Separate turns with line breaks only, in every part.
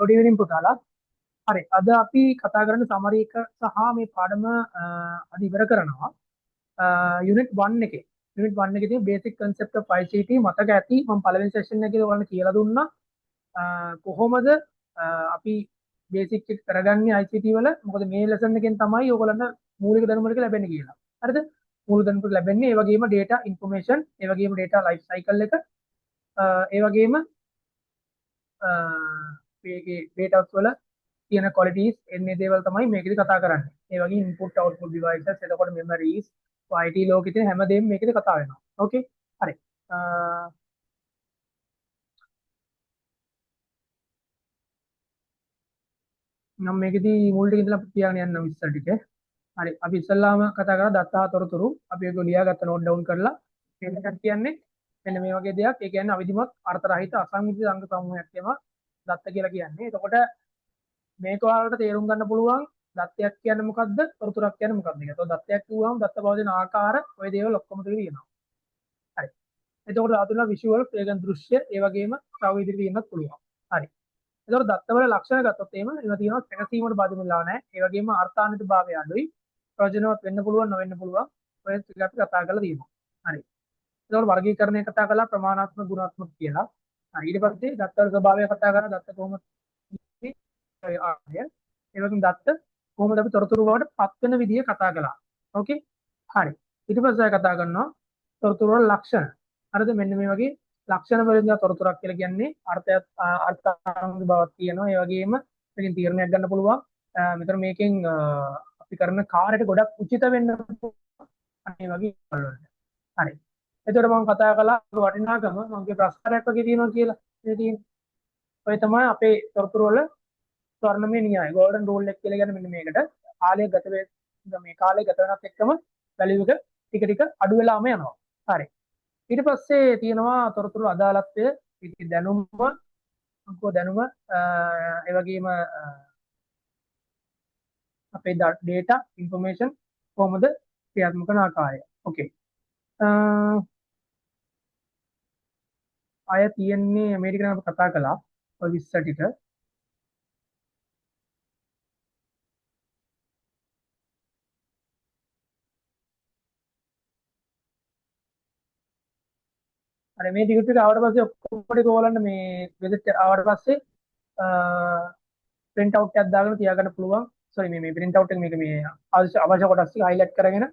good evening පුතාලා. හරි. අද අපි කතා කරන්න සමරි එක සහ මේ පාඩම අද ඉවර කරනවා. යුනිට් 1 එකේ. යුනිට් 1 එකේ තියෙන බේසික් concept of ICT මතක ඇති. මම පළවෙනි සෙෂන් එකේ ඔයාලට කියලා දුන්නා. කොහොමද අපි බේසික් එක කරගන්නේ ICT වල. මොකද මේ ලෙසන් එකෙන් තමයි ඔයගොල්ලන්ට මූලික දැනුම ටික ලැබෙන්නේ කියලා. හරිද? මූලික දැනුම ටික ලැබෙන්නේ ඒ වගේම data information, ඒ වගේම data life cycle එක, ඒ වගේම මේකේ data වල තියෙන qualities එන්නේ දේවල් තමයි මේකෙදි කතා කරන්නේ. ඒ වගේ input output devices, එතකොට memories, IT ලෝකෙ තියෙන හැමදේම මේකෙදි කතා වෙනවා. ඕකේ? හරි. නම් මේකෙදි මුල් ටික ඉඳලා තියාගෙන යන්න විස්තර ටික. හරි. අපි ඉස්සල්ලාම කතා කරා දත්ත තොරතුරු. අපි ඒක ලියාගත්ත note down කරලා මේකට කියන්නේ මෙන්න මේ වගේ දෙයක්. ඒ කියන්නේ අවිධිමත් අර්ථ රහිත අසංවිධිත අංග සමූහයක් තමයි දත්ත කියලා කියන්නේ. එතකොට මේක ඔයාලට තේරුම් ගන්න පුළුවන් දත්තයක් කියන්නේ මොකද්ද, තොරතුරක් කියන්නේ මොකක්ද කියලා. ඒතකොට දත්තයක් කිව්වම දත්ත පවතින ආකාර ඔය දේවල් ඔක්කොම තියෙනවා. හරි. එතකොට ආතුන විෂුවල්, ඒ කියන්නේ දෘශ්‍ය, ඒ වගේම තව ඉදිරි තියෙන්නත් පුළුවන්. හරි. එතකොට දත්තවල ලක්ෂණ ගත්තොත් එහෙම ඒවා තියෙනවා සැකසීමට බාධා වෙලා නැහැ. ඒ වගේම අර්ථාන්විත භාවය අඩුයි. ප්‍රයෝජනවත් වෙන්න පුළුවන්, නොවෙන්න පුළුවන්. ඔය ටික අපි කතා කරලා තියෙනවා. හරි. එතකොට වර්ගීකරණය කතා කළා, ප්‍රමාණාත්මක ගුණාත්මක කියලා. හරි. ඊට පස්සේ දත්තවල ස්වභාවය කතා කරා, දත්ත කොහොමද ඒ වගේම දත්ත කොහොමද අපි තොරතුරු වලට පත් වෙන විදිය කතා කළා. ඕකේ? හරි. ඊට පස්සේ කතා කරනවා තොරතුරු වල ලක්ෂණ. හරිද? මෙන්න මේ වගේ ලක්ෂණ වලින් තොරතුරක් කියලා කියන්නේ අර්ථාන්විත බවක් තියෙනවා. ඒ වගේම මේකෙන් තීරණයක් ගන්න පුළුවන්. මෙතන මේකෙන් අපි කරන කාර්යයට ගොඩක් උචිත වෙන්න මේ වගේ වලට. හරි. එතකොට මම කතා කළා වටිනාකම මගේ ප්‍රස්තාරයක් වගේ තියෙනවා කියලා. මේ තියෙන්නේ. ඔය තමයි අපේ තොරතුරු වල ස්වර්ණමය න්‍යාය, golden rule එක කියලා කියන්නේ මෙන්න මේකට. කාලය ගත මේ කාලය ගත වෙනත් එක්කම value එක ටික ටික අඩු වෙලාම යනවා. හරි. ඊට පස්සේ තියෙනවා තොරතුරු අදාළත්වය, ඉතින් දැනුම, දැනුම ඒ වගේම අපේ data information කොහොමද ක්‍රියාත්මක කරන ආකාරය. ඕකේ. අය තියෙන්නේ මේ ටික නම් කතා කළා. ඔය 20 ටික. අර මේ ටික ටික ආවට පස්සේ ඔක්කොම ටික ඕගොල්ලන්ට මේ විසිට් ආවට පස්සේ print out එකක් දාගෙන තියාගන්න පුළුවන්. sorry මේ print out එක මේක මේ අවශ්‍ය කොටස් ටික highlight කරගෙන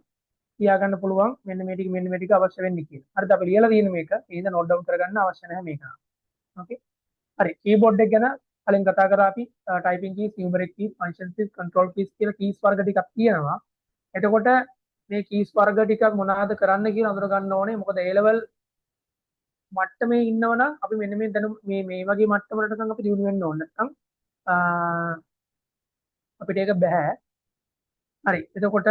තියාගන්න පුළුවන්. මෙන්න මේ ටික අවශ්‍ය වෙන්නේ කියලා. හරිද? අපි ලියලා තියෙන මේක. එහෙනම් note down කරගන්න අවශ්‍ය නැහැ මේක. okay. හරි. keyboard එක ගැන කලින් කතා කරා අපි typing keys, numeric keys, function keys, control keys කියලා keys වර්ග ටිකක් තියෙනවා. එතකොට මේ keys වර්ග ටිකක් මොනවද කරන්න කියලා අඳුර ගන්න ඕනේ. මොකද A level මට්ටමේ ඉන්නවනම් අපි මෙන්න මේ දැනුම මේ වගේ මට්ටමකට නම් අපි දිනු වෙන්න ඕන. නැත්නම් අපිට ඒක බෑ. හරි. එතකොට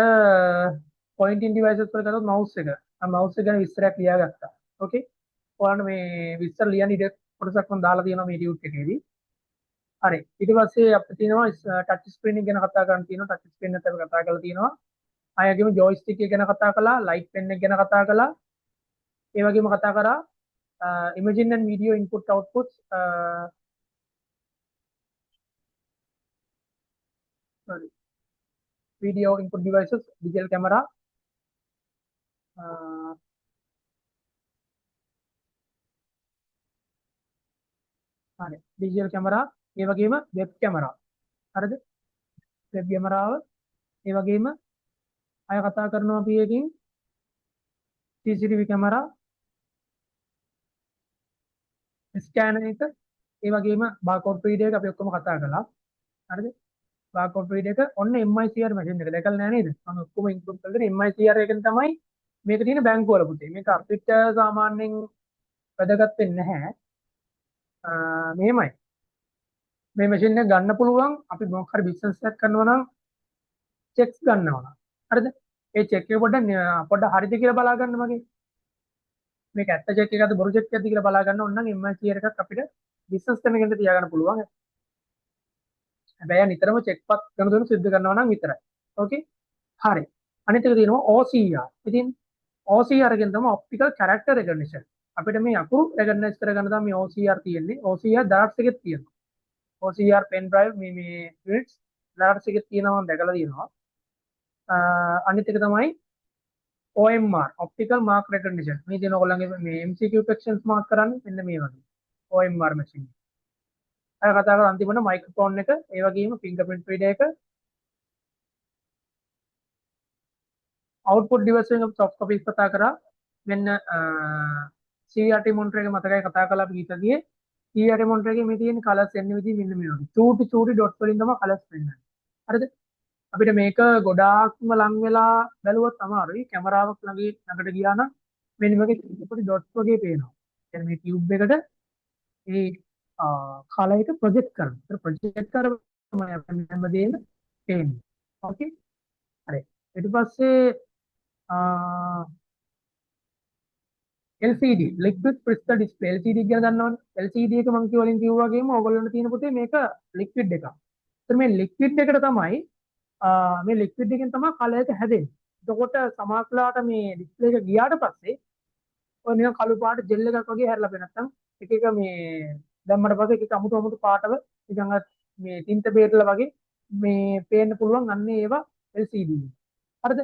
pointing devices වල ගත්තොත් mouse එක. mouse එක ගැන විස්තරයක් ලියාගත්තා. ඕකේ. ඔයාලට මේ විස්තර ලියන්න ඉඩ කොටසක් මම දාලා තියෙනවා මේ ටියුට් එකේදී. හරි. ඊට පස්සේ අපිට තියෙනවා touch screen එක ගැන කතා කරන්න තියෙනවා. touch screen එකත් අපි කතා කරලා තියෙනවා. ආයෙගේම joystick එක ගැන කතා කළා, light pen එක ගැන කතා කළා. ඒ වගේම කතා කරා imaging and video input outputs, sorry, video input devices, digital camera, හරි, digital camera, ඒ වගේම web camera. හරිද? web camera ඒ වගේම අය කතා කරනවා අපි එකකින් CCTV camera, ස්කෑනර් එක, ඒ වගේම barcode reader එක අපි ඔක්කොම කතා කළා. හරිද? barcode reader එක ඔන්න MICR මැෂින් එක දැකලා නෑ නේද? මම ඔක්කොම ඉන්ක්ලූඩ් කරලා දෙන MICR එකෙන් තමයි මේක තියෙන බැංකුව වල පුතේ. මේක අපිට සාමාන්‍යයෙන් වැදගත් වෙන්නේ නැහැ. මෙහෙමයි. මේ මැෂින් එක ගන්න පුළුවන් අපි මොකක් හරි බිස්නස් එකක් කරනවා නම් චෙක්ස් ගන්නවා නම්. හරිද? ඒ චෙක් එක පොඩ්ඩක් හරිද කියලා බලා ගන්න මගේ. මේක ඇත්ත චෙක් එකක්ද බොරු චෙක් එකක්ද කියලා බලා ගන්න ඕන නම් MICR එකක් අපිට බිස්නස් කරන කෙනෙක්ට තියාගන්න පුළුවන්. හැබැයි නිතරම චෙක්පත් ගනුදෙනු සිද්ධ කරනවා නම් විතරයි. ඕකේ? හරි. අනිත් එක තියෙනවා OCR. ඉතින් OCR එකෙන් තමයි optical character recognition. අපිට මේ අකුරු recognize කරගන්න තමයි මේ OCR තියෙන්නේ. OCR ඩාට්ස් එකෙත් තියෙනවා. OCR pen drive මේ units ලාටස් එකේ තියෙනවා මම දැකලා තියෙනවා. අනිත් එක තමයි OMR optical mark recognition. මේ තියෙන ඔයගොල්ලන්ගේ මේ MCQ questions mark කරන්නේ මෙන්න මේ වගේ. OMR machine. අර කතා කරලා අන්තිමට මයික්‍රොෆෝන් එක ඒ වගේම fingerprint reader එක output device එකෙන් soft copies කතා කරා මෙන්න CRT monitor එක මතකයි කතා කරලා අපි ගිහින් CRT monitor එකේ මේ තියෙන colors එන්නේ විදිහ මෙන්න මේ වගේ චූටි චූටි dots වලින් තමයි colors පෙන්වන්නේ හරිද අපිට මේක ගොඩාක්ම ලං වෙලා බැලුවොත් අමාරුයි කැමරාවක් ළඟට ගියා නම් මෙන්න මේක චූටි dots වගේ පේනවා يعني මේ tube එකට ඒ කලර් එක ප්‍රොජෙක්ට් කරනවා. ඒක ප්‍රොජෙක්ට් කරපුවම තමයි හැමදේම පේන්නේ. ඕකේ? හරි. ඊට පස්සේ LCD liquid crystal display LCD ගැන දන්නවනේ. LCD එක මම වලින් කිව්වා වගේම ඕගොල්ලන්ට තියෙන පුතේ මේක liquid එකක්. ඒත් මේ liquid එකට තමයි මේ liquid එකෙන් තමයි කලර් එක හැදෙන්නේ. එතකොට සමාස්ලාට මේ display එක ගියාට පස්සේ ඔය නිකන් කළු පාට ජෙල් එකක් වගේ හැරලා පේන නැත්තම් එක එක මේ දැම්මට පස්සේ එක එක අමුතු අමුතු පාටව නිකන් මේ තින්ත බේරලා වගේ මේ පේන්න පුළුවන් අන්න ඒවා LCD. හරිද?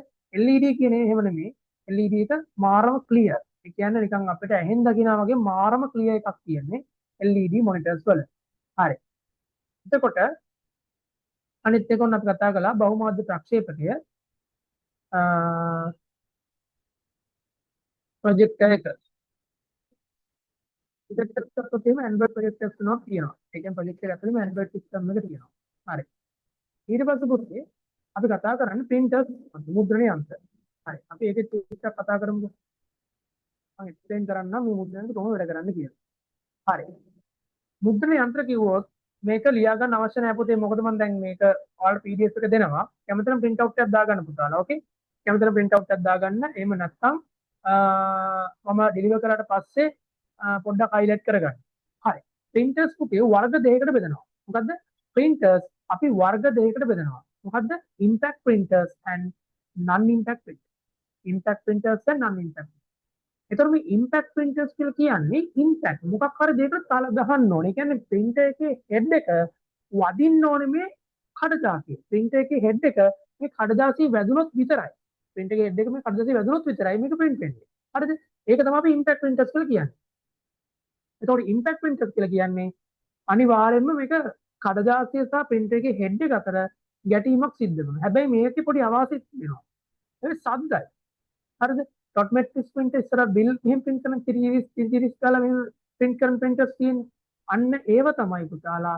LED කියන්නේ එහෙම නෙමෙයි. LED එක මාරම ක්ලියර්. ඒ කියන්නේ නිකන් අපිට ඇහෙන් දකිනා වගේ මාරම ක්ලියර් එකක් තියෙන්නේ LED මොනිටර්ස් වල. හරි. එතකොට අනිත් එක උන් අපි කතා කළා බහුමාධ්‍ය ප්‍රක්ෂේපකය ප්‍රොජෙක්ටර් එක. ප්‍රොජෙක්ටර් එකත් තියෙන Android ප්‍රොජෙක්ටර්ස් තුනක් තියෙනවා. ඒ කියන්නේ ප්‍රොජෙක්ටර් ඇතුළේම Android සිස්ටම් එක තියෙනවා. හරි. ඊට පස්සේ පුතේ අපි කතා කරන්නේ printers මුද්‍රණ යන්ත්‍ර. හරි. අපි ඒකෙත් ටිකක් කතා කරමුකෝ. මම එක්ස්ප්ලেইন කරන්නම් මේ මුද්‍රණ යන්ත්‍ර කොහොමද වැඩ කරන්නේ කියලා. හරි. මුද්‍රණ යන්ත්‍ර කිව්වොත් මේක ලියා ගන්න අවශ්‍ය නැහැ පුතේ. මොකද මම දැන් මේක ඔයාලට PDF එක දෙනවා. කැමතිනම් print out එකක් දාගන්න පුතාලා. ඕකේ. කැමතිනම් print out එකක් දාගන්න. එහෙම නැත්නම් මම ඩෙලිවර් කරාට පස්සේ පොඩ්ඩක් highlight කරගන්න. හරි. printers පුතේ වර්ග දෙකකට බෙදනවා. මොකද්ද? printers අපි වර්ග දෙකකට බෙදනවා. මොකද්ද? impact printers and non impact printers. impact printers and non impact. එතකොට මේ impact printers කියලා කියන්නේ impact මොකක් හරි දෙයකට තල ගහන්න ඕනේ. ඒ කියන්නේ printer එකේ head එක වදින්න ඕනේ මේ කඩදාසිය. printer එකේ head එක මේ කඩදාසිය වැදුනොත් විතරයි. printer එකේ head එක මේ කඩදාසිය වැදුනොත් විතරයි මේක print වෙන්නේ. හරිද? ඒක තමයි අපි impact printers කියලා කියන්නේ. එතකොට impact printers කියලා කියන්නේ අනිවාර්යයෙන්ම මේක කඩදාසිය සහ printer එකේ head එක අතර ගැටීමක් සිද්ධ වෙනවා. හැබැයි මේකේ පොඩි අවාසියක් තියෙනවා. ඒක සද්දයි. හරිද? dot matrix printer ඉස්සර බිල් මෙහෙම print කරන 30 කාලා මෙහෙම print කරන printers තියෙන්නේ. අන්න ඒව තමයි පුතාලා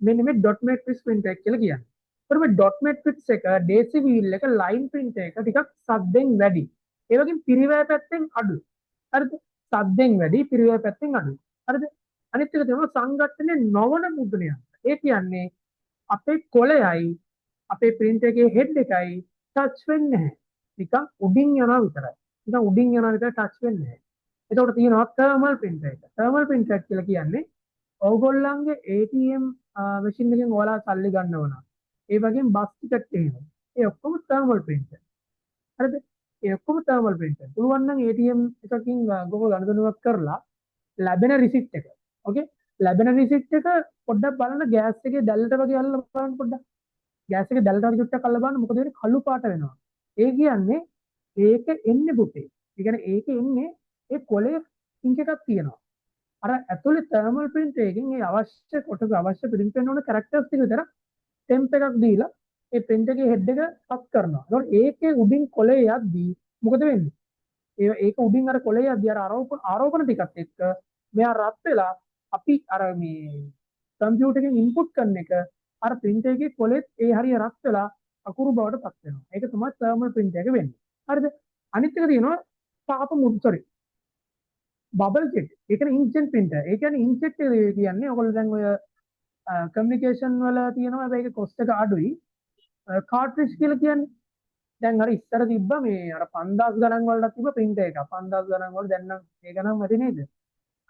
මෙන්න මේ dot matrix printer එක කියලා කියන්නේ. ඒතර මේ dot matrix එක daisy wheel එක line printer එක ටිකක් සද්දෙන් වැඩි. ඒ වගේම පිරිවැය පැත්තෙන් අඩුයි. හරිද? සද්දෙන් වැඩි පිරිවැය පැත්තෙන් අඩුයි. හරිද? අනිත් එක තමයි සංඝට්ටනේ නොවන මුද්‍රණය. ඒ කියන්නේ අපේ කොළයයි අපේ print එකේ head එකයි touch වෙන්නේ නැහැ. නිකන් උඩින් යනවා විතරයි. නිකන් උඩින් යනවා විතර touch වෙන්නේ නැහැ. එතකොට තියෙනවා thermal printer එක. thermal printer කියලා කියන්නේ ඕගොල්ලන්ගේ ATM machine එකෙන් ඔයාලා සල්ලි ගන්නව නම් ඒ වගේම බස් ටිකට් එහෙම. ඒ ඔක්කොම thermal printer. හරිද? ඒ ඔක්කොම thermal printer. පුළුවන් නම් ATM එකකින් ගොඩ ගණදනුවක් කරලා ලැබෙන receipt එක. ඕකේ? ලැබෙන receipt එක පොඩ්ඩක් බලන්න ගෑස් එකේ දැල්ලට වගේ අල්ලලා බලන්න පොඩ්ඩක්. ගෑස් එකේ දැල්ලට වගේ චුට්ටක් අල්ලලා බලන්න මොකද වෙන්නේ? කළු පාට වෙනවා. ඒ කියන්නේ ඒක එන්නේ පුතේ. ඒ කියන්නේ ඒක එන්නේ ඒ කොලේ ඉන්ක් එකක් තියෙනවා. අර ඇතුලේ thermal print එකකින් ඒ අවශ්‍ය කොටස අවශ්‍ය print වෙන්න ඕන characters ටික විතර temp එකක් දීලා ඒ print එකේ head එක පත් කරනවා. ඒතකොට ඒකේ උඩින් කොලේ යද්දී මොකද වෙන්නේ? ඒක උඩින් අර කොලේ යද්දී අර ආරෝපණ ටිකත් එක්ක මෙයා රත් වෙලා අපි අර මේ කම්පියුටර් එකෙන් ඉන්පුට් කරන එක අර print එකේ කොලෙත් ඒ හරිය රත් වෙලා අකුරු බවට පත් වෙනවා. ඒක තමයි thermal print එක වෙන්නේ. හරිද? අනිත් එක තියෙනවා තාප මුද්‍රණය. Bubble jet. ඒ කියන්නේ inkjet printer. ඒ කියන්නේ inkjet කියන්නේ ඔයගොල්ලෝ දැන් ඔය කමියුනිකේෂන් වල තියෙනවා හැබැයි ඒක cost එක අඩුයි. කාර්ට්‍රිජ් කියලා කියන්නේ දැන් අර ඉස්සර තිබ්බ මේ අර 5000 ගණන් වලට තිබ්බ printer එක. 5000 ගණන් වල දැන් නම් ඒ ගණන් වැඩි නේද?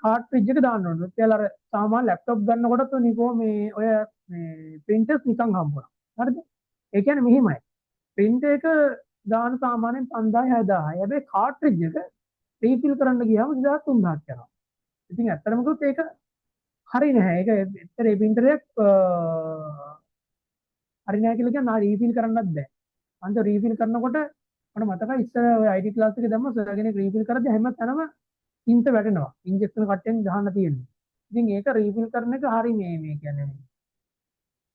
කාර්ට්‍රිජ් එක දාන්න ඕනේ. ඒත් අර සාමාන්‍ය ලැප්ටොප් ගන්නකොටත් නිකෝ මේ ඔය මේ printers නිකන් හම්බුණා. හරිද? ඒ කියන්නේ මෙහිමයි. printer එක දාන සාමාන්‍යයෙන් 5000 6000. හැබැයි කාර්ට්‍රිජ් එක රීෆිල් කරන්න ගියාම 2000 3000ක් යනවා. ඉතින් ඇත්තටම කිව්වොත් ඒක හරි නැහැ. ඒක ඇත්තට ඒ printer එක හරි නැහැ කියලා කියන්නේ රීෆිල් කරන්නත් බෑ. අන්ත රීෆිල් කරනකොට මට මතකයි ඉස්සර ඔය IT ක්ලාස් එකේ දැම්ම සර් කෙනෙක් රීෆිල් කරද්දී හැම තැනම තින්ත වැටෙනවා. ඉන්ජෙක්ෂන් කට්ටෙන් ගහන්න තියෙන්නේ. ඉතින් ඒක රීෆිල් කරන එක හරි මේ කියන්නේ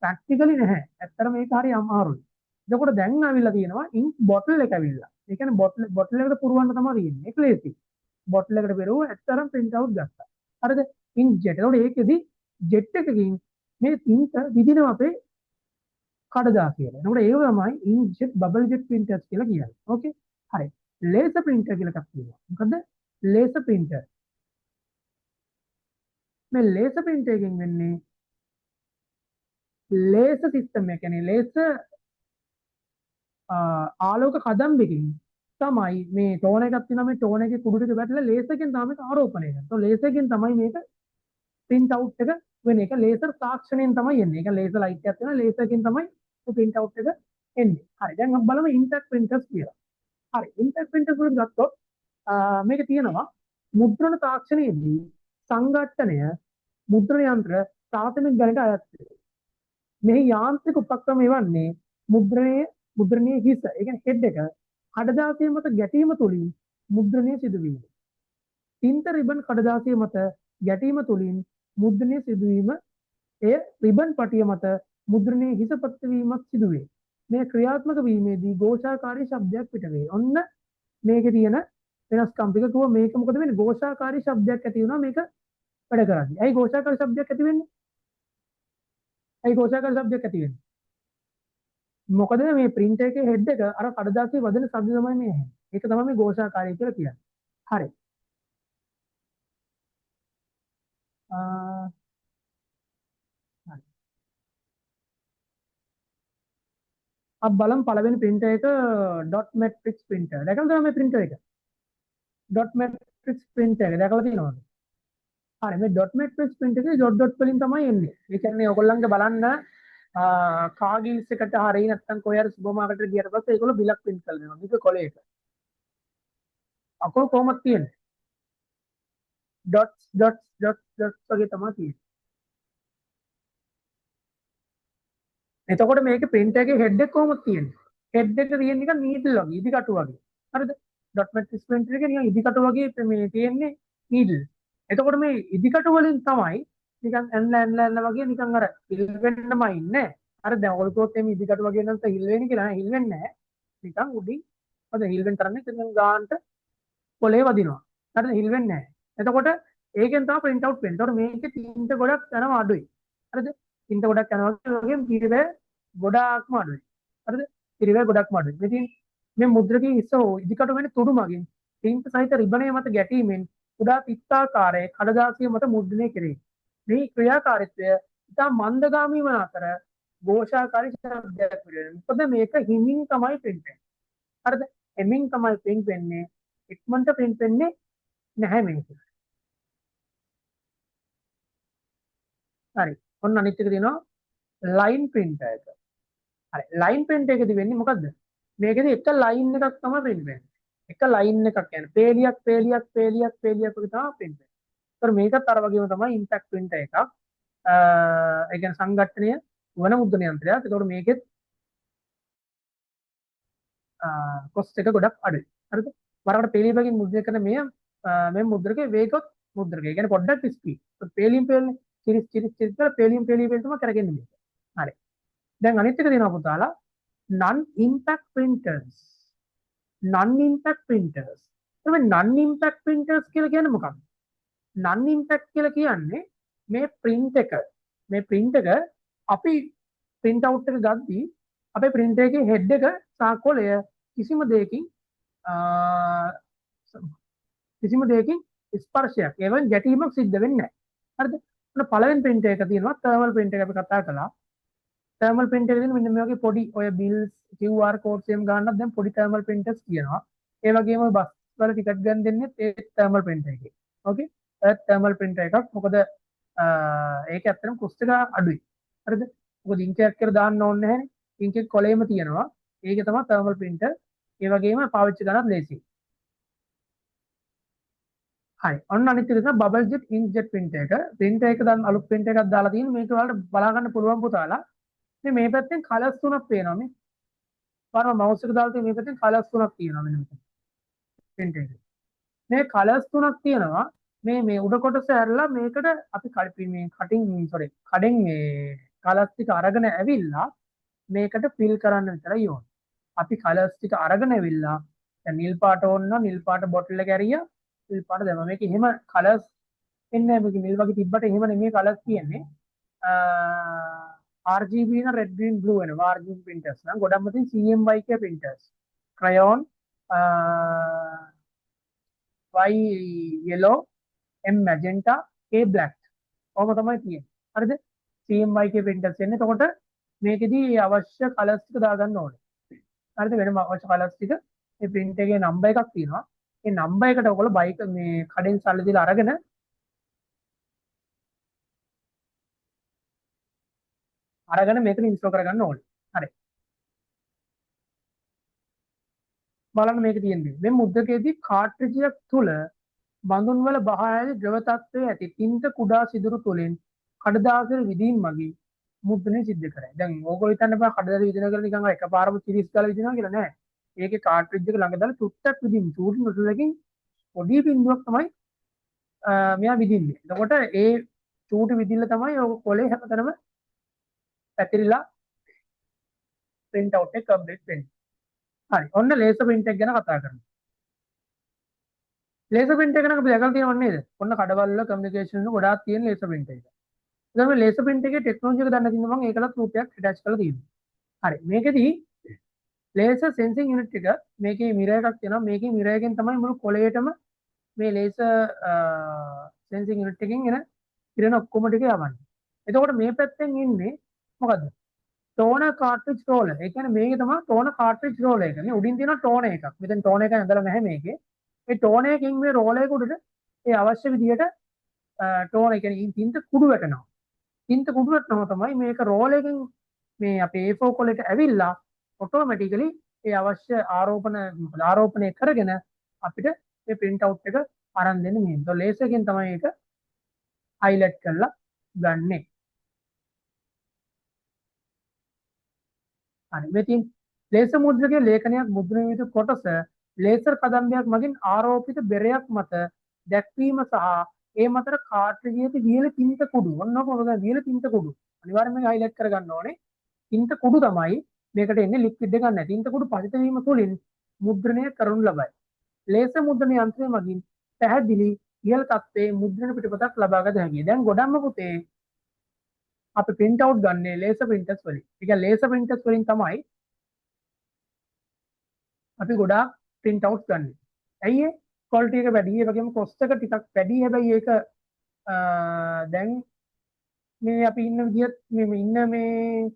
ප්‍රැක්ටිකලි නැහැ. ඇත්තට මේක හරි අමාරුයි. එතකොට දැන් ආවිල්ලා තියෙනවා ඉන්ක් බොටල් එක ඇවිල්ලා. ඒ කියන්නේ බොටල් එකට පුරවන්න තමයි තියෙන්නේ. ඒක ලේසි. බොටල් එකට පෙරුව ඇත්තටම print out ගත්තා. හරිද? ඉන්ක් ජෙට්. එතකොට ඒකෙදි ජෙට් එකකින් මේ තින්ත විදිනවා අපේ කඩදාසියට. එතකොට ඒක තමයි inkjet bubble jet printers කියලා කියන්නේ. ඕකේ. හරි. laser printer කියලා එකක් තියෙනවා. මොකද laser printer. මේ laser printer එකෙන් වෙන්නේ laser system එක කියන්නේ laser ආලෝක කදම්බකින් තමයි මේ ටෝන එකක් තියෙනවා මේ ටෝන එකේ කුඩු ටික වැටලා ලේසර් එකෙන් තමයි මේක ආරෝපණය කරන්නේ. તો ලේසර් එකෙන් තමයි මේක print out එක වෙන එක ලේසර් තාක්ෂණයෙන් තමයි එන්නේ. ඒක ලේසර් ලයිට් එකක් තියෙනවා ලේසර් එකෙන් තමයි print out එක එන්නේ. හරි. දැන් අපි බලමු impact printers කියලා. හරි. impact printers වලින් ගත්තොත් මේක තියෙනවා මුද්‍රණ තාක්ෂණයේදී සංඝට්ටනය මුද්‍රණ යන්ත්‍ර ප්‍රාථමික ගණනට අයත් වෙනවා. මෙහි යාන්ත්‍රික උපක්‍රම එවන්නේ මුද්‍රණයේ හිස ඒ කියන්නේ හෙඩ් එක කඩදාසිය මත ගැටීම තුලින් මුද්‍රණය සිදුවීම. තින්ත රිබන් කඩදාසිය මත ගැටීම තුලින් මුද්‍රණය සිදුවීම එය රිබන් පටිය මත මුද්‍රණයේ හිස පත්වීමක් සිදුවේ. මේ ක්‍රියාත්මක වීමේදී ഘോഷාකාරී ශබ්දයක් පිට වේ. ඔන්න මේකේ තියෙන වෙනස්කම් ටික කිව්වා මේක මොකද වෙන්නේ ഘോഷාකාරී ශබ්දයක් ඇති වෙනවා මේක වැඩ කරන්නේ. ඇයි ഘോഷාකාරී ශබ්දයක් ඇති වෙන්නේ? ඇයි ഘോഷාකාරී ශබ්දයක් ඇති වෙන්නේ? මොකද මේ print එකේ head එක අර කඩදාසියේ වදින ශබ්ද තමයි මේ ඇහෙන්නේ. ඒක තමයි මේ ഘോഷාකාරී කියලා කියන්නේ. හරි. හරි. අපි බලමු පළවෙනි printer එක dot matrix printer. දැකලා තියෙනවද මේ printer එක? dot matrix printer එක දැකලා තියෙනවද? හරි මේ dot matrix printer එකේ dot වලින් තමයි එන්නේ. ඒ කියන්නේ ඔයගොල්ලන්ගේ බලන්න කාගිල්ස් එකට හරිය නැත්නම් කොහේ හරි සුපර් මාකට් එකට ගියට පස්සේ ඒගොල්ලෝ බිලක් print කරලා දෙනවා. මේක කොලේක. අකුරු කොහොමද තියෙන්නේ? dots වගේ තමයි තියෙන්නේ. එතකොට මේකේ printer එකේ head එක කොහොමද තියෙන්නේ? head එක තියෙන්නේ නිකන් needle වගේ, ඉදිකටු වගේ. හරිද? dot matrix printer එකේ නිකන් ඉදිකටු වගේ මේ තියෙන්නේ needle. එතකොට මේ ඉදිකටු වලින් තමයි නිකන් ඇන්න වගේ නිකන් අර හිල් වෙන්නමයි ඉන්නේ. අර දැන් ඔයගොල්ලෝ කිව්වොත් එimhe ඉදිකටු වගේ නම් හිල් වෙන්නේ කියලා නෑ හිල් වෙන්නේ නැහැ. නිකන් උඩින් හොඳ හිල් වෙන්න තරන්නේ නිකන් ගානට පොලේ වදිනවා. හරිද? හිල් වෙන්නේ නැහැ. එතකොට ඒකෙන් තමයි print out වෙන්නේ. එතකොට මේකේ තින්ත ගොඩක් යනවා අඩුයි. හරිද? තින්ත ගොඩක් යනවා වගේ පිරිවැ ගොඩාක්ම අඩුයි. හරිද? පිරිවැ ගොඩක්ම අඩුයි. ඉතින් මේ මුද්‍රකයේ හිස ඉදිකටු වෙන්නේ තුඩු මගින් තින්ත සහිත රිබනය මත ගැටීමෙන් කුඩා පිත්තාකාරයේ කඩදාසිය මත මුද්‍රණය කෙරේ. මේ ක්‍රියාකාරීත්වය ඉතා මන්දගාමී වන අතර ഘോഷාකාරී ශබ්දයක් පිළිවෙල. මොකද මේක හිමින් තමයි print වෙන්නේ. හරිද? එමින් තමයි print වෙන්නේ. ඉක්මනට print වෙන්නේ නැහැ මේක. හරි. ඔන්න අනිත් එක තියෙනවා line printer එක. හරි. line printer එකේදී වෙන්නේ මොකද්ද? මේකේදී එක line එකක් තමයි print වෙන්නේ. එක line එකක් කියන්නේ පේලියක් වගේ තමයි print වෙන්නේ. ඒතර මේකත් අර වගේම තමයි impact printer එකක්. ඒ කියන්නේ සංඝට්ටනය වන මුද්‍රණ යන්ත්‍රයක්. ඒතකොට මේකෙත් කොස්ට් එක ගොඩක් අඩුයි. හරිද? වරකට පේලියකින් මුද්‍රණය කරන මේ මුද්‍රකයේ වේගවත් මුද්‍රකය. ඒ කියන්නේ පොඩ්ඩක් ස්පීඩ්. පේලියෙන් චිරිස් කියලා පේලියෙන් තමයි කරගෙන්නේ මේක. හරි. දැන් අනිත් එක තියෙනවා පුතාලා non impact printers. non impact printers. මේ non impact printers කියලා කියන්නේ මොකක්ද? non impact කියලා කියන්නේ මේ print එක අපි print out එක ගද්දී අපේ printer එකේ head එක සහ කොලය කිසිම දෙයකින් ස්පර්ශයක් ඒවෙන් ගැටීමක් සිද්ධ වෙන්නේ නැහැ. හරිද? ඔන්න පළවෙනි printer එක තියෙනවා thermal printer එක අපි කතා කළා. thermal printer එකේ මෙන්න මේ වගේ පොඩි ඔය bills QR codes එහෙම ගන්නත් දැන් පොඩි thermal printers තියෙනවා. ඒ වගේම බස් වල ටිකට් ගන්න දෙන්නේ ඒ thermal printer එකේ. ඕකේ? ඒත් thermal printer එකක්. මොකද ඒක ඇත්තටම cost එක අඩුයි. හරිද? මොකද ink එකක් කියලා දාන්න ඕනේ නැහැනේ. ink එක කොලේම තියෙනවා. ඒක තමයි thermal printer. ඒ වගේම පාවිච්චි කරන්නත් ලේසියි. හරි. ඔන්න අනිත් එක තමයි බබල් ජෙට් ඉන්ක්ජෙට් printer එක. printer එක දැන් අලුත් printer එකක් දාලා තියෙන මේක ඔයාලට බලා ගන්න පුළුවන් පුතාලා. මේ පැත්තෙන් කලර්ස් තුනක් පේනවා මේ. බලන්න මවුස් එක දාලා තියෙන මේ පැත්තෙන් කලර්ස් තුනක් තියෙනවා මෙන්න මෙතන. printer එකේ. මේ කලර්ස් තුනක් තියෙනවා. මේ උඩ කොටස ඇරලා මේකට අපි මේ කටින් සෝරි කඩෙන් මේ කලර්ස් ටික අරගෙන ඇවිල්ලා මේකට ෆිල් කරන්න විතරයි ඕන. අපි කලර්ස් ටික අරගෙන ඇවිල්ලා දැන් නිල් පාට ඕන නම් නිල් පාට බොටල් එක ඇරියා නිල් පාට දැම්මා. මේක එහෙම කලර්ස් එන්නේ නැහැ. මේක නිල් වගේ තිබ්බට එහෙම නෙමෙයි කලර්ස් තියෙන්නේ. RGB න red green blue වෙනවා. RGB printers නම් ගොඩක්ම තියෙන CMYK printers. crayon Y yellow M magenta A black ඔහොම තමයි තියෙන්නේ. හරිද? CMYK printers එන්නේ. එතකොට මේකෙදි අවශ්‍ය කලර්ස් ටික දාගන්න ඕනේ. හරිද? වෙනම අවශ්‍ය කලර්ස් ටික මේ print එකේ නම්බර් එකක් තියෙනවා. ඒ නම්බර් එකට ඔයගොල්ලෝ බයික් මේ කඩෙන් සල්ලි දීලා අරගෙන මේකට ඉන්ස්ටෝල් කරගන්න ඕනේ. හරි. බලන්න මේක තියෙන්නේ. මේ මුද්‍රකයේදී කාට්‍රිජ් එක තුල බඳුන් වල බහායන ද්‍රව තත්ත්වයේ ඇති තින්ත කුඩා සිදුරු තුලින් කඩදාසිය විදීම් මගින් මුද්‍රණය සිද්ධ කරයි. දැන් ඕගොල්ලෝ හිතන්න බෑ කඩදාසිය විදින කරලා නිකන් එකපාරම 30 ගාලා විදිනවා කියලා නෑ. ඒකේ කාට්‍රිජ් එක ළඟ දාලා චුට්ටක් විදින්න චූටි නොටලකින් පොඩි බිඳුවක් තමයි මෙයා විදින්නේ. එතකොට ඒ චූටි විදිල්ල තමයි ඔය කොලේ හැමතැනම පැතිරිලා print out එක complete වෙන්නේ. හරි. ඔන්න laser print එක ගැන කතා කරමු. laser print එක නම් අපි දැකලා තියෙනව නේද? ඔන්න කඩවල වල communication එක ගොඩාක් තියෙන laser print එක. ඉතින් මේ laser print එකේ technology එක දන්න තියෙනවා මම ඒකලත් රූපයක් attach කරලා තියෙනවා. හරි. මේකෙදි laser sensing unit එක මේකේ mirror එකක් තියෙනවා. මේකේ mirror එකෙන් තමයි මුළු කොලේටම මේ laser sensing unit එකෙන් එන කිරණ ඔක්කොම ටික යවන්නේ. එතකොට මේ පැත්තෙන් ඉන්නේ මොකද්ද? ටෝනර් කාට්‍රිජ් රෝලර්. ඒ කියන්නේ මේක තමයි ටෝනර් කාට්‍රිජ් රෝලර් එක. මේ උඩින් තියෙන ටෝනර් එකක්. මෙතන ටෝනර් එක ඇඳලා නැහැ මේකේ. මේ ටෝනර් එකකින් මේ රෝලර් එක උඩට ඒ අවශ්‍ය විදිහට ටෝනර් ඒ කියන්නේ තින්ත කුඩු වැටෙනවා. තින්ත කුඩු වැටෙනවා තමයි මේක රෝලර් එකෙන් මේ අපේ A4 කොලේට ඇවිල්ලා ඔටෝමැටිකලි ඒ අවශ්‍ය ආරෝපණය කරගෙන අපිට මේ print out එක අරන් දෙන්නේ මේ. તો ලේසර් එකෙන් තමයි ඒක highlight කරලා ගන්නෙ. හරි. මෙතින් ලේසර් මුද්‍රකයේ ලේඛනයක් මුද්‍රණය යුතු කොටස ලේසර් කදම්බයක් මගින් ආරෝපිත බෙරයක් මත දැක්වීම සහ ඒ මතර කාට්‍රිජයේ වියල තින්ත කුඩු. ඔන්න ඔක වියල තින්ත කුඩු. අනිවාර්යයෙන්ම මේක highlight කරගන්න ඕනේ. තින්ත කුඩු තමයි මේකට එන්නේ ලික්විඩ් එකක් නැහැ. තින්ත කුඩු පතිත වීම තුළින් මුද්‍රණය කරනු ලබයි. ලේසර් මුද්‍රණ යන්ත්‍රය මගින් පැහැදිලි ඉහළ තත්ත්වයේ මුද්‍රණ පිටපතක් ලබා ගත හැකියි. දැන් ගොඩක්ම පුතේ අපි print out ගන්නේ laser printers වලින්. ඒ කියන්නේ laser printers වලින් තමයි අපි ගොඩාක් print out ගන්නෙ. ඇයි ඒ? quality එක වැඩි. ඒ වගේම cost එක ටිකක් වැඩි. හැබැයි ඒක දැන් මේ අපි ඉන්න විදිහත් මේ ඉන්න මේ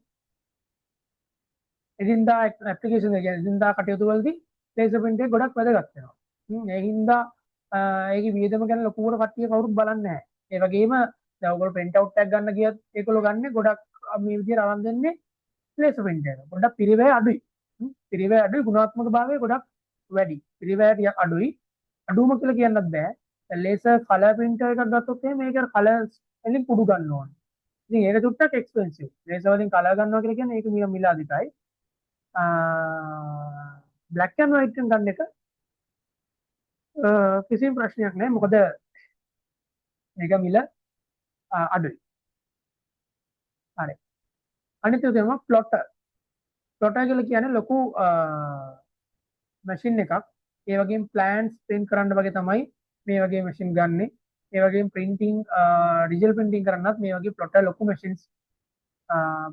එදින්දා ඇප්ලිකේෂන් එක කියන්නේ එදින්දා කටයුතු වලදී laser print එක ගොඩක් වැදගත් වෙනවා. ඒ හින්දා ඒකේ වියදම ගැන ලොකුවට කට්ටිය කවුරුත් බලන්නේ නැහැ. ඒ වගේම දැන් ඔයගොල්ලෝ print out එකක් ගන්න ගියත් ඒගොල්ලෝ ගන්නේ ගොඩක් මේ විදිහට අරන් දෙන්නේ laser print එක. ගොඩක් පිරිවැය අඩුයි. පිරිවැය අඩුයි ගුණාත්මක භාවය ගොඩක් වැඩි. පිරිවැය ටික අඩුයි. අඩුම කියලා කියන්නත් බෑ. laser color printer එකක් ගත්තොත් එහෙනම් මේක colors වලින් කුඩු ගන්න ඕනේ. ඉතින් ඒක චුට්ටක් එක්ස්පෙන්සිව්. laser වලින් color ගන්නවා කියලා කියන්නේ ඒක මිල අධිකයි. black and white එකෙන් ගන්න එක කිසිම ප්‍රශ්නයක් නැහැ. මොකද මේක මිල අඩුයි. හරි. අනිත් එක තමයි plotter. plotter කියලා කියන්නේ ලොකු මැෂින් එකක්. ඒ වගේම plants print කරන්න වගේ තමයි මේ වගේ මැෂින් ගන්නෙ. ඒ වගේම printing digital printing කරන්නත් මේ වගේ plotter ලොකු machines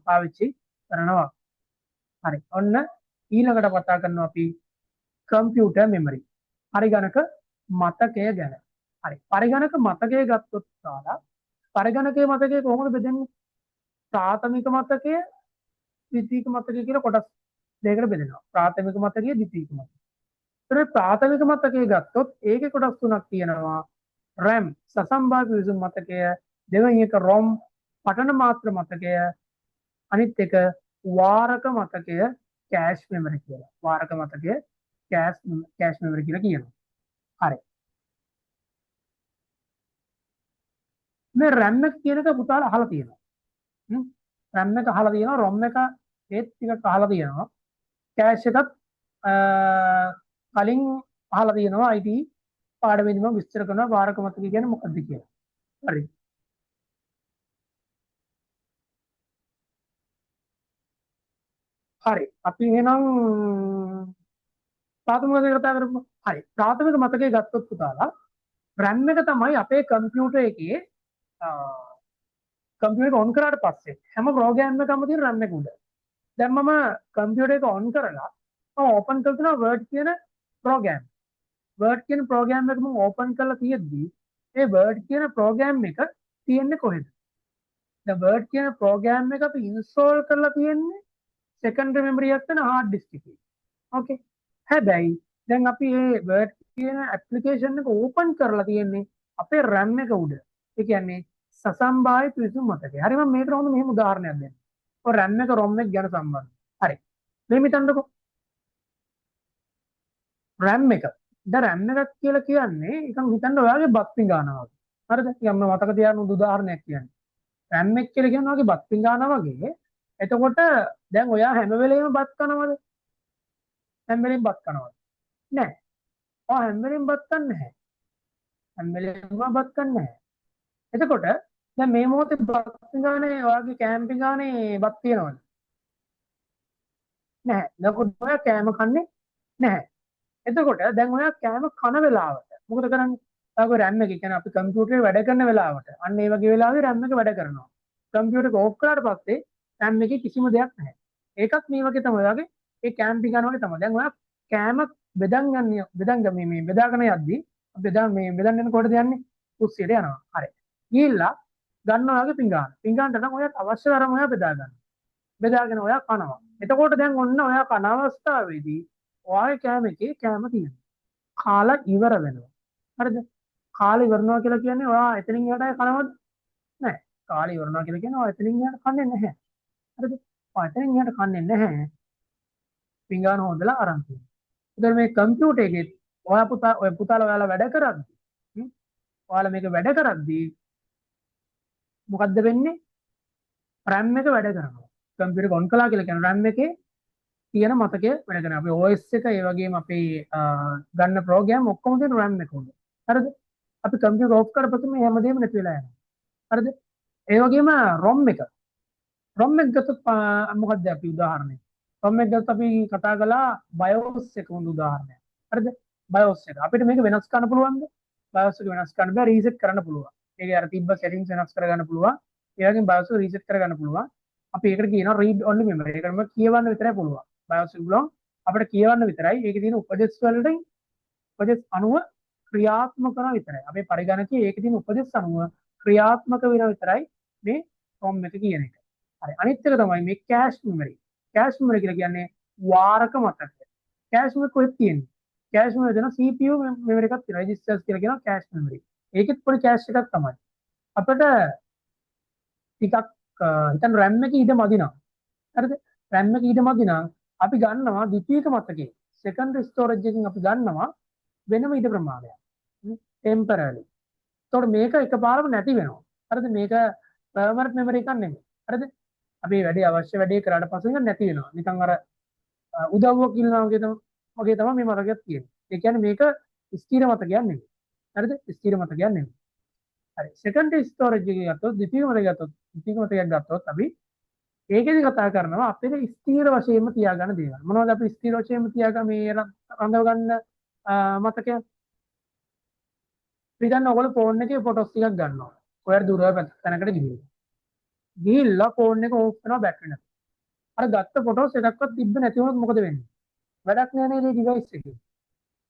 පාවිච්චි කරනවා. හරි. ඔන්න ඊළඟට කතා කරනවා අපි computer memory. පරිගණක මතකය ගැන. හරි. පරිගණක මතකය ගත්තොත් සාලා පරිගණකයේ මතකය කොහොමද බෙදෙන්නේ? ප්‍රාථමික මතකය, ද්විතීයික මතකය කියලා කොටස් දෙකකට බෙදෙනවා. ප්‍රාථමික මතකය, ද්විතීයික මතකය. ඒත් ප්‍රාථමික මතකය ගත්තොත් ඒකේ කොටස් තුනක් තියෙනවා. RAM සසම්භාව්‍ය විසුම් මතකය, දෙවෙනි එක ROM පඨන මාත්‍ර මතකය, අනිත් එක වාරක මතකය කෑෂ් මෙමරි කියලා. වාරක මතකය කෑෂ් මෙමරි කියලා කියනවා. හරි. මේ RAM එක කියන එක පුතාලා අහලා තියෙනවා. RAM එක අහලා තියෙනවා, ROM එක ඒත් ටිකක් අහලා තියෙනවා. කෑෂ් එකත් කලින් අහලා තියෙනවා IT පාඩමේදී මම විස්තර කරනවා වාරක මතක කියන්නේ මොකක්ද කියලා. හරි. හරි. අපි එහෙනම් ප්‍රාථමික මතකය කතා කරමු. හරි. ප්‍රාථමික මතකය ගත්තොත් පුතාලා RAM එක තමයි අපේ කම්පියුටර් එකේ කම්පියුටර් එක ඔන් කරාට පස්සේ හැම ප්‍රෝග්‍රෑම් එකකම තියෙන RAM එක උඩ. දැන් මම කම්පියුටර් එක ඔන් කරලා මම ඕපන් කරනවා Word කියන ප්‍රෝග්‍රෑම්. Word කියන ප්‍රෝග්‍රෑම් එක මම ඕපන් කරලා තියෙද්දි ඒ Word කියන ප්‍රෝග්‍රෑම් එක තියෙන්නේ කොහෙද? දැන් Word කියන ප්‍රෝග්‍රෑම් එක අපි ඉන්ස්ටෝල් කරලා තියෙන්නේ secondary memory එකක් වෙන hard disk එකේ. Okay. හැබැයි දැන් අපි මේ Word කියන application එක ඕපන් කරලා තියෙන්නේ අපේ RAM එක උඩ. ඒ කියන්නේ සසම්බාය පිවිසුම් මතකය. හරි මම මේකට හොඳ මෙහෙම උදාහරණයක් දෙන්නම්. ඔය RAM එක ROM එක ගැන සම්බන්ධ. හරි. මේ හිතන්නකෝ. RAM එක. දැන් RAM එකක් කියලා කියන්නේ නිකන් හිතන්න ඔයාගේ බත් පිඟානවා වගේ. හරිද? මම මතක තියාගන්න උදාහරණයක් කියන්නේ. RAM එක කියලා කියන්නේ ඔයාගේ බත් පිඟානවා වගේ. එතකොට දැන් ඔයා හැම වෙලේම බත් කනවද? හැම වෙලේම බත් කනවද? නෑ. ඔයා හැම වෙලේම බත් කන්නේ නැහැ. හැම වෙලේම බත් කන්නේ නැහැ. එතකොට දැන් මේ මොහොතේ බත් පිඟානේ ඔයාගේ කැම්පින් ගානේ බත් තියනවද? නැහැ. එතකොට ඔයා කෑම කන්නේ නැහැ. එතකොට දැන් ඔයා කෑම කන වෙලාවට මොකද කරන්නේ? ඔයාගේ RAM එක කියන්නේ අපි කම්පියුටරේ වැඩ කරන වෙලාවට අන්න ඒ වගේ වෙලාවේ RAM එක වැඩ කරනවා. කම්පියුටර් එක ඕෆ් කරාට පස්සේ RAM එකේ කිසිම දෙයක් නැහැ. ඒකත් මේ වගේ තමයි ඔයාගේ ඒ කැම්පින් ගන්න වගේ තමයි. දැන් ඔයා කෑම බෙදාගෙන යද්දී බෙදන්න යනකොට යන්නේ කුස්සියට යනවා. හරි. ගිහිල්ලා ගන්න ඔයාගේ පිඟාන. පිඟානට නම් ඔයාට අවශ්‍ය තරම ඔයා බෙදා ගන්න. බෙදාගෙන ඔයා කනවා. එතකොට දැන් ඔන්න ඔයා කන අවස්ථාවේදී ඔයාගේ කෑම එකේ කෑම තියෙනවා. කාලා ඉවර වෙනවා. හරිද? කාලා ඉවරනවා කියලා කියන්නේ ඔයා එතනින් එහාට කනවද? නැහැ. කාලා ඉවරනවා කියලා කියන්නේ ඔයා එතනින් එහාට කන්නේ නැහැ. හරිද? ඔයා එතනින් එහාට කන්නේ නැහැ. පිඟාන හොදලා අරන් තියෙනවා. ඒතර මේ කම්පියුටර් එකේ ඔය පුතාලා ඔයාලා වැඩ කරද්දී ඔයාලා මේක වැඩ කරද්දී මොකද්ද වෙන්නේ? RAM එක වැඩ කරනවා. කම්පියුටර් එක ඔන් කළා කියලා කියන්නේ RAM එකේ තියෙන මතකය වැඩ කරනවා. අපි OS එක ඒ වගේම අපේ ගන්න ප්‍රෝග්‍රෑම් ඔක්කොම තියෙන RAM එක උඩ. හරිද? අපි කම්පියුටර් ඕෆ් කරපුවම මේ හැමදේම නැති වෙලා යනවා. හරිද? ඒ වගේම ROM එක. ROM එක ගත්තොත් මොකක්ද අපි උදාහරණයක්. ROM එක ගත්තොත් අපි කතා කළා BIOS එක හොඳ උදාහරණයක්. හරිද? BIOS එක. අපිට මේක වෙනස් කරන්න පුළුවන්ද? BIOS එක වෙනස් කරන්න බෑ, රීසෙට් කරන්න පුළුවන්. ඒක අර තිබ්බ settings වෙනස් කරගන්න පුළුවන්. ඒ වගේම BIOS එක රීසෙට් කරගන්න පුළුවන්. අපි ඒකට කියනවා read only memory. ඒකම කියවන්න විතරයි පුළුවන්. BIOS එක බලන්න අපිට කියවන්න විතරයි. ඒකේ තියෙන උපදෙස් වලට උපදෙස් අනුව ක්‍රියාත්මක කරන විතරයි. අපේ පරිගණකයේ ඒකේ තියෙන උපදෙස් අනුව ක්‍රියාත්මක වෙන විතරයි මේ ROM එක කියන එක. හරි. අනිත් එක තමයි මේ cache memory. cache memory කියලා කියන්නේ වාරක මතකය. cache memory කොහෙද තියෙන්නේ? cache memory දෙන CPU memory එකක් තියෙනවා. registers කියලා කියනවා cache memory. ඒකෙත් පොඩි cache එකක් තමයි. අපිට ටිකක් හිතන්න RAM එක ඊට මදිනවා. හරිද? RAM එක ඊට මදිනවා. අපි ගන්නවා ද්විතීයික මතකයේ secondary storage එකකින් අපි ගන්නවා වෙනම ඊට ප්‍රමාණයක්. temporarily. එතකොට මේක එකපාරම නැති වෙනවා. හරිද? මේක permanent memory එකක් නෙමෙයි. හරිද? අපි වැඩි අවශ්‍ය වැඩේ කරාට පස්සේ ඒක නැති වෙනවා. නිකන් අර උදව්වක් ඉල්ලනවා වගේ තමයි මේ මතකයක් තියෙන්නේ. ඒ කියන්නේ මේක ස්ථිර මතකයක් නෙමෙයි. හරිද? ස්ථිර මතකයක් නෙමෙයි. හරි. secondary storage එකේ ගත්තොත් ද්විතීයික මතකයක් ගත්තොත් අපි ඒකෙදි කතා කරනවා අපිට ස්ථීර වශයෙන්ම තියාගන්න දේවල්. මොනවද අපි ස්ථීර වශයෙන්ම තියාගන්න මේ රඳව ගන්න මතකය? පිටන්න ඔයගොල්ලෝ ෆෝන් එකේ ෆොටෝස් ටිකක් ගන්නවා. ඔයාලා දුර තැනකට ගිහිල්ලා. ගිහිල්ලා ෆෝන් එක ඕෆ් කරනවා බැටරි නැති. අර ගත්ත ෆොටෝස් එකක්වත් තිබ්බ නැති වුණොත් මොකද වෙන්නේ? වැඩක් නෑ නේද මේ ඩිවයිස් එකේ.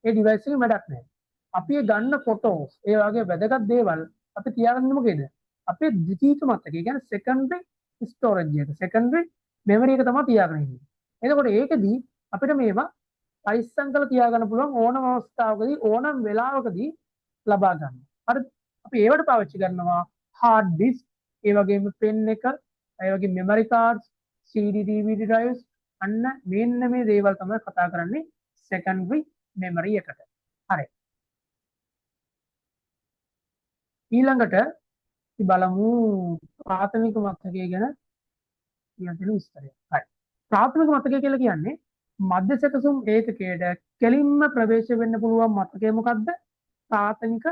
ඒ ඩිවයිස් එකේ වැඩක් නෑ. අපි ගන්න ෆොටෝස් ඒ වගේ වැදගත් දේවල් අපි තියාගන්නේ මොකේද? අපේ ද්විතීයික මතකය. ඒ කියන්නේ secondary storage එක secondary memory එක තමයි තියාගෙන ඉන්නේ. එතකොට ඒකෙදි අපිට මේවා පරිස්සම් කරලා තියාගන්න පුළුවන් ඕනම අවස්ථාවකදී ඕනම වෙලාවකදී ලබා ගන්න. හරිද? අපි ඒවට පාවිච්චි කරනවා hard disk, ඒ වගේම pen එක, ඒ වගේම memory cards, CD DVD drives අන්න මෙන්න මේ දේවල් තමයි කතා කරන්නේ secondary memory එකට. හරි. ඊළඟට අපි බලමු ප්‍රාථමික මතකය ගැන කියන විස්තරය. හරි. ප්‍රාථමික මතකය කියලා කියන්නේ මධ්‍ය සැකසුම් ඒකකයට කෙලින්ම ප්‍රවේශ වෙන්න පුළුවන් මතකය මොකද්ද? ප්‍රාථමික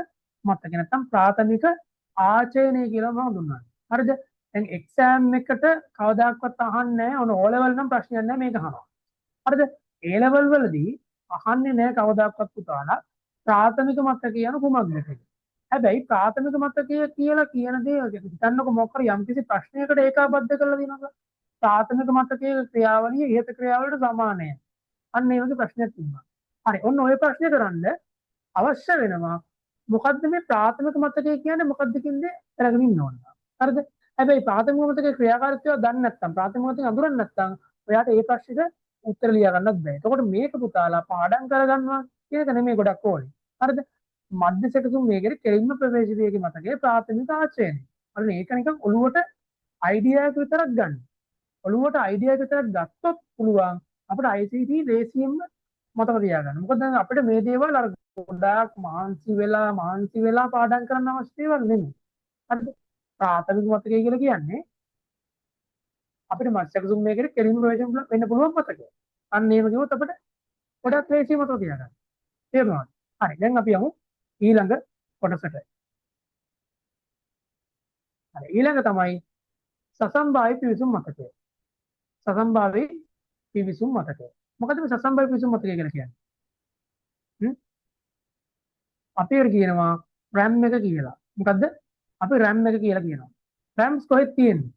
මතකය නැත්නම් ප්‍රාථමික ආචරණය කියලා මම හඳුන්වන්නේ. හරිද? දැන් එක්සෑම් එකට කවදාකවත් අහන්නේ නැහැ. ඔන O level නම් ප්‍රශ්නයක් නැහැ මේක අහනවා. හරිද? A level වලදී අහන්නේ නැහැ කවදාකවත් පුතාලා ප්‍රාථමික මතකය කියන කුමක්ද කියලා. හැබැයි ප්‍රාථමික මතකය කියලා කියන දේ හිතන්නකො මොකක් හරි යම්කිසි ප්‍රශ්නයකට ඒකාබද්ධ කරලා දිනනවා. ප්‍රාථමික මතකයේ ක්‍රියාවලිය ඉහත ක්‍රියාවලට සමානයි. අන්න ඒ වගේ ප්‍රශ්නයක් තිබුණා. හරි. ඔන්න ඔය ප්‍රශ්නේ කරන්න අවශ්‍ය වෙනවා මොකද්ද මේ ප්‍රාථමික මතකය කියන්නේ මොකද්ද කියන්නේ අරගෙන ඉන්න ඕන. හරිද? හැබැයි ප්‍රාථමික මතකයේ ක්‍රියාකාරීත්වය දන්නේ නැත්නම් ප්‍රාථමික මතකය අඳුරන්නේ නැත්නම් ඔයාට ඒ ප්‍රශ්නෙට උත්තර ලියා ගන්නත් බෑ. එතකොට මේක පුතාලා පාඩම් කරගන්නවා කියන එක නෙමෙයි ගොඩක් ඕනේ. හරිද? මධ්‍ය සැකසුම් වේගයේ කෙලින්ම ප්‍රවේශ වේගයේ මතකයේ ප්‍රාථමික ආශ්‍රයනේ. හරි මේක නිකන් ඔළුවට අයිඩියා එක විතරක් ගන්න. ඔළුවට අයිඩියා එක විතරක් ගත්තොත් පුළුවන් අපිට ICT ලේසියෙන්ම මතක තියාගන්න. මොකද දැන් අපිට මේ දේවල් අර ගොඩාක් මහන්සි වෙලා පාඩම් කරන්න අවශ්‍ය දේවල් නෙමෙයි. හරිද? ප්‍රාථමික මතකය කියලා කියන්නේ අපිට මධ්‍ය සැකසුම් වේගයේ කෙලින්ම ප්‍රවේශ වෙන්න පුළුවන් මතකය. අන්න එහෙම කිව්වොත් අපිට ගොඩක් ලේසියෙන් මතක තියාගන්න. තේරුණාද? හරි. දැන් අපි යමු ඊළඟ කොටසට. හරි. ඊළඟ තමයි සසම්භාවී පිවිසුම් මතකය. සසම්භාවී පිවිසුම් මතකය. මොකද මේ සසම්භාවී පිවිසුම් මතකය කියලා කියන්නේ? අපේට කියනවා RAM එක කියලා. මොකද්ද? අපි RAM එක කියලා කියනවා. RAMs කොහෙද තියෙන්නේ?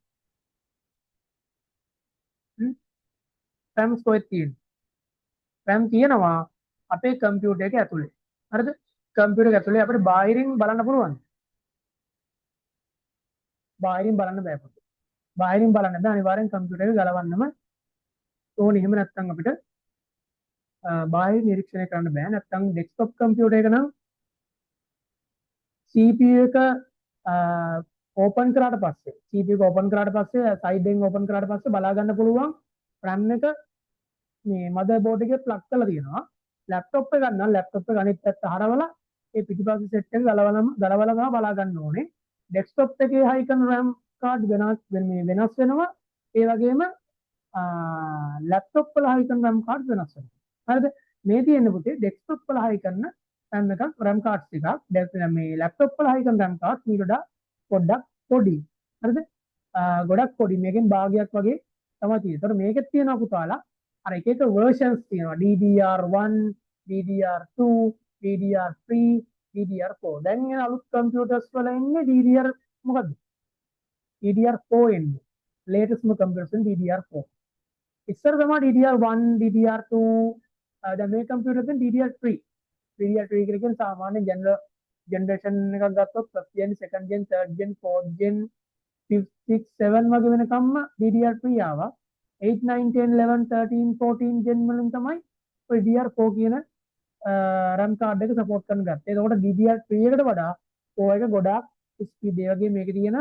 RAMs කොහෙද තියෙන්නේ? RAM තියෙනවා අපේ කම්පියුටර් එක ඇතුලේ. හරිද? කම්පියුටර් එක ඇතුලේ අපිට බාහිරින් බලන්න පුළුවන්. බාහිරින් බලන්න බෑ පුතේ. බාහිරින් බලන්න බෑ අනිවාර්යෙන් කම්පියුටර් එක ගලවන්නම ඕනේ. එහෙම නැත්නම් අපිට බාහිර නිරීක්ෂණය කරන්න බෑ. නැත්නම් ඩෙස්ක්ටොප් කම්පියුටර් එක නම් CPU එක ඕපන් කරාට පස්සේ CPU එක ඕපන් කරාට පස්සේ සයිඩ් එකෙන් ඕපන් කරාට පස්සේ බලා ගන්න පුළුවන් RAM එක මේ මදර්බෝඩ් එකේ ප්ලග් කරලා තියෙනවා. ලැප්ටොප් එක ගන්න ලැප්ටොප් එක අනිත් පැත්ත හරවලා ඒ පිටිපස්සේ සෙට් එක ගලවලා ගම බලා ගන්න ඕනේ. ඩෙස්ක්ටොප් එකේ හයි කරන RAM කාඩ් වෙනස් වෙනවා. ඒ වගේම ලැප්ටොප් වල හයි කරන RAM කාඩ් වෙනස් වෙනවා. හරිද? මේ තියෙන පුතේ ඩෙස්ක්ටොප් වල හයි කරන RAM එකක් RAM කාඩ්ස් එකක් මේ ලැප්ටොප් වල හයි කරන RAM කාඩ්ස් ඊට වඩා පොඩ්ඩක් පොඩි. හරිද? ගොඩක් පොඩි. මේකෙන් භාගයක් වගේ තමයි තියෙන්නේ. ඒතර මේකෙත් තියෙනවා පුතාලා අර එක එක versions තියෙනවා. DDR1, DDR2, DDR3, DDR4. දැන් එන අලුත් කම්පියුටර්ස් වල ඉන්නේ DDR මොකද්ද? DDR4 එන්නේ. latest computers in DDR4. ඉස්සර තමයි DDR1, DDR2 දැන් මේ කම්පියුටර්ස් in DDR3. DDR3 කියන්නේ සාමාන්‍ය generation එකක් ගත්තොත් first gen, second gen, third gen, fourth gen, 5th, 6th, 7 වගේ වෙනකම්ම DDR3 ආවා. 8, 9, 10, 11, 13, 14 gen වලින් තමයි ඔය DDR4 කියන RAM card එක support කරන්න ගත්තේ. එතකොට DDR3 එකට වඩා OS එක ගොඩාක් ස්පීඩ් ඒ වගේ මේකේ තියෙන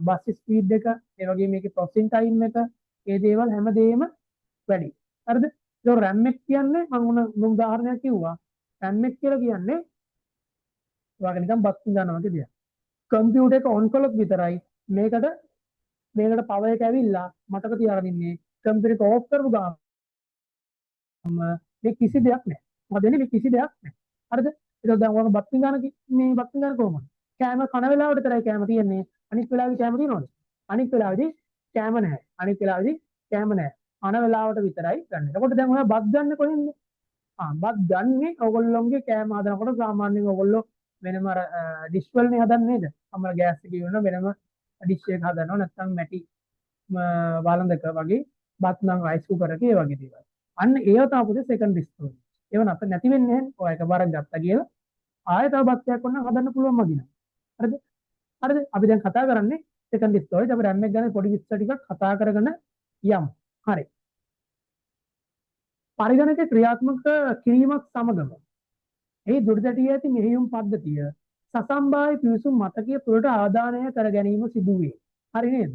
බස් ස්පීඩ් එක ඒ වගේ මේකේ processing time එක ඒ දේවල් හැමදේම වැඩි. හරිද? ඒක RAM එක කියන්නේ මම උදාහරණයක් කිව්වා. RAM එක කියලා කියන්නේ ඔයාලා නිකන් බස් ගන්නවා වගේ දෙයක්. කම්පියුටර් එක ඔන් කළොත් විතරයි මේකට පවර් එක ඇවිල්ලා මතක තියාගෙන ඉන්නේ. කම්පියුටර් එක ඕෆ් කරපු ගමන් මේ කිසි දෙයක් නැහැ. මොකද වෙන්නේ? මේ කිසි දෙයක් නැහැ. හරිද? ඒක දැන් ඔයාලා බත් ගන්න කොහොමද? කෑම කන වෙලාවට විතරයි කෑම තියෙන්නේ. අනිත් වෙලාවෙදි කෑම තියෙනවද? අනිත් වෙලාවෙදි කෑම නැහැ. අනිත් වෙලාවෙදි කෑම නැහැ. කන වෙලාවට විතරයි ගන්න. එතකොට දැන් ඔයා බත් ගන්න කොහෙන්ද? බත් ගන්නේ ඔයගොල්ලෝගේ කෑම හදනකොට සාමාන්‍යයෙන් ඔයගොල්ලෝ වෙනම අර ඩිෂ් වලනේ හදන්නේ නේද? අම්මලා ගෑස් එකේ වෙන වෙනම ඩිෂ් එක හදනවා නැත්නම් මැටි වළඳක වගේ බත් නම් රයිස් කුකර් එකේ වගේ දේවල්. අන්න ඒව තමයි පුතේ සෙකන්ඩරි ස්ටෝරි. ඒව නැති වෙන්නේ නැහැ. ඔය එකපාරක් ගත්තා කියලා ආයෙ තව බත්යක් වුණා හදන්න පුළුවන් මගින. හරිද? හරිද? අපි දැන් කතා කරන්නේ සෙකන්ඩරි ස්ටෝරි. අපි RAM එක ගැන පොඩි විස්තර ටිකක් කතා කරගෙන යමු. හරි. පරිගණක ක්‍රියාත්මක කිරීමක් සමගම එහි දුරදැටිය ඇති මෙහෙයුම් පද්ධතිය සසම්භාවී පිවිසුම් මතකය තුළට ආදානය කර ගැනීම සිදු වේ. හරි නේද?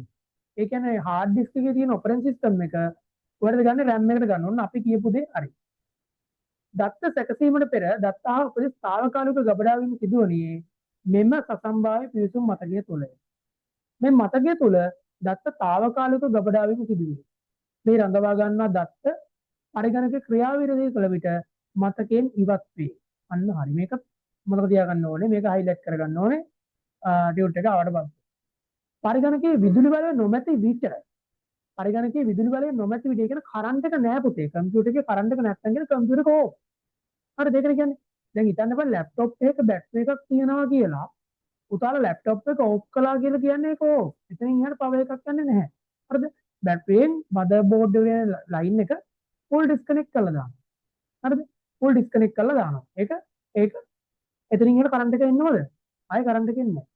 ඒ කියන්නේ hard disk එකේ තියෙන operating system එක ඔයාලද ගන්න RAM එකට ගන්න ඕන අපි කියපු දේ හරි. දත්ත සැකසීමට පෙර දත්තාව උපදෙස් తాවකාලික ගබඩා වීම සිදුවන්නේ මෙම සසම්භාව්‍ය පිවිසුම් මතකය තුළ මේ මතකය තුළ දත්ත తాවකාලික ගබඩා වීම සිදු වේ. මේ රඳවා ගන්නා දත්ත පරිගණක ක්‍රියාවිරෝධී කළ විට මතකයෙන් ඉවත් වේ. අන්න හරි. මේක මතක තියාගන්න ඕනේ. මේක හයිලයිට් කරගන්න ඕනේ. ටියුට් එක ආවට පස්සේ. පරිගණකයේ විදුලි බලය නොමැති විට පරිගණකයේ විදුලි බලය නොමැති විට කියන කරන්ට් එක නෑ පුතේ. කම්පියුටර් එකේ කරන්ට් එක නැත්නම් කියන කම්පියුටර් එක ඕෆ්. හරිද? ඒකනේ කියන්නේ. දැන් හිතන්න බෑ ලැප්ටොප් එකක බැටරි එකක් තියනවා කියලා. උතාලා ලැප්ටොප් එක ඕෆ් කළා කියලා කියන්නේ ඒක ඕෆ්. එතනින් එහාට පවර් එකක් යන්නේ නැහැ. හරිද? බැටරියෙන් මදර් බෝඩ් එකේ ලයින් එක ෆුල් ඩිස්කනෙක්ට් කරලා දානවා. හරිද? ෆුල් ඩිස්කනෙක්ට් කරලා දානවා. ඒක එතනින් එහාට කරන්ට් එක එන්නවද? ආයෙ කරන්ට් එක එන්නේ නැහැ.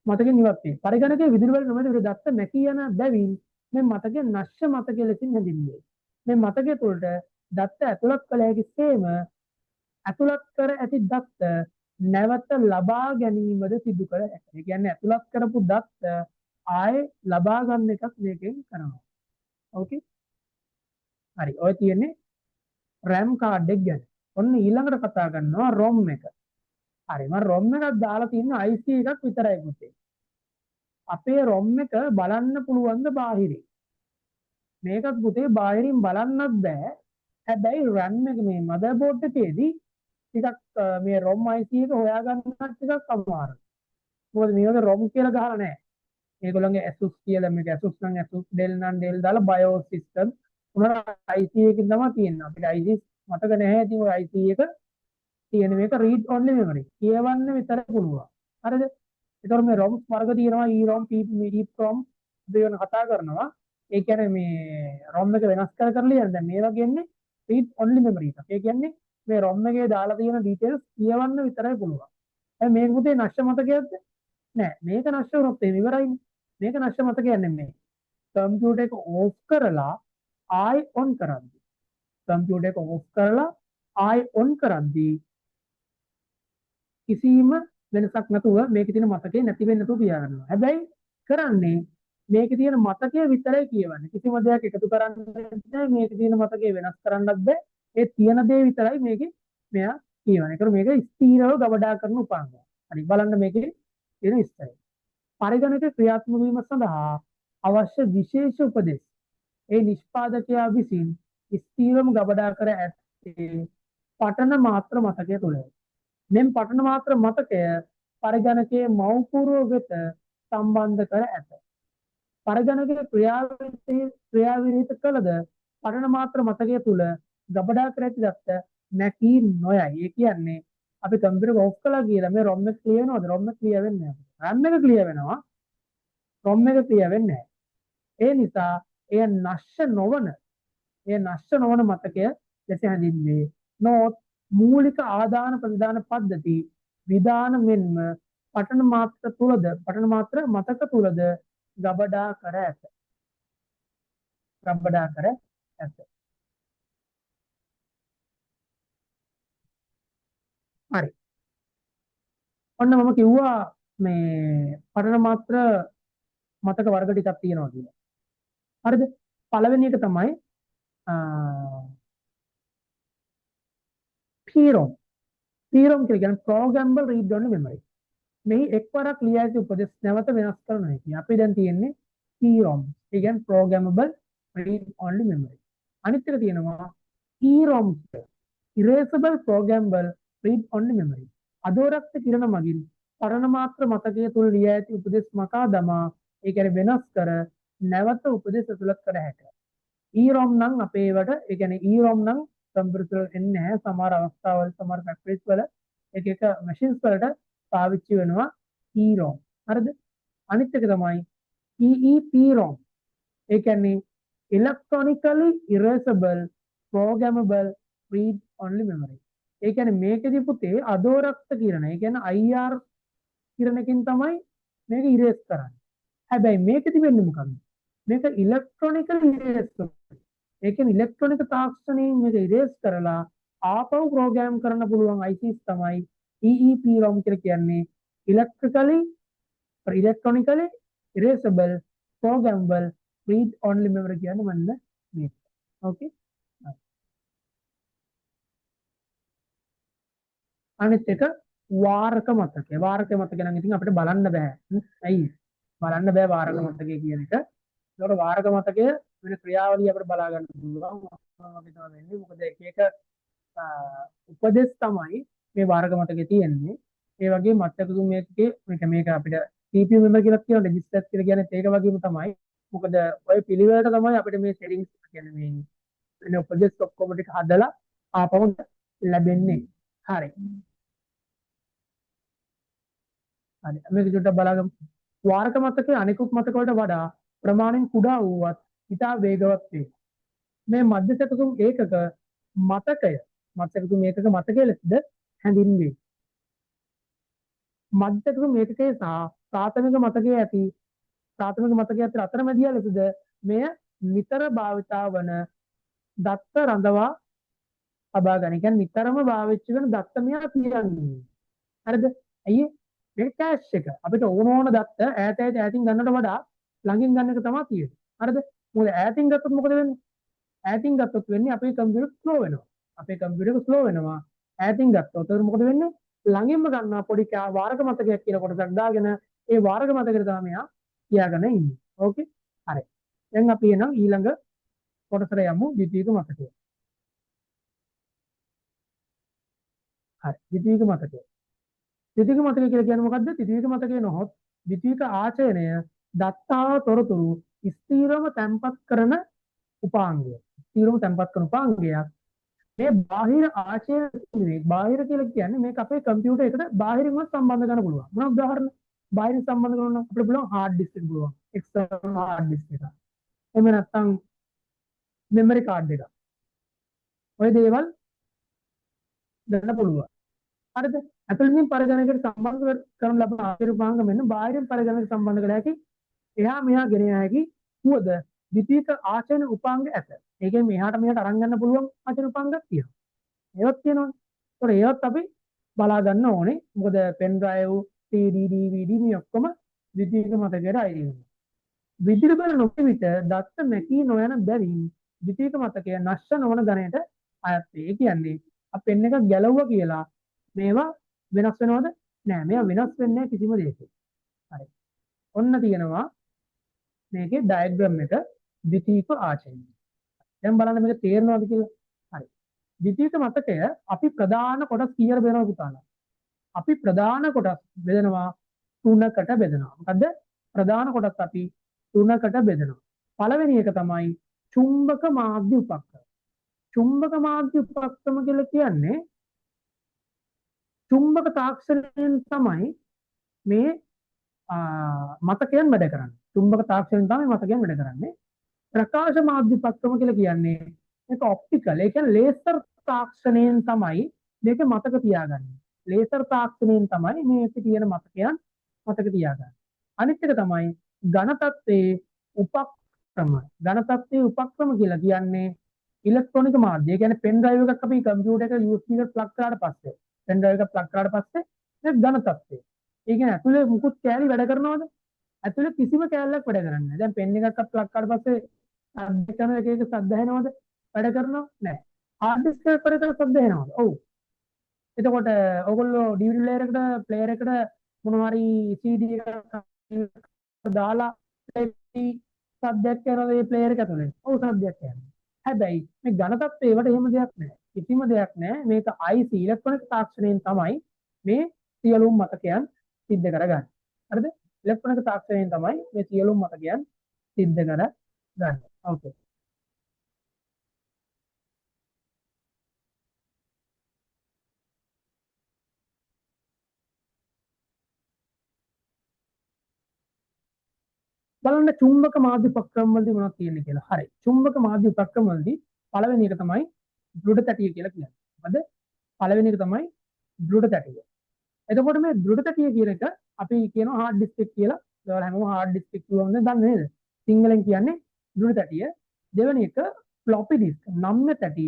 මතකයෙන් ඉවත් වේ. පරිගණකයේ විදුලි වල නොමැති විට දත්ත මැකී යන බැවින් මේ මතකය නශ්‍ය මතකය ලෙසින් හැඳින්වේ. මේ මතකය තුළට දත්ත ඇතුළත් කළ හැකි සේම ඇතුළත් කර ඇති දත්ත නැවත ලබා ගැනීමද සිදු කර හැකියි. ඒ කියන්නේ ඇතුළත් කරපු දත්ත ආයේ ලබා ගන්න එකක් මේකෙන් කරනවා. ඕකේ? හරි. ඔය තියෙන්නේ RAM කාඩ් එක ගැන. ඔන්න ඊළඟට කතා කරනවා ROM එක. හරි. මම ROM එකක් දාලා තියෙන IC එකක් විතරයි පුතේ. අපේ ROM එක බලන්න පුළුවන් ද බාහිරින්? මේකත් පුතේ බාහිරින් බලන්නත් බෑ. හැබැයි RAM එක මේ මදර්බෝඩ් එකේදී ටිකක් මේ ROM IC එක හොයාගන්නත් ටිකක් අමාරුයි. මොකද මේක ROM කියලා ගහලා නැහැ. මේගොල්ලන්ගේ ASUS කියලා මේක ASUS නම් ASUS Dell නම් Dell දාලා BIOS system උනර IC එකකින් තමයි තියෙන්නේ. අපිට IC මතක නැහැ. ඉතින් ඔය IC එක තියෙන මේක read only memory. කියවන්න විතරයි පුළුවන්. හරිද? ඒතකොට මේ ROM වර්ග තියෙනවා EROM, EEPROM දෙයන කතා කරනවා. ඒ කියන්නේ මේ ROM එක වෙනස් කරලා ලියන්න. දැන් මේ වගේ එන්නේ read only memory එකක්. ඒ කියන්නේ මේ ROM එකේ දාලා තියෙන details කියවන්න විතරයි පුළුවන්. දැන් මේක පුතේ නැෂ්‍ය මතකයක්ද? නෑ. මේක නැෂ්‍ය වුණොත් එහෙම ඉවරයිනේ. මේක නැෂ්‍ය මතකයක් නෙමෙයි. කම්පියුටර් එක ඕෆ් කරලා ආයි ඔන් කරද්දී කම්පියුටර් එක ඕෆ් කරලා ආයි ඔන් කරද්දී කිසිම වෙනසක් නැතුව මේකේ තියෙන මතකේ නැති වෙන්නේ නැතුව තියාගන්නවා. හැබැයි කරන්නේ මේකේ තියෙන මතකය විතරයි කියවන්නේ. කිසිම දෙයක් එකතු කරන්නේ නැහැ. මේකේ තියෙන මතකේ වෙනස් කරන්නත් බෑ. ඒ තියෙන දේ විතරයි මේකේ මෙයා කියවන්නේ. ඒකට මේක ස්ථීරව ගබඩා කරන උපාංගය. හරි බලන්න මේකේ තියෙන විස්තරය. පරිගණක ක්‍රියාත්මක වීම සඳහා අවශ්‍ය විශේෂ උපදෙස් ඒ නිෂ්පාදකයා විසින් ස්ථීරව ගබඩා කර ඇත්තේ පටන මාත්‍ර මතකය තුළයි. මෙම පටන මාත්‍ර මතකය පරිගණකයේ මව්පුරුව වෙත සම්බන්ධ කර ඇත. පරිගණකයේ ක්‍රියාවිරහිත කළද පටන මාත්‍ර මතකය තුළ ගබඩා කර ඇති දත්ත නැකී නොයයි. ඒ කියන්නේ අපි කම්පියුටර් ඔෆ් කළා කියලා මේ ROM එක ක්ලියර් වෙනවද? ROM එක ක්ලියර් වෙන්නේ නැහැ. RAM එක ක්ලියර් වෙනවා. ROM එක ක්ලියර් වෙන්නේ නැහැ. ඒ නිසා එය නැෂ්‍ය නොවන මතකය ලෙස හැඳින්වේ. නෝත් මූලික ආදාන ප්‍රතිදාන පද්ධති විධාන මෙන්ම පටන මාත්‍ර මතක තුලද ගබඩා කර ඇත. හරි. ඔන්න මම කිව්වා මේ පටන මාත්‍ර මතක වර්ග ටිකක් තියෙනවා කියලා. හරිද? පළවෙනි එක තමයි PROM. PROM කියන්නේ programmable read only memory. මෙහි එක්වරක් ලියා ඇති උපදෙස් නැවත වෙනස් කරන හැකි. අපි දැන් තියෙන්නේ PROM. ඒ කියන්නේ programmable read only memory. අනිත් එක තියෙනවා EROM. erasable programmable read only memory. අදෝරක්ත කිරණ මගින් පරණ මාත්‍ර මතකය තුල ලියා ඇති උපදෙස් මකා දමා ඒ කියන්නේ වෙනස් කර නැවත උපදෙස් ඇතුළත් කර හැකියි. EROM නම් අපේ ඒවට ඒ කියන්නේ EROM නම් කම්පියුටර් එන්නේ නැහැ. සමහර අවස්ථාවල සමහර ෆැක්ටරිස් වල එක මැෂින්ස් වලට පාවිච්චි වෙනවා EROM. හරිද? අනිත් එක තමයි EEPROM. ඒ කියන්නේ electronically erasable programmable read only memory. ඒ කියන්නේ මේකෙදි පුතේ අදෝරක්ත කිරණ. ඒ කියන්නේ IR කිරණකින් තමයි මේක ඉරේස් කරන්නේ. හැබැයි මේකෙදි වෙන්නේ මොකක්ද? මේක ඉලෙක්ට්‍රොනිකලි ඉරේස් කරනවා. ඒ කියන්නේ ඉලෙක්ට්‍රොනික තාක්ෂණයෙන් මේක ඉරේස් කරලා ආපහු ප්‍රෝග්‍රෑම් කරන්න පුළුවන් ICs තමයි EEPROM කියලා කියන්නේ. electronically erasable programmable read only memory කියන්නේ මන්න මේක. ඕකේ. අනිත් එක වාරක මතකය. වාරක මතකය නම් ඉතින් අපිට බලන්න බෑ. ඇයි? බලන්න බෑ වාරක මතකය කියන එක. ඒකට වාරක මතකය වෙන ක්‍රියාවලිය අපිට බලා ගන්න පුළුවන්. මොකක්ද වෙන්නේ? මොකද එක එක උපදෙස් තමයි මේ වාරක මතකයේ තියෙන්නේ. ඒ වගේ මතක මේකේ මේක අපිට CPU member කියලා කියන රෙජිස්ටර් කියලා කියන්නේ ඒක වගේම තමයි. මොකද ඔය පිළිවෙලට තමයි අපිට මේ settings කියන්නේ මේ වෙන උපදෙස් ඔක්කොම ටික හදලා ආපහු ලැබෙන්නේ. හරි. හරි. මේක චුට්ටක් බලගමු. වාරක මතකයේ අනිකුත් මතක වලට වඩා ප්‍රමාණයෙන් කුඩා වූවත් ඉතා වේගවත් වේ. මේ මධ්‍ය සැකසුම් ඒකක මතකය මතකතුම් ඒකක මතකය ලෙසද හැඳින්වේ. මධ්‍ය සැකසුම් ඒකකයේ සහ ප්‍රාථමික මතකයේ ඇති ප්‍රාථමික මතකයේ අතර අතරමැදියා ලෙසද මෙය නිතර භාවිතා වන දත්ත රඳවා තබා ගන්න. කියන්නේ නිතරම භාවිත වෙන දත්ත මෙයා තියන්නේ. හරිද? ඇයි මේ කැෂ් එක අපිට ඕන දත්ත ඈතින් ගන්නට වඩා ළඟින් ගන්න එක තමයි තියෙන්නේ. හරිද? මොකද ඈතින් ගත්තොත් මොකද වෙන්නේ? ඈතින් ගත්තොත් වෙන්නේ අපේ කම්පියුටර් ස්ලෝ වෙනවා. අපේ කම්පියුටර් ස්ලෝ වෙනවා. ඈතින් ගත්තොත් ඒක මොකද වෙන්නේ? ළඟින්ම ගන්නවා පොඩි වාරක මතකයක් කියලා කොටසක් දාගෙන ඒ වාරක මතකයට තමයි මෙයා තියාගෙන ඉන්නේ. ඕකේ? හරි. දැන් අපි එනවා ඊළඟ කොටසට යමු ද්විතීයික මතකය. හරි. ද්විතීයික මතකය. ද්විතීයික මතකය කියලා කියන්නේ මොකද්ද? ද්විතීයික මතකය නොහොත් ද්විතීයික ආචරණය දත්තා තොරතුරු ස්ථිරව තැන්පත් කරන උපාංගය. ස්ථිරව තැන්පත් කරන උපාංගයක්. මේ බාහිර ආචරණය බාහිර කියලා කියන්නේ මේක අපේ කම්පියුටර් එකට බාහිරින්ම සම්බන්ධ කරන්න පුළුවන්. මොනවා උදාහරණ? බාහිරින් සම්බන්ධ කරනවා අපිට පුළුවන් හાર્ඩ් ඩිස්ක් එක පුළුවන්. එක්ස්ටර්නල් හાર્ඩ් ඩිස්ක් එක. එහෙම නැත්නම් මෙමරි කාඩ් එක. ඔය දේවල් ගන්න පුළුවන්. හරිද? ඇතුළතින් පරිගණකයට සම්බන්ධ කරන ලබන ආචාර උපාංග මෙන්න බාහිරින් පරිගණකයට සම්බන්ධ කළ හැකි එහා මෙහා ගෙන යා හැකි වුවද ද්විතීයික ආචරණ උපාංග ඇත. ඒ කියන්නේ මෙහාට මෙහාට අරන් ගන්න පුළුවන් ආචරණ උපාංගයක් තියෙනවා. ඒවත් තියෙනවනේ. ඒතකොට ඒවත් අපි බලා ගන්න ඕනේ. මොකද පෙන් ඩ්‍රයිව්, CD, DVD මේ ඔක්කොම ද්විතීයික මතකයට අයිති වෙනවා. විදුලි බල නොපෙන විට දත්ත මැකී නොයන බැවින් ද්විතීයික මතකය නැස්ස නොවන ගණයට අයත් වේ. ඒ කියන්නේ අප පෙන් එකක් ගැලවුවා කියලා මේවා වෙනස් වෙනවද? නෑ. මේවා වෙනස් වෙන්නේ නැහැ කිසිම දෙයක. හරි. ඔන්න තියෙනවා මේකේ ඩයග්‍රෑම් එක ද්විතීයික ආචරණය. දැන් බලන්න මේක තේරෙනවද කියලා? හරි. ද්විතීයික මතකය අපි ප්‍රධාන කොටස් කීයකට බෙදනවා පුතාලා? අපි ප්‍රධාන කොටස් බෙදනවා 3කට බෙදනවා. මොකද්ද? ප්‍රධාන කොටස් අපි 3කට බෙදනවා. පළවෙනි එක තමයි චුම්බක මාධ්‍ය උපක්‍රම. චුම්බක මාධ්‍ය උපක්‍රම කියලා කියන්නේ චුම්බක තාක්ෂණයෙන් තමයි මේ මතකයන් වැඩ කරන්නේ. චුම්බක තාක්ෂණයෙන් තමයි මතකයන් වැඩ කරන්නේ. ප්‍රකාශ මාධ්‍ය උපක්‍රම කියලා කියන්නේ මේක ඔප්ටිකල්. ඒ කියන්නේ ලේසර් තාක්ෂණයෙන් තමයි මේක මතක තියාගන්නේ. ලේසර් තාක්ෂණයෙන් තමයි මේකේ තියෙන මතකයන් මතක තියාගන්නේ. අනිත් එක තමයි ඝන තත්ත්වයේ උපක්‍රම. ඝන තත්ත්වයේ උපක්‍රම කියලා කියන්නේ ඉලෙක්ට්‍රොනික මාධ්‍ය. ඒ කියන්නේ පෙන් ඩ්‍රයිව් එකක් අපි කම්පියුටර් එක USB එකට ප්ලග් කරාට පස්සේ පෙන් ඩ්‍රයිව් එක ප්ලග් කරාට පස්සේ ඒක ඝන තත්ත්වය. ඒ කියන්නේ ඇතුලේ මුකුත් කෑලි වැඩ කරනවද? ඇතුලේ කිසිම කෑල්ලක් වැඩ කරන්නේ නැහැ. දැන් පෙන් එකක් ප්ලග් කරාට පස්සේ ශබ්ද කරන එක ශබ්ද ඇහෙනවද? වැඩ කරනවද? නැහැ. හાર્ඩ් ඩිස්ක් එක කරේ ශබ්ද ඇහෙනවද? ඔව්. එතකොට ඔයගොල්ලෝ DVD ප්ලේයර් එකට මොනවා හරි CD එකක් දාලා සබ්ජෙක්ට් කරනවා මේ ප්ලේයර් එක ඇතුලේ. ඔව් සබ්ජෙක්ට් යනවා. හැබැයි මේ ඝන තත්ත්වයේ ඒවට එහෙම දෙයක් නැහැ. කිසිම දෙයක් නැහැ. මේක IC ඉලෙක්ට්‍රොනික තාක්ෂණයෙන් තමයි මේ සියලුම මතකයන් සිද්ධ කරගන්නේ. හරිද? ඉලෙක්ට්‍රොනික තාක්ෂණයෙන් තමයි මේ සියලුම මතකයන් සිද්ධ කරගන්නේ. ඕකේ. බලන්න චුම්බක මාධ්‍ය උපක්‍රම වලදී මොනවද තියෙන්නේ කියලා. හරි. චුම්බක මාධ්‍ය උපක්‍රම වලදී පළවෙනි එක තමයි දෘඩ තැටිය කියලා කියන්නේ. මොකද පළවෙනි එක තමයි දෘඩ තැටිය. එතකොට මේ දෘඩ තැටිය කියන එක අපි කියනවා හાર્ඩ් ඩිස්ක් එක කියලා. ඒවල හැමෝම හાર્ඩ් ඩිස්ක් එක කියවන්නේ දන්නේ නේද? සිංහලෙන් කියන්නේ දෘඩ තැටිය. දෙවෙනි එක ෆ්ලොපි ඩිස්ක්. නම්‍ය තැටි.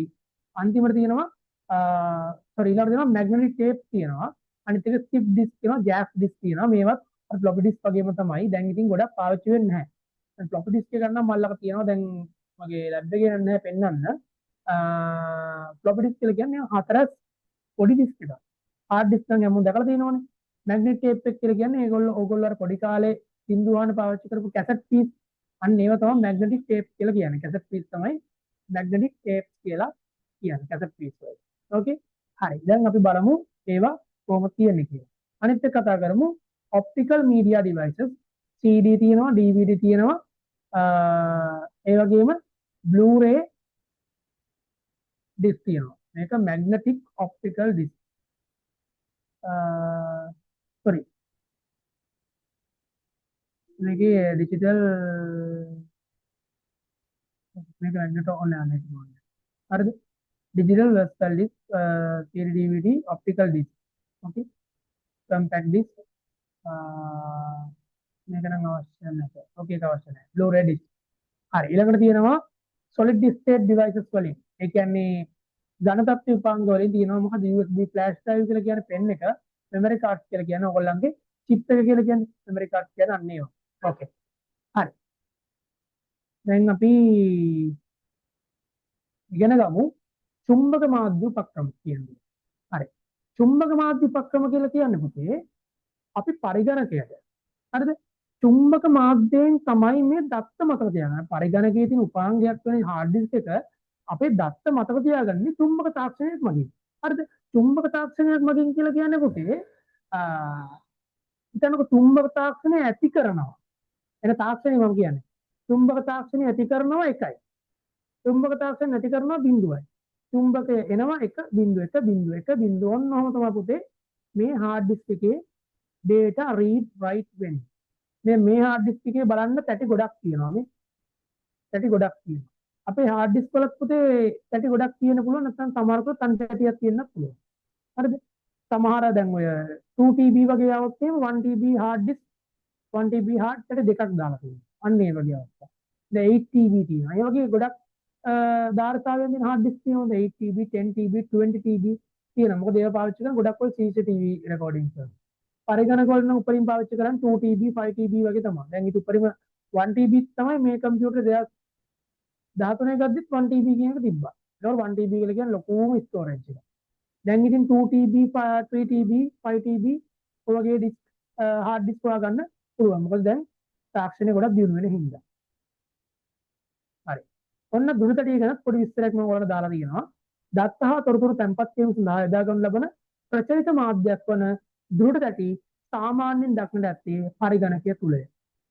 අන්තිමට තියෙනවා ඊළඟට තියෙනවා මැග්නටික් ටේප් තියෙනවා. අනිත් එක ස්කිප් ඩිස්ක් තියෙනවා, ජෑස් ඩිස්ක් තියෙනවා. මේවත් ෆ්ලොපි ඩිස්ක් වගේම තමයි. දැන් ඉතින් ගොඩක් පාවිච්චි වෙන්නේ නැහැ. දැන් ෆ්ලොපි ඩිස්ක් එක ගන්න මල්ලක තියෙනවා. දැන් මගේ ලැබ් එකේ නැහැ පෙන්නන්න. ෆ්ලොපි ඩිස්ක් කියලා කියන්නේ හතරස් පොඩි ඩිස්ක් එකක්. hard disk නම් හැමෝම දැකලා තියෙනවනේ. magnetic tape එක කියලා කියන්නේ ඕගොල්ලෝ අර පොඩි කාලේ සින්දු අහන්න පාවිච්චි කරපු cassette piece. අන්න ඒව තමයි magnetic tape කියලා කියන්නේ. cassette piece තමයි magnetic tape කියලා කියන්නේ. cassette piece වල. okay හරි. දැන් අපි බලමු ඒවා කොහොමද තියෙන්නේ කියලා. අනිත් එක කතා කරමු optical media devices. CD තියෙනවා, DVD තියෙනවා. ඒ වගේම Blu-ray disc තියෙනවා. මේක magnetic optical disc. sorry. මේකේ digital මේක magnetic online එක නෝනේ. හරිද? digital versatile disc, CD DVD, optical disc. okay compact disc. මේක නම් අවශ්‍ය නැහැ. okay ඒක අවශ්‍ය නැහැ. Blu-ray disc. හරි. ඊළඟට තියෙනවා solid state devices වලින්. ඒ කියන්නේ ඝන තත්ත්ව උපාංග වලින් තියෙනවා මොකද USB flash drive කියලා කියන්නේ pen එක, memory card කියලා කියන්නේ ඔයගොල්ලන්ගේ chip එක කියලා කියන්නේ memory card කියන්නේ අන්න ඒවා. okay හරි. දැන් අපි ඉගෙන ගමු චුම්බක මාධ්‍ය උපක්‍රම කියන්නේ. හරි. චුම්බක මාධ්‍ය උපක්‍රම කියලා කියන්නේ පුතේ අපි පරිගණකයට. හරිද? චුම්බක මාධ්‍යයෙන් තමයි මේ දත්ත මතක තියාගන්න. පරිගණකයේ තියෙන උපාංගයක් වෙන hard disk එක අපේ දත්ත මතක තියාගන්නේ චුම්බක තාක්ෂණයක් මගින්. හරිද? චුම්බක තාක්ෂණයක් මගින් කියලා කියන්නේ පුතේ හිතන්නකො චුම්බක තාක්ෂණය ඇති කරනවා. එන තාක්ෂණය මම කියන්නේ. චුම්බක තාක්ෂණය ඇති කරනවා එකයි. චුම්බක තාක්ෂණය නැති කරනවා බිඳුවයි. චුම්බකය එනවා 1.1.1 ඔන්නෝම තමයි පුතේ මේ hard disk එකේ data read write වෙන්නේ. මේ hard disk එකේ බලන්න පැටි ගොඩක් තියෙනවා මේ. පැටි ගොඩක් තියෙනවා. අපේ hard disk වලත් පුතේ පැටි ගොඩක් තියෙන්න පුළුවන් නැත්නම් සමහරකට තනි පැටියක් තියෙන්නත් පුළුවන්. හරිද? සමහර දැන් ඔය 2TB වගේ આવොත් එහෙම 1TB hard disk 1TB hard පැටි දෙකක් දාලා තියෙනවා. අන්න ඒ වගේ අවස්ථා. දැන් 8TB තියෙනවා. ඒ වගේ ගොඩක් ධාරිතාවයෙන් දෙන hard disk තියෙනවා. 8TB 10TB 20TB තියෙනවා. මොකද ඒවා පාවිච්චි කරන ගොඩක් ඔය CCTV recordings වල. පරිගණක වල නම් උපරිම පාවිච්චි කරන්නේ 2TB 5TB වගේ තමයි. දැන් ඊට උපරිම 1TB තමයි මේ කම්පියුටර් 2013 ගද්දිත් 1TB කියන එක තිබ්බා. ඒකවල 1TB කියලා කියන්නේ ලොකුම ස්ටෝරේජ් එක. දැන් ඉතින් 2TB 3TB 5TB ඔය වගේ ඩිස්ක් hard disk හොයාගන්න පුළුවන්. මොකද දැන් තාක්ෂණය ගොඩක් දියුණු වෙන හින්දා. හරි. ඔන්න දුරතඩිය ගැන පොඩි විස්තරයක් මම ඔයාලට දාලා තියෙනවා. දත්ත හා තොරතුරු තැන්පත් කිරීම සඳහා යොදා ගන්න ලබන ප්‍රචලිත මාධ්‍යයක් වන දුරතඩි සාමාන්‍යයෙන් දක්නට ඇත්තේ පරිගණකය තුලය.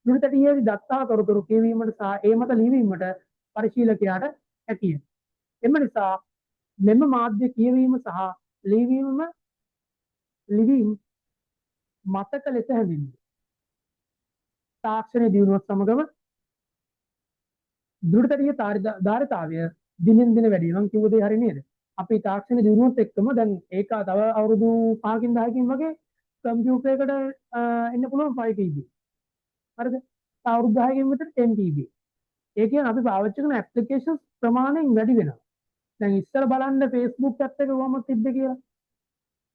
දුරතඩියේදී දත්ත හා තොරතුරු කියවීමට සහ ඒ මත ලිවීමට පරිශීලකයාට හැකිය. එම නිසා මෙම මාධ්‍ය කියවීම සහ ලිවීම මතක ලෙස හැඳින්වේ. තාක්ෂණයේ දියුණුවත් සමගම දුරතඩියේ ධාරිතාවය දිනෙන් දින වැඩි වෙනවා. මම කිව්ව දේ හරි නේද? අපි තාක්ෂණ දියුණුවත් එක්කම දැන් ඒක තව අවුරුදු 5කින් 10කින් වගේ කම්පියුටර් එකට එන්න පුළුවන් 5TB. හරිද? තව අවුරුදු 10කින් විතර 10TB. ඒ කියන්නේ අපි පාවිච්චි කරන ඇප්ලිකේෂන්ස් ප්‍රමාණයෙන් වැඩි වෙනවා. දැන් ඉස්සර බලන්න Facebook app එක කොහොමද තිබ්බේ කියලා.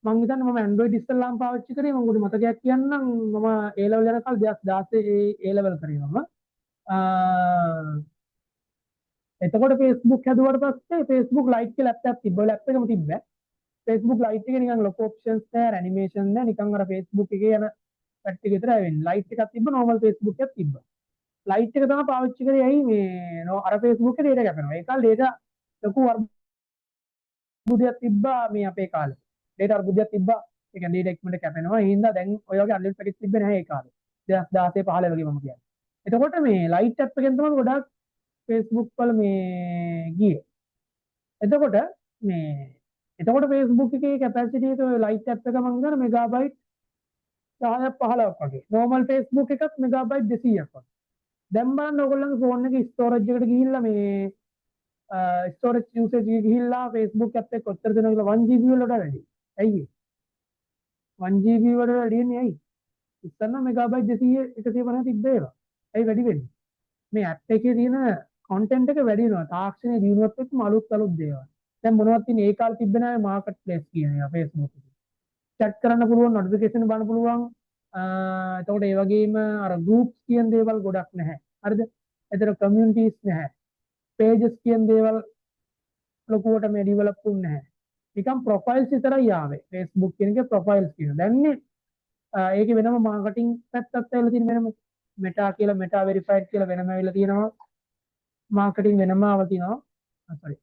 මම හිතන්නේ මම Android ඉස්සෙල්ලාම පාවිච්චි කරේ. මම උඩ මතකයක් කියන්නම්. මම A level යන කාලේ 2016 A level කරේ මම. එතකොට Facebook හැදුවට පස්සේ Facebook Lite කියලා app එකක් තිබ්බා. app එකම තිබ්බා. Facebook Lite එකේ නිකන් ලොකු options නැහැ, animation නැහැ. නිකන් අර Facebook එකේ යන පැට් එක විතරයි වෙන්නේ. Lite එකක් තිබ්බා, normal Facebook එකක් තිබ්බා. Lite එක තමයි පාවිච්චි කරේ. ඇයි මේ අර Facebook එකේ data කැපෙනවා. ඒ කාලේ data ලොකු අර්බුදයක් තිබ්බා මේ අපේ කාලේ. data අර්බුදයක් තිබ්බා. ඒ කියන්නේ data එකමඩ කැපෙනවා. ඒ හින්දා දැන් ඔය වගේ unlimited package තිබ්බේ නැහැ ඒ කාලේ. 2016 15 වගේ මම කියන්නේ. එතකොට මේ Lite app එකෙන් තමයි ගොඩක් Facebook වල මේ ගියේ. එතකොට Facebook එකේ capacity එක Lite app එක මම ගන්න මෙගාබයිට් 10ක් 15ක් වගේ. normal Facebook එකත් මෙගාබයිට් 200ක් වගේ. දැන් බලන්න ඔයගොල්ලන්ගේ ෆෝන් එකේ storage එකට ගිහිල්ලා මේ storage usage එක ගිහිල්ලා Facebook app එක කොච්චර දෙනවද කියලා 1GB වලට වැඩි. ඇයි ඒ? 1GB වලට වැඩින්නේ ඇයි? ඉස්සන්න මෙගාබයිට් 200 150 තිබ්බ ඒවා. ඇයි වැඩි වෙන්නේ? මේ app එකේ තියෙන content එක වැඩි වෙනවා. තාක්ෂණයේ දියුණුවත් එක්කම අලුත් දේවල්. දැන් මොනවද තියෙන්නේ? ඒ කාලේ තිබ්බ නැහැ මාකට් ප්ලේස් කියන ඒවා Facebook එකේ. chat කරන්න පුළුවන්, notification බලන්න පුළුවන්. එතකොට ඒ වගේම අර groups කියන දේවල් ගොඩක් නැහැ. හරිද? එතන communities නැහැ. pages කියන දේවල් ලොකුවට මේ develop වුන්නේ නැහැ. නිකම් ප්‍රොෆයිල්ස් විතරයි ආවේ. Facebook කියන එකේ ප්‍රොෆයිල්ස් කියන. දැන්නේ ඒකේ වෙනම මාකටිං පැත්තක් ඇවිල්ලා තියෙන වෙනම මෙටා කියලා මෙටා වෙරිෆයිඩ් කියලා වෙනම ඇවිල්ලා තියෙනවා. මාකටිං වෙනම ආවලා තියෙනවා. සෝරි.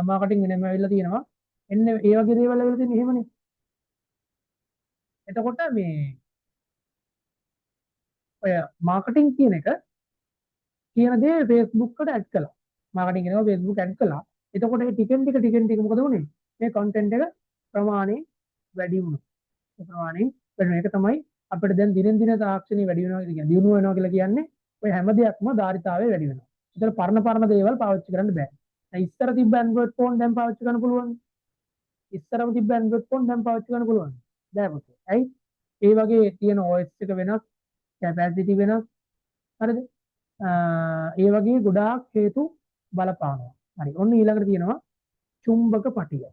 මාකටිං වෙනම ඇවිල්ලා තියෙනවා. එන්නේ ඒ වගේ දේවල් ඇවිල්ලා තියෙන එහෙමනේ. එතකොට මේ ඔය මාකටිං කියන එක කියන දේ Facebook එකට ඇඩ් කළා. මාකටිං කියනවා Facebook ඇඩ් කළා. එතකොට ඒ ටිකෙන් ටික මොකද වුනේ? මේ කන්ටෙන්ට් එක ප්‍රමාණය වැඩි වුණා. ඒ ප්‍රමාණය වැඩි වෙන එක තමයි අපිට දැන් දිනෙන් දින තාක්ෂණي වැඩි වෙනවා කියන්නේ දියුණු වෙනවා කියලා කියන්නේ ඔය හැම දෙයක්ම ධාරිතාවය වැඩි වෙනවා. ඒතර පරණ දේවල් පාවිච්චි කරන්න බෑ. දැන් ඉස්සර තිබ්බ Android phone දැන් පාවිච්චි කරන්න පුළුවන්. ඉස්සරම තිබ්බ Android phone දැන් පාවිච්චි කරන්න පුළුවන්. බෑ පුතේ. ඇයි? ඒ වගේ තියෙන OS එක වෙනස්, capacity වෙනස්. හරිද? ඒ වගේ ගොඩාක් හේතු බලපානවා. හරි. ඔන්න ඊළඟට තියෙනවා චුම්බක පටිය.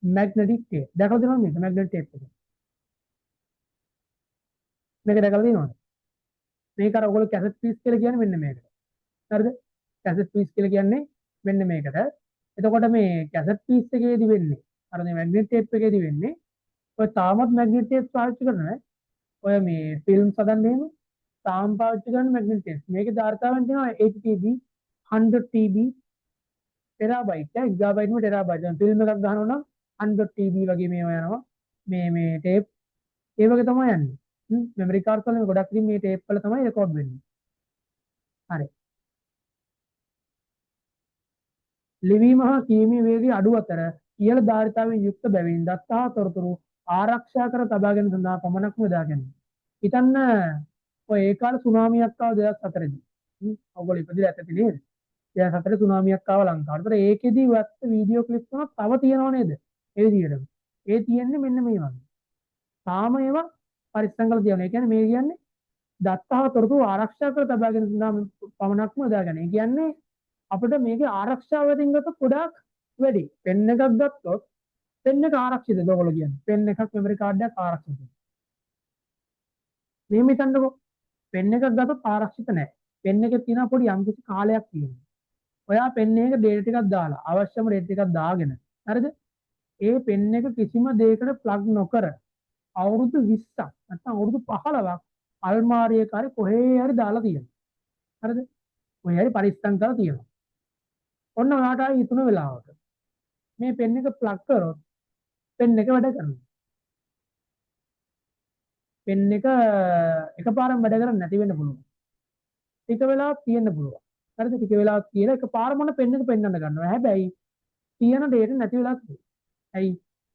magnetic tape. දැකලා තියෙනවද මේක? magnetic tape එක. මේක දැකලා තියෙනවද? මේක අර ඔයගොල්ලෝ cassette piece කියලා කියන්නේ මෙන්න මේකට. හරිද? cassette piece කියලා කියන්නේ මෙන්න මේකට. එතකොට මේ cassette piece එකේදී වෙන්නේ අර මේ magnetic tape එකේදී වෙන්නේ ඔය තාමත් magnetic tape පාවිච්චි කරනවා. ඔය මේ ෆිල්ම් හදන්න එහෙම තාම පාවිච්චි කරන magnetic tape. මේකේ ධාරිතාවෙන් තියෙනවා 80 TB 100 TB ටෙරාබයිට් එක ගිගාබයිට් නෙවෙයි ටෙරාබයිට්. දැන් ෆිල්ම් එකක් ගහනවා නම් 100 TB වගේ මේවා යනවා. මේ ටේප් ඒ වගේ තමයි යන්නේ. මෙමරි කාඩ්ස් වල මේ ගොඩක් ඉතින් මේ ටේප් වල තමයි රෙකෝඩ් වෙන්නේ. හරි. ලිවීම හා කියීමේ වේගය අඩු අතර ඉහළ ධාරිතාවෙන් යුක්ත බැවින් දත්ත හා තොරතුරු ආරක්ෂා කර තබා ගැනීම සඳහා පමණක්ම යොදා ගැනීම. හිතන්න ඔය ඒ කාලේ සුනාමියක් ආව 2004 දී. ඔයගොල්ලෝ ඉපදිලා ඇති නේද? 2004 සුනාමියක් ආව ලංකාවට. ඒතර ඒකෙදි වත් වීඩියෝ ක්ලිප් තුනක් තව තියෙනව නේද? ඒ විදිහටම. ඒ තියෙන්නේ මෙන්න මේ වගේ. තාම ඒවා පරිස්සම් කරලා තියෙනවා. ඒ කියන්නේ මේ කියන්නේ දත්ත හා තොරතුරු ආරක්ෂා කර තබා ගැනීම සඳහා පමණක්ම යොදා ගැනීම. ඒ කියන්නේ අපිට මේකේ ආරක්ෂාව දෙන්නත් ගොඩාක් වැඩි. පෙන් එකක් ගත්තොත් පෙන් එක ආරක්ෂිතද ඔයගොල්ලෝ කියන්නේ. පෙන් එකක් මෙමරි කාඩ් එකක් ආරක්ෂිතද? මේ හිතන්නකෝ. පෙන් එකක් ගත්තොත් ආරක්ෂිත නැහැ. පෙන් එකේ තියෙන පොඩි යම්කිසි කාලයක් තියෙනවා. ඔයා පෙන් එකේ ඩේටා ටිකක් දාලා අවශ්‍යම ඩේටා ටිකක් දාගෙන හරිද? ඒ පෙන් එක කිසිම දෙයකට ප්ලග් නොකර අවුරුදු 20ක් නැත්නම් අවුරුදු 15ක් අල්මාරියේ කාරේ කොහේ හරි දාලා තියෙනවා. හරිද? කොහේ හරි පරිස්සම් කරලා තියෙනවා. ඔන්න ඔයාට ආයි ඉතුරු වෙලාවක මේ පෙන් එක ප්ලග් කරොත් පෙන් එක වැඩ කරනවා. පෙන් එක එකපාරම වැඩ කරන්නේ නැති වෙන්න පුළුවන්. ටික වෙලාවක් තියෙන්න පුළුවන්. හරිද? ටික වෙලාවක් කියලා එකපාරම මොන පෙන් එක පෙන්වන්න ගන්නවා. හැබැයි තියෙන දෙයට නැති වෙලා තියෙනවා. ඇයි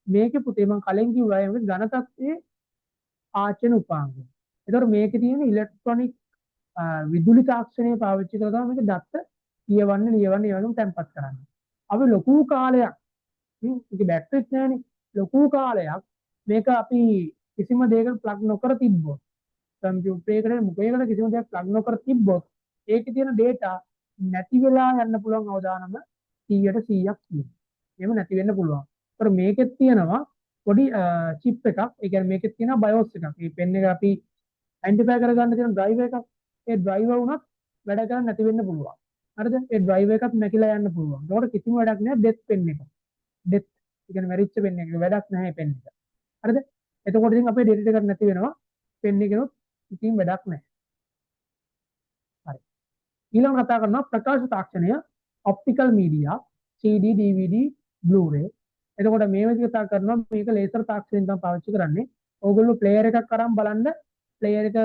මේකේ පුතේ මම කලින් කිව්වා මේක ඝන තත්ත්වයේ ආචන උපාංගය. ඒතකොට මේකේ තියෙන ඉලෙක්ට්‍රොනික විදුලි තාක්ෂණය පාවිච්චි කරලා තමයි මේක දත්ත ලියවන්න ඒ වගේම තැම්පත් කරන්නේ. අපි ලොකු කාලයක් මේක බැටරිත් නැහැනේ. ලොකු කාලයක් මේක අපි කිසිම දෙයකට ප්ලග් නොකර තිබ්බොත් කම්පියුටර් එකකට මොකේකට කිසිම දෙයක් ප්ලග් නොකර තිබ්බොත් ඒකේ තියෙන data නැති වෙලා යන්න පුළුවන් අවදානම 100ට 100ක් තියෙනවා. එහෙම නැති වෙන්න පුළුවන්. ඒතර මේකෙත් තියෙනවා පොඩි චිප් එකක්. ඒ කියන්නේ මේකෙත් තියෙනවා BIOS එකක්. මේ පෙන් එක අපි ඇයිඩෙන්ටිෆයි කරගන්න තියෙන ඩ්‍රයිවර් එකක්. ඒ ඩ්‍රයිවර් උනත් වැඩ කරන්නේ නැති වෙන්න පුළුවන්. හරිද? ඒ ඩ්‍රයිවර් එකත් නැකිලා යන්න පුළුවන්. ඒකට කිසිම වැඩක් නැහැ ඩෙත් පෙන් එක. ඩෙත් ඒ කියන්නේ මැරිච්ච පෙන් එක. වැඩක් නැහැ පෙන් එක. හරිද? එතකොට ඉතින් අපේ ඩේටා එකක් නැති වෙනවා. පෙන් එකනොත් ඉතින් වැඩක් නැහැ. හරි. ඊළඟ කතා කරනවා ප්‍රකාශ තාක්ෂණය optical media CD DVD Blu-ray. එතකොට මේ විදිහට කතා කරනවා මේක ලේසර් තාක්ෂණයෙන් තමයි පාවිච්චි කරන්නේ. ඕගොල්ලෝ ප්ලේයර් එකක් අරන් බලන්න ප්ලේයර් එක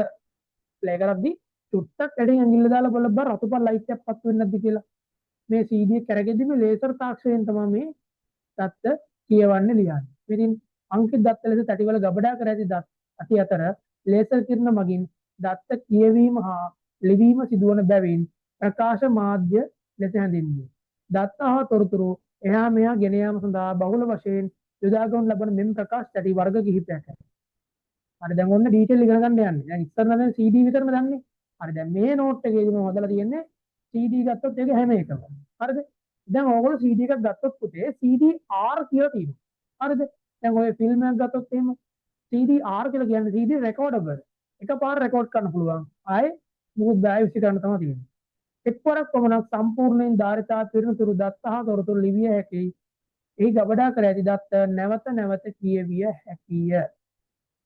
ප්ලේ කරද්දි චුට්ටක් ඇඩින් ඇඟිල්ල දාලා බලන්න රතුපන් ලයිට් එකක් පත් වෙන්නේ නැද්ද කියලා. මේ CD එක කරගෙද්දි මේ ලේසර් තාක්ෂණයෙන් තමයි මේ දත්ත කියවන්නේ ලියන්නේ. ඉතින් අංකිත දත්ත ලෙස තැටිවල ගබඩා කර ඇති දත් අති අතර ලේසර් කිරණ මගින් දත්ත කියවීම හා ලිවීම සිදුවන බැවින් ප්‍රකාශ මාධ්‍ය ලෙස හැඳින්වේ. දත්ත හා තොරතුරු එහා මෙහා ගෙන යාම සඳහා බහුල වශයෙන් යොදා ගන්න ලබන මෙම ප්‍රකාශ තැටි වර්ග කිහිපයක් ඇත. හරි දැන් ඔන්න ඩීටේල් ඉගෙන ගන්න යන්නේ. දැන් ඉස්සර නම් CD විතරම දන්නේ. හරි දැන් මේ නෝට් එකේදී මම හදලා තියෙන්නේ CD ගත්තොත් ඒක හැම එකම. හරිද? දැන් ඕගොල්ලෝ CD එකක් ගත්තොත් පුතේ CDR කියලා තියෙනවා. හරිද? දැන් ඔය ෆිල්ම් එකක් ගත්තොත් එහෙම CDR කියලා කියන්නේ CD රෙකෝඩබල්. එකපාර රෙකෝඩ් කරන්න පුළුවන්. ආයේ මුකුත් බෑ විශ්ි කරන්න තමයි තියෙන්නේ. එක්වරක් පමණක් සම්පූර්ණයෙන් ධාරිතා පිරිනතුරු දත්ත හා තොරතුරු ලිවිය හැකි එහි ගබඩා කර ඇති දත්ත නැවත නැවත කියවිය හැකිය.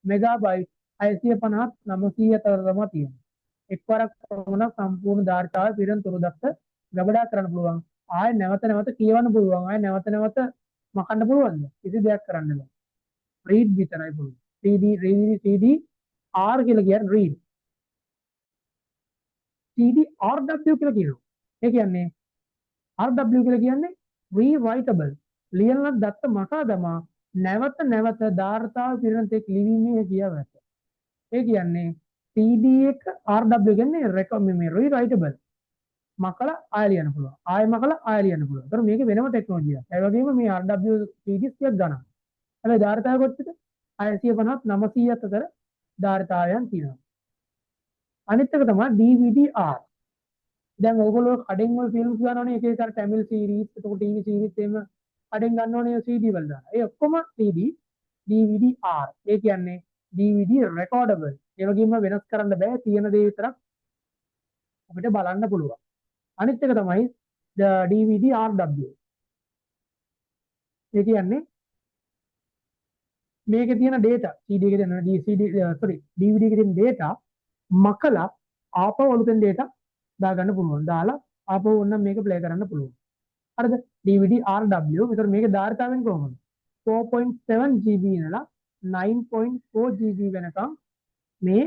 මෙගාබයිට් 650ත් 900තරම තියෙනවා. එක්වරක් පමණක් සම්පූර්ණ ධාරිතාවේ පිරෙනතුරු දත්ත ගබඩා කරන්න පුළුවන්. ආයෙ නැවත නැවත කියවන්න පුළුවන්. ආයෙ නැවත නැවත මකන්න පුළුවන්ද? කිසි දෙයක් කරන්න බෑ. රීඩ් විතරයි පුළුවන්. CD R කියලා කියන්නේ රීඩ්. CD RW කියලා කියනවා. ඒ කියන්නේ RW කියලා කියන්නේ rewritable. ලියන දත්ත මකා දමා නැවත නැවත ධාරිතාව පිරෙන තෙක් ලිවීමේ හැකියාව ඇත. ඒ කියන්නේ CD එක RW කියන්නේ මේ rewritable. මකලා ආය ලියන්න පුළුවන්. ආය මකලා ආය ලියන්න පුළුවන්. ඒතර මේක වෙනම ටෙක්නොලොජියක්. ඒ වගේම මේ RW CDs ටිකක් ගණන්. හැබැයි ධාරිතාව කොච්චරද? 650ත් 900ත් අතර ධාරිතාවයන් තියෙනවා. අනිත් එක තමයි DVD-R. දැන් ඔයගොල්ලෝ කඩෙන් ඔය ෆිල්ම්ස් ගන්නවනේ එක එක ටැමිල් සීරීස්, එතකොට ටීවී සීරීස් එහෙම කඩෙන් ගන්නවනේ CD වල දාන. ඒ ඔක්කොම CD DVD-R. ඒ කියන්නේ DVD recordable. ඒ වගේම වෙනස් කරන්න බෑ. තියෙන දේ විතරක් අපිට බලන්න පුළුවන්. අනිත් එක තමයි DVD-RW. ඒ කියන්නේ මේකේ තියෙන data CD එකේ තියෙන DVD එකේ තියෙන data මකලා ආපහු අලුතෙන් data දාගන්න පුළුවන්. දාලා ආපහු ඕනනම් මේක play කරන්න පුළුවන්. හරිද? DVD-RW. ඒතර මේකේ ධාරිතාවෙන් කොහොමද? 4.7 GB ඉඳලා 9.4 GB වෙනකම් මේ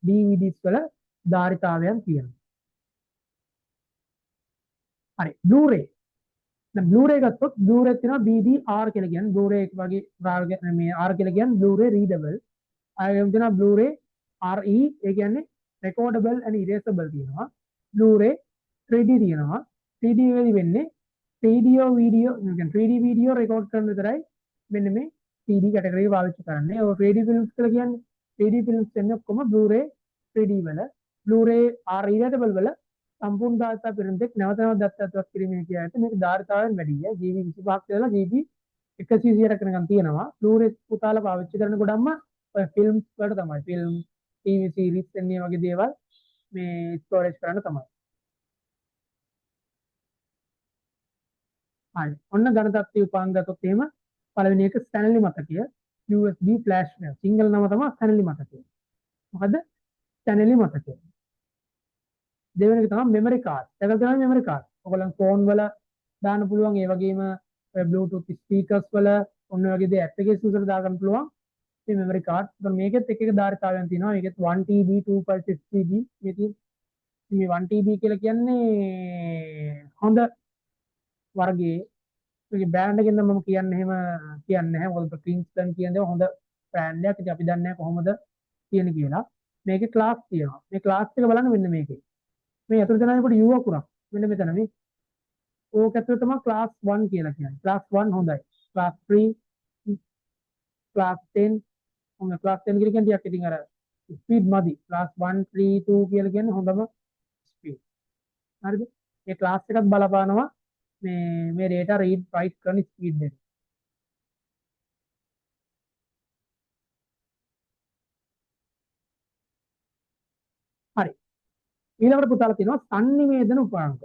DVDs වල ධාරිතාවයන් තියෙනවා. හරි. Blu-ray. දැන් Blu-ray ගත්තොත් Blu-ray තියෙනවා BD-R කියලා කියන්නේ Blu-ray එක වගේ මේ R කියලා කියන්නේ Blu-ray readable. ආයෙත් තියෙනවා Blu-ray RE ඒ කියන්නේ recordable and erasable තියෙනවා. Blu-ray 3D තියෙනවා. 3D වෙලි වෙන්නේ 3D video record කරන විතරයි මෙන්න මේ 3D category එක පාවිච්චි කරන්නේ. ඔය 3D films කියලා කියන්නේ 3D films එන්නේ ඔක්කොම Blu-ray 3D වල. Blu-ray readable වල සම්පූර්ණ ධාරිතාව පිරෙන දෙක් නැවත නැවත දත්තත්වයක් කිරීමේ කියලාට මේක ධාරිතාවෙන් වැඩියි. GB 25ක් කියලා GB 100ක් වෙනකන් තියෙනවා. Blu-ray පුතාලා පාවිච්චි කරන ගොඩක්ම ඔය ෆිල්ම්ස් වලට තමයි. ෆිල්ම්, TV series එන්නේ වගේ දේවල් මේ ස්ටෝරේජ් කරන්න තමයි. හරි. ඔන්න ගණතත්ත්ව උපාංග ගත්තොත් එහෙම පළවෙනි එක Stanley මතකය USB flash drive. සිංගල් නම තමයි Stanley මතකය. මොකද Stanley මතකය. දෙවෙනි එක තමයි memory card. ඒක තමයි memory card. ඔයගොල්ලන් ෆෝන් වල දාන්න පුළුවන්. ඒ වගේම Bluetooth speakers වල ඔන්න ඔය වගේ දේ applications වල දාගන්න පුළුවන්. මේ memory card. ඒත් මේකෙත් එක එක ධාරිතාවයන් තියෙනවා. මේකෙත් 1 TB 2.6 GB මේ තියෙන. මේ 1 TB කියලා කියන්නේ හොඳ වර්ගයේ මේකේ බ්‍රෑන්ඩ් එකෙන් නම් මම කියන්නේ නැහැ. මොකද Kingston කියන්නේ හොඳ බ්‍රෑන්ඩ් එකක්. ඉතින් අපි දන්නේ නැහැ කොහොමද තියෙන්නේ කියලා. මේකේ ක්ලාස් තියෙනවා. මේ ක්ලාස් එක බලන්න මෙන්න මේකේ. මේ අතුරු දෙනා කොට U අකුරක්. මෙන්න මෙතන මේ. ඕක ඇතුළේ තමයි ක්ලාස් 1 කියලා කියන්නේ. ක්ලාස් 1 හොඳයි. ක්ලාස් 3 ක්ලාස් 10 හොඳ ක්ලාස් 10 කියලා කියන්නේ ටිකක් ඉතින් අර ස්පීඩ් මදි. ක්ලාස් 1 3 2 කියලා කියන්නේ හොඳම ස්පීඩ්. හරිද? මේ ක්ලාස් එකත් බලපානවා මේ data read write කරන ස්පීඩ් එක. හරි. ඊළඟට පුතාලා තියෙනවා සංනිවේදන උපාංග.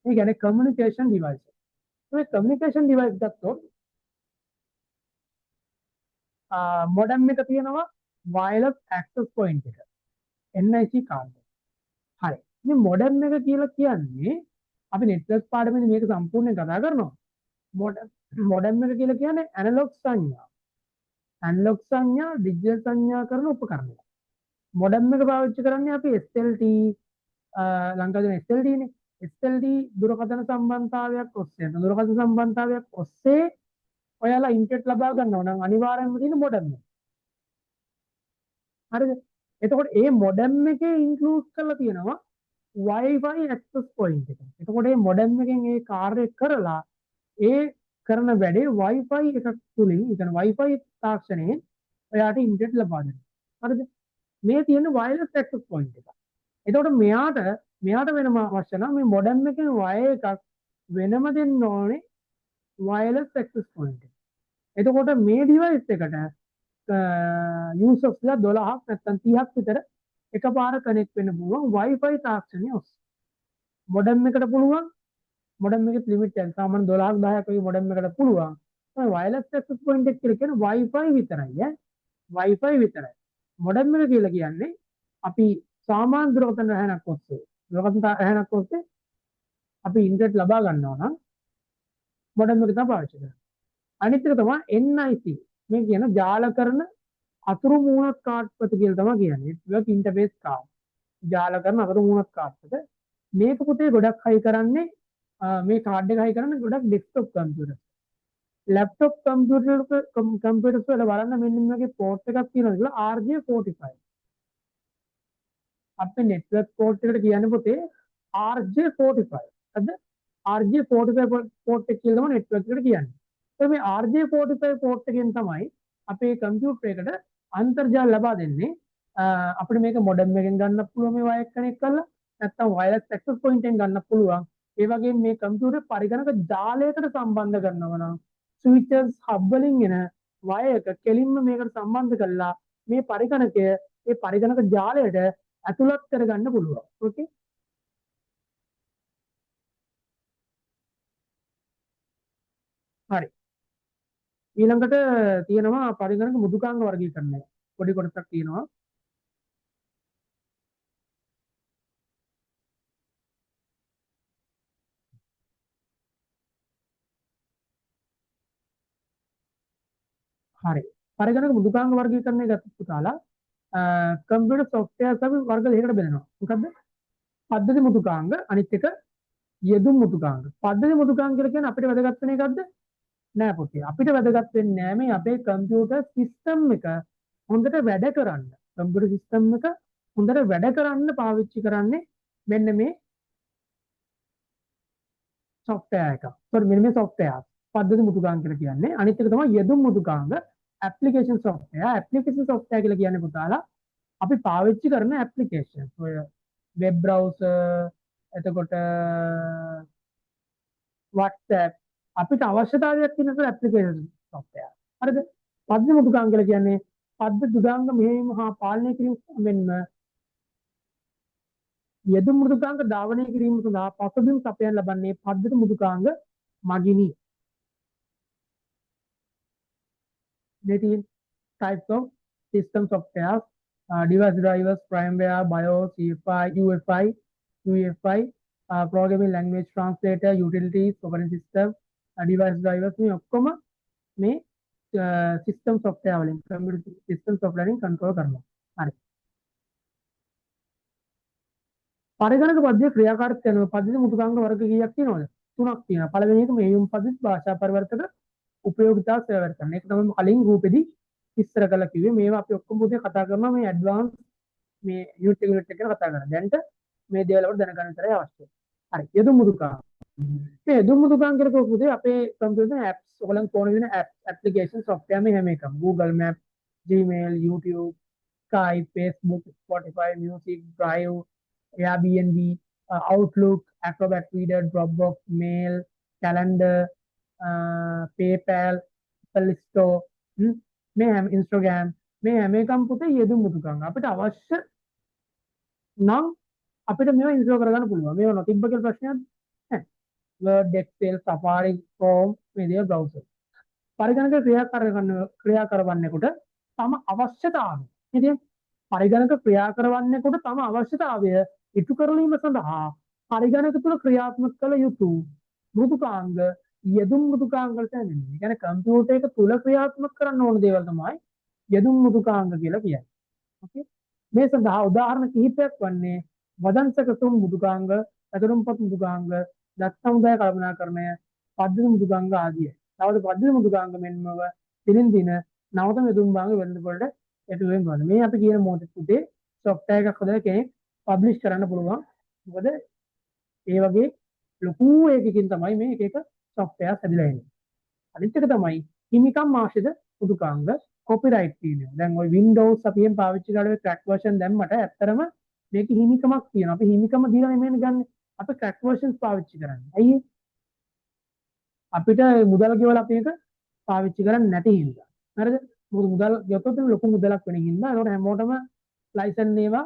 ඒ කියන්නේ communication device. මේ communication device ගත්තොත් modem එක තියෙනවා wireless access point එක. NIC card. හරි. මේ modem එක කියලා කියන්නේ අපි network පාඩමේදී මේක සම්පූර්ණයෙන් කතා කරනවා. modem එක කියලා කියන්නේ analog සංඥා. analog සංඥා digital සංඥා කරන උපකරණයක්. modem එක පාවිච්චි කරන්නේ අපි SLT ලංකාවේ SLT නේ. SLT දුරකථන සම්බන්ධතාවයක් ඔස්සේ ඔයාලා ඉන්ටර්නෙට් ලබා ගන්නවා නම් අනිවාර්යයෙන්ම තියෙන modem එක. හරිද? එතකොට මේ modem එකේ ඉන්ක්ලූඩ් කරලා තියෙනවා Wi-Fi access point එක. එතකොට මේ modem එකෙන් ඒ කාර්යය කරලා ඒ කරන වැඩේ Wi-Fi එකක් තුලින්, ඒ කියන්නේ Wi-Fi තාක්ෂණයෙන් ඔයාට ඉන්ටර්නෙට් ලබා දෙනවා. හරිද? මේ තියෙන wireless access point එක. එතකොට මෙයාට වෙනම අවශ්‍ය නම් මේ modem එකේ wire එකක් වෙනම දෙන්න ඕනේ wireless access point එක. එතකොට මේ device එකට users ලා 12ක් නැත්නම් 30ක් විතර එකපාර කනෙක්ට් වෙන්න පුළුවන් Wi-Fi තාක්ෂණය ඔස්සේ. modem එකට පුළුවන් modem එකේ limit එක සාමාන්‍ය 12ක් 10ක් වගේ modem එකට පුළුවන් වයර්ලස් ඇක්සස් පොයින්ට් එක කියලා කියන්නේ Wi-Fi විතරයි ඈ. Wi-Fi විතරයි. මොඩම් එක කියලා කියන්නේ අපි සාමාන්‍ය දුරකථන රැහැනක් ඔස්සේ දුරකථන රැහැනක් ඔස්සේ අපි ඉන්ටර්නෙට් ලබා ගන්නවා නම් මොඩම් එක තමයි පාවිච්චි කරන්නේ. අනිත් එක තමයි NIC. මේ කියන ජාලකරණ අතුරු මූලක කාඩ්පත කියලා තමයි කියන්නේ. network interface card. ජාලකරණ අතුරු මූලක කාඩ්පත. මේක පුතේ ගොඩක් හයි කරන්නේ මේ කාඩ් එක හයි කරන්නේ ගොඩක් ඩෙස්ක්ටොප් කම්පියුටර්. ලැප්ටොප් කම්පියුටර්ස් වල බලන්න මෙන්න මේ වගේ පෝට් එකක් තියෙනවා කියලා RJ45. අපේ නෙට්වර්ක් පෝට් එකට කියන්නේ පුතේ RJ45. හරිද? RJ45 පෝට් එක කියලා තමයි නෙට්වර්ක් එකට කියන්නේ. ඒ මේ RJ45 පෝට් එකෙන් තමයි අපේ කම්පියුටර් එකට අන්තර්ජාල ලබා දෙන්නේ. අපිට මේක මොඩම් එකෙන් ගන්න පුළුවන් මේ වයර් කනෙක්ට් කරලා නැත්නම් වයර්ලස් ඇක්සස් පොයින්ට් එකෙන් ගන්න පුළුවන්. ඒ වගේම මේ කම්පියුටර් පරිගණක ජාලයකට සම්බන්ධ කරනවා නම් ස්විචස් හබ් වලින් එන වයර් එක කෙලින්ම මේකට සම්බන්ධ කරලා මේ පරිගණකය ඒ පරිගණක ජාලයට ඇතුළත් කරගන්න පුළුවන්. ඕකේ. හරි. ඊළඟට තියෙනවා පරිගණක මෘදුකාංග වර්ගීකරණය. පොඩි කොටසක් තියෙනවා. හරි. පරිගණක මෘදුකාංග වර්ගීකරණය ගත්ත පුතාලා කම්පියුටර් සොෆ්ට්වෙයාර් අපි වර්ග දෙකකට බෙදනවා. මොකද්ද? පද්ධති මෘදුකාංග අනිත් එක යෙදුම් මෘදුකාංග. පද්ධති මෘදුකාංග කියලා කියන්නේ අපිට වැදගත් වෙන එකක්ද? නෑ පුතේ. අපිට වැදගත් වෙන්නේ නෑ මේ අපේ කම්පියුටර් සිස්ටම් එක හොඳට වැඩ කරන්න. කම්පියුටර් සිස්ටම් එක හොඳට වැඩ කරන්න පාවිච්චි කරන්නේ මෙන්න මේ software එක. sorry මෙන්න මේ software. පද්ධති මෘදුකාංග කියලා කියන්නේ. අනිත් එක තමයි යෙදුම් මෘදුකාංග. application software. application software කියලා කියන්නේ පුතාලා අපි පාවිච්චි කරන application. ඔය web browser එතකොට WhatsApp අපිට අවශ්‍යතාවයක් තියෙන application software. හරිද? පද්ධති මෘදුකාංග කියලා කියන්නේ පද්ධති දුදාංග මෙහෙයුම හා පාලනය කිරීම මෙන්ම යෙදුම් මෘදුකාංග ධාවනය කිරීම සඳහා පසුබිම් සපයන ලබන්නේ පද්ධති මෘදුකාංග මගිනි. 18 types of system software, device drivers, firmware, BIOS, EFI, UEFI, programming language translator, utilities, operating system, device drivers මේ ඔක්කොම මේ system software වලින් computer system software වලින් control කරනවා. හරි. පරිගණක පද්ධතියේ ක්‍රියාකාරීත්වය යන පද්ධති මෘදුකාංග වර්ග කීයක් තියෙනවද? තුනක් තියෙනවා. පළවෙනි එක මෙහෙයුම් පද්ධති භාෂා පරිවර්තක උපයෝගිතා සේවා කරන. ඒක තමයි කලින් රූපෙදී විස්තර කරලා කිව්වේ. මේවා අපි ඔක්කොම පුතේ කතා කරනවා මේ ඇඩ්වාන්ස් මේ යුනිට් එක ගැන කතා කරනවා. දැන්ට මේ දේවල් වලට දැනගන්න විතරයි අවශ්‍යයි. හරි. යෙදුම් මෘදුකාංග. මේ යෙදුම් මෘදුකාංග කියලා පුතේ අපේ කම්පියුටර් apps ඔයගලන් ෆෝන් එකේ තියෙන application software මේ හැම එකම Google Maps, Gmail, YouTube, Skype, Facebook, Spotify, Music, Drive, Airbnb, Outlook, Acrobat Reader, Dropbox, Mail, Calendar, PayPal, Apple Store, මේ හැම Instagram මේ හැම එකම පුතේ යෙදුම් මෘදුකාංග. අපිට අවශ්‍ය නම් අපිට මේවා ඉන්ස්ටෝල් කරගන්න පුළුවන්. මේවා නොතිබ්බ කියලා ප්‍රශ්නයක් නැහැ. Word, Excel, Safari, Chrome මේ දේවල් browser. පරිගණක ක්‍රියා කරවන්නෙකුට තම අවශ්‍යතාවය. ඉතින් පරිගණක ක්‍රියා කරවන්නෙකුට තම අවශ්‍යතාවය ඉටු කරලීම සඳහා පරිගණක තුළ ක්‍රියාත්මක කළ යුතු මෘදුකාංග යෙදුම් මෘදුකාංග වලට ඇඳෙනවා. ඒ කියන්නේ කම්පියුටර් එක තුළ ක්‍රියාත්මක කරන්න ඕන දේවල් තමයි යෙදුම් මෘදුකාංග කියලා කියන්නේ. ඕකේ. මේ සඳහා උදාහරණ කිහිපයක් වන්නේ වදන්සක තුන් මෘදුකාංග, ඇතුළුම්පත් මෘදුකාංග, දත් සමුදාය කල්පනාකරණය, පද්ධති මෘදුකාංග ආදිය. තවද පද්ධති මෘදුකාංග මෙන්මව දිනින් දින නවතම යෙදුම් භාග වෙළඳපොළට එතු වෙනවා. මේ අපි කියන මොහොතේ පුතේ software එකක් හදලා කෙනෙක් publish කරන්න පුළුවන්. මොකද ඒ වගේ ලොකු එකකින් තමයි මේ එක එක software හැදිලා එන්නේ. අනිත් එක තමයි හිමිකම් ආශ්‍රිත මෘදුකාංග copyright තියෙනවා. දැන් ওই Windows අපි එම් පාවිච්චි කරලා crack version දැම්මට ඇත්තරම මේක හිමිකමක් තියෙනවා. අපි හිමිකම දීලා නෙමෙයි ගන්නෙ. අපි crack versions පාවිච්චි කරන්නේ. ඇයි අපිට මුදල් ගෙවලා අපි එක පාවිච්චි කරන්නේ නැති හින්දා. හරිද? මොකද මුදල් ගෙවතොත් ලොකු මුදලක් වෙන හින්දා ඒකට හැමෝටම ලයිසන් ඒවා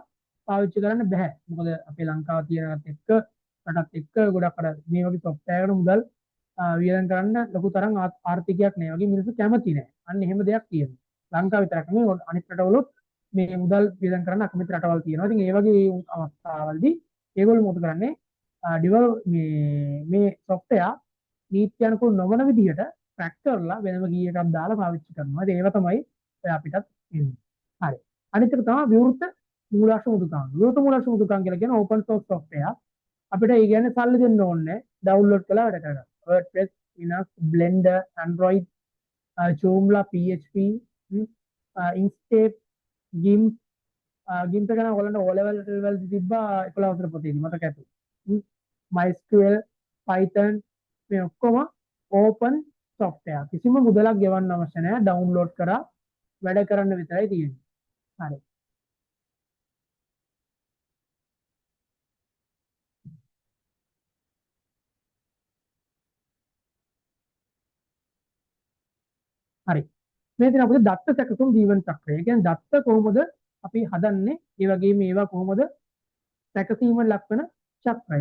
පාවිච්චි කරන්න බෑ. මොකද අපේ ලංකාව තියෙනත් එක්ක රටත් එක්ක ගොඩක් අර මේ වගේ software එකට මුදල් වියදම් කරන්න ලොකු තරම් ආර්ථිකයක් නැහැ. වගේ මිනිස්සු කැමති නැහැ. අන්න එහෙම දෙයක් තියෙනවා. ලංකාව විතරක් නෙවෙයි අනිත් රටවලුත් මේ මුදල් වියදම් කරන්න අකමැති රටවල් තියෙනවා. ඉතින් ඒ වගේ අවස්ථාවලදී ඒගොල්ලෝ මොකද කරන්නේ? ඩිවල් මේ software නීති අනුකූල නොවන විදිහට ට්‍රැක් කරලා වෙනම කී එකක් දාලා පාවිච්චි කරනවා. ඉතින් ඒව තමයි ඔය අපිටත් එන්නේ. හරි. අනිත් එක තමයි විවෘත මූලාශ්‍ර මුදුකාංග. විවෘත මූලාශ්‍ර මුදුකාංග කියලා කියන්නේ open source software. අපිට ඒ කියන්නේ සල්ලි දෙන්න ඕනේ ඩවුන්ලෝඩ් කරලා වැඩ කරගන්න. WordPress, Linux, Blender, Android, Joomla, PHP, Inkscape, GIMP, GIMP එක නම් ඔයගොල්ලන්ට O level වල තිබ්බා 11 වසර පොතේදී මතක ඇති. MySQL, Python මේ ඔක්කොම open software. කිසිම මුදලක් ගෙවන්න අවශ්‍ය නැහැ. ඩවුන්ලෝඩ් කරා වැඩ කරන්න විතරයි තියෙන්නේ. හරි. හරි. මේ දින අපිට දත්ත සැකසුම් ජීවන චක්‍රය. ඒ කියන්නේ දත්ත කොහොමද අපි හදන්නේ? ඒ වගේම ඒවා කොහොමද සැකසීම ලක්වන චක්‍රය?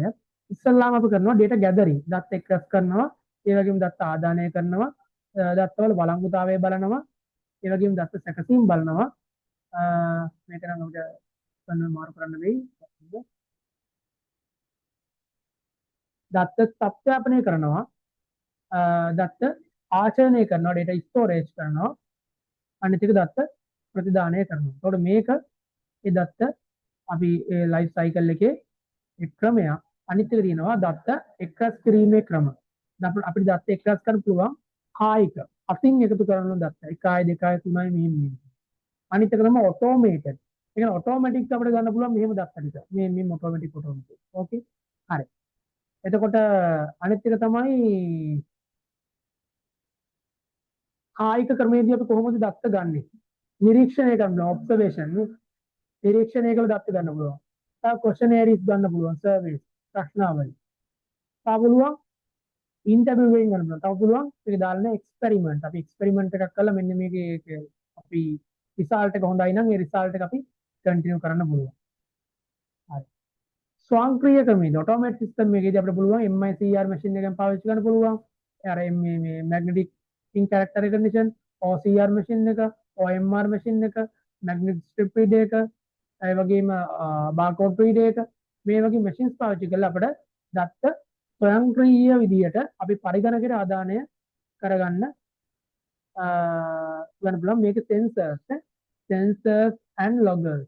ඉස්සල්ලාම අපි කරනවා data gathering. දත්ත එක්රැස් කරනවා. ඒ වගේම දත්ත ආදානය කරනවා. දත්තවල වළංගුතාවය බලනවා. ඒ වගේම දත්ත සැකසීම් බලනවා. මේක නම් අපිට කරන්න මාරු කරන්න වෙයි. දත්ත සත්‍යාපනය කරනවා. දත්ත ආචරණය කරනවා. data storage කරනවා. අනිත් එක දත්ත ප්‍රතිදානය කරනවා. එතකොට මේක ඒ දත්ත අපි ඒ ලයිෆ් සයිකල් එකේ එක් ක්‍රමයක්. අනිත් එක තියෙනවා දත්ත එක්රැස් කිරීමේ ක්‍රම. අපිට දත්ත එක්රැස් කරන්න පුළුවන් කායික අතින් එකතු කරන දත්ත 1 2 3 මෙහෙම. අනිත් එක තමයි ඔටෝමේටඩ්. ඒ කියන්නේ ඔටෝමැටික් අපිට ගන්න පුළුවන් මෙහෙම දත්ත ටික. මේ ඔටෝමැටික්. ඕකේ. හරි. එතකොට අනිත් එක තමයි කායික ක්‍රමයේදී අපි කොහොමද දත්ත ගන්නෙ? නිරීක්ෂණය කරනවා ඔබ්සර්වේෂන්. නිරීක්ෂණය කළ දත්ත ගන්න පුළුවන්. තව ක්වෙස්චනරිස් ගන්න පුළුවන් සර්වේස් ප්‍රශ්නාවලි. තව පුළුවන් ඉන්ටර්වියු එකකින් ගන්න පුළුවන්. තව පුළුවන් ඒක දාන්න එක්ස්පෙරිමන්ට්. අපි එක්ස්පෙරිමන්ට් එකක් කළා මෙන්න මේකේ අපි රිසල්ට් එක හොඳයි නම් ඒ රිසල්ට් එක අපි කන්ටිනියු කරන්න පුළුවන්. හරි. ස්වයංක්‍රීය ක්‍රමයේදී ඔටෝමැටික් සිස්ටම් එකේදී අපිට පුළුවන් MICR මැෂින් එකෙන් පාවිච්චි කරන්න පුළුවන්. අර මේ මැග්නටික් ඉන් කැරක්ටර් රෙකග්නිෂන් OCR මැෂින් එක, OMR මැෂින් එක, මැග්නටික් ස්ට්‍රිප් රීඩර් එක, ඒ වගේම බාර්කෝඩ් රීඩර් එක මේ වගේ මැෂින්ස් පාවිච්චි කරලා අපිට දත්ත ස්වයංක්‍රීය විදියට අපි පරිගණකයට ආදානය කරගන්න ගන්න පුළුවන්. මේක sensors and loggers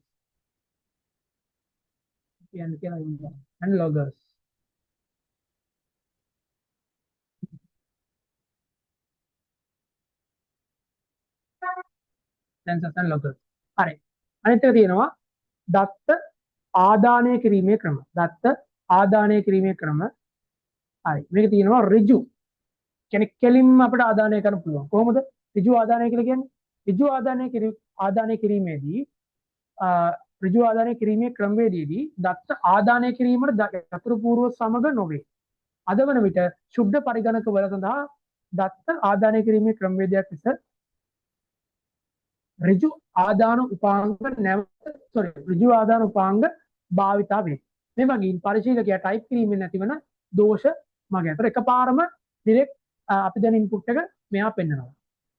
කියන්නේ කියලා and loggers. sensors and loggers. හරි. අනිත් එක තියෙනවා දත්ත ආදානය කිරීමේ ක්‍රම. දත්ත ආදානය කිරීමේ ක්‍රම. හරි. මේක තියෙනවා ඍජු. කියන්නේ කෙලින්ම අපිට ආදානය කරන්න පුළුවන්. කොහොමද? ඍජු ආදානය කියලා කියන්නේ? ඍජු ආදානය කිරීමේදී ඍජු ආදානය කිරීමේ ක්‍රමවේදයේදී දත්ත ආදානය කිරීමට යතුරු පූර්ව සමග නොවේ. අද වන විට ශුද්ධ පරිගණක වල සඳහා දත්ත ආදානය කිරීමේ ක්‍රමවේදයක් ලෙස ඍජු ආදාන උපාංග ඍජු ආදාන උපාංග භාවිතා වේ. මේ වගේම පරිශීලකයා ටයිප් කිරීමෙන් නැතිවන දෝෂ මග අතර එකපාරම ඩිරෙක්ට් අපි දැන් ඉන්පුට් එක මෙහා පෙන්නනවා.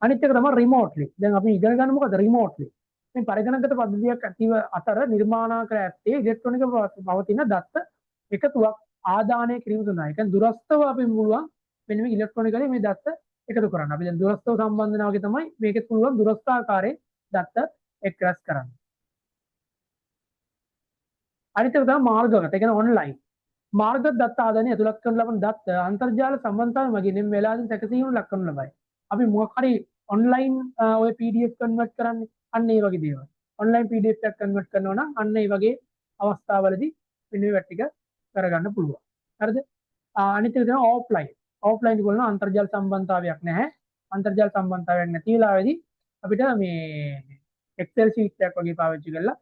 අනිත් එක තමයි රිමෝට්ලි. දැන් අපි ඉගෙන ගන්න මොකද රිමෝට්ලි. මේ පරිගණකගත පද්ධතියක් ඇතිව අතර නිර්මාණාකර ඇත්තේ ඉලෙක්ට්‍රොනික පවතින දත්ත එකතුවක් ආදානය කිරීම සඳහා. ඒ කියන්නේ දුරස්තව අපි පුළුවන් මෙන්න මේ ඉලෙක්ට්‍රොනිකලි මේ දත්ත එකතු කරන්න. අපි දැන් දුරස්තව සම්බන්ධ වෙනවා වගේ තමයි මේකෙත් පුළුවන් දුරස්ත ආකාරයේ දත්ත එක්රැස් කරන්න. අනිත් එක තමයි මාර්ගගත. ඒ කියන්නේ ඔන්ලයින්. මාර්ගගත දත්ත ආදානය ඇතුළත් කරන ලබන දත්ත අන්තර්ජාල සම්බන්ධතාවය මගින් මේ වෙලාවෙන් සැකසීම ලක් කරනු ලබයි. අපි මොකක් හරි ඔන්ලයින් ඔය PDF කන්වර්ට් කරන්නේ අන්න ඒ වගේ දේවල්. ඔන්ලයින් PDF එකක් කන්වර්ට් කරනවා නම් අන්න ඒ වගේ අවස්ථාවලදී මෙන්න මේ ටික කරගන්න පුළුවන්. හරිද? අනිත් එක තමයි ඔෆ්ලයින්. ඔෆ්ලයින් වල අන්තර්ජාල සම්බන්ධතාවයක් නැහැ. අන්තර්ජාල සම්බන්ධතාවයක් නැති වෙලාවේදී අපිට මේ Excel sheet එකක් වගේ පාවිච්චි කරලා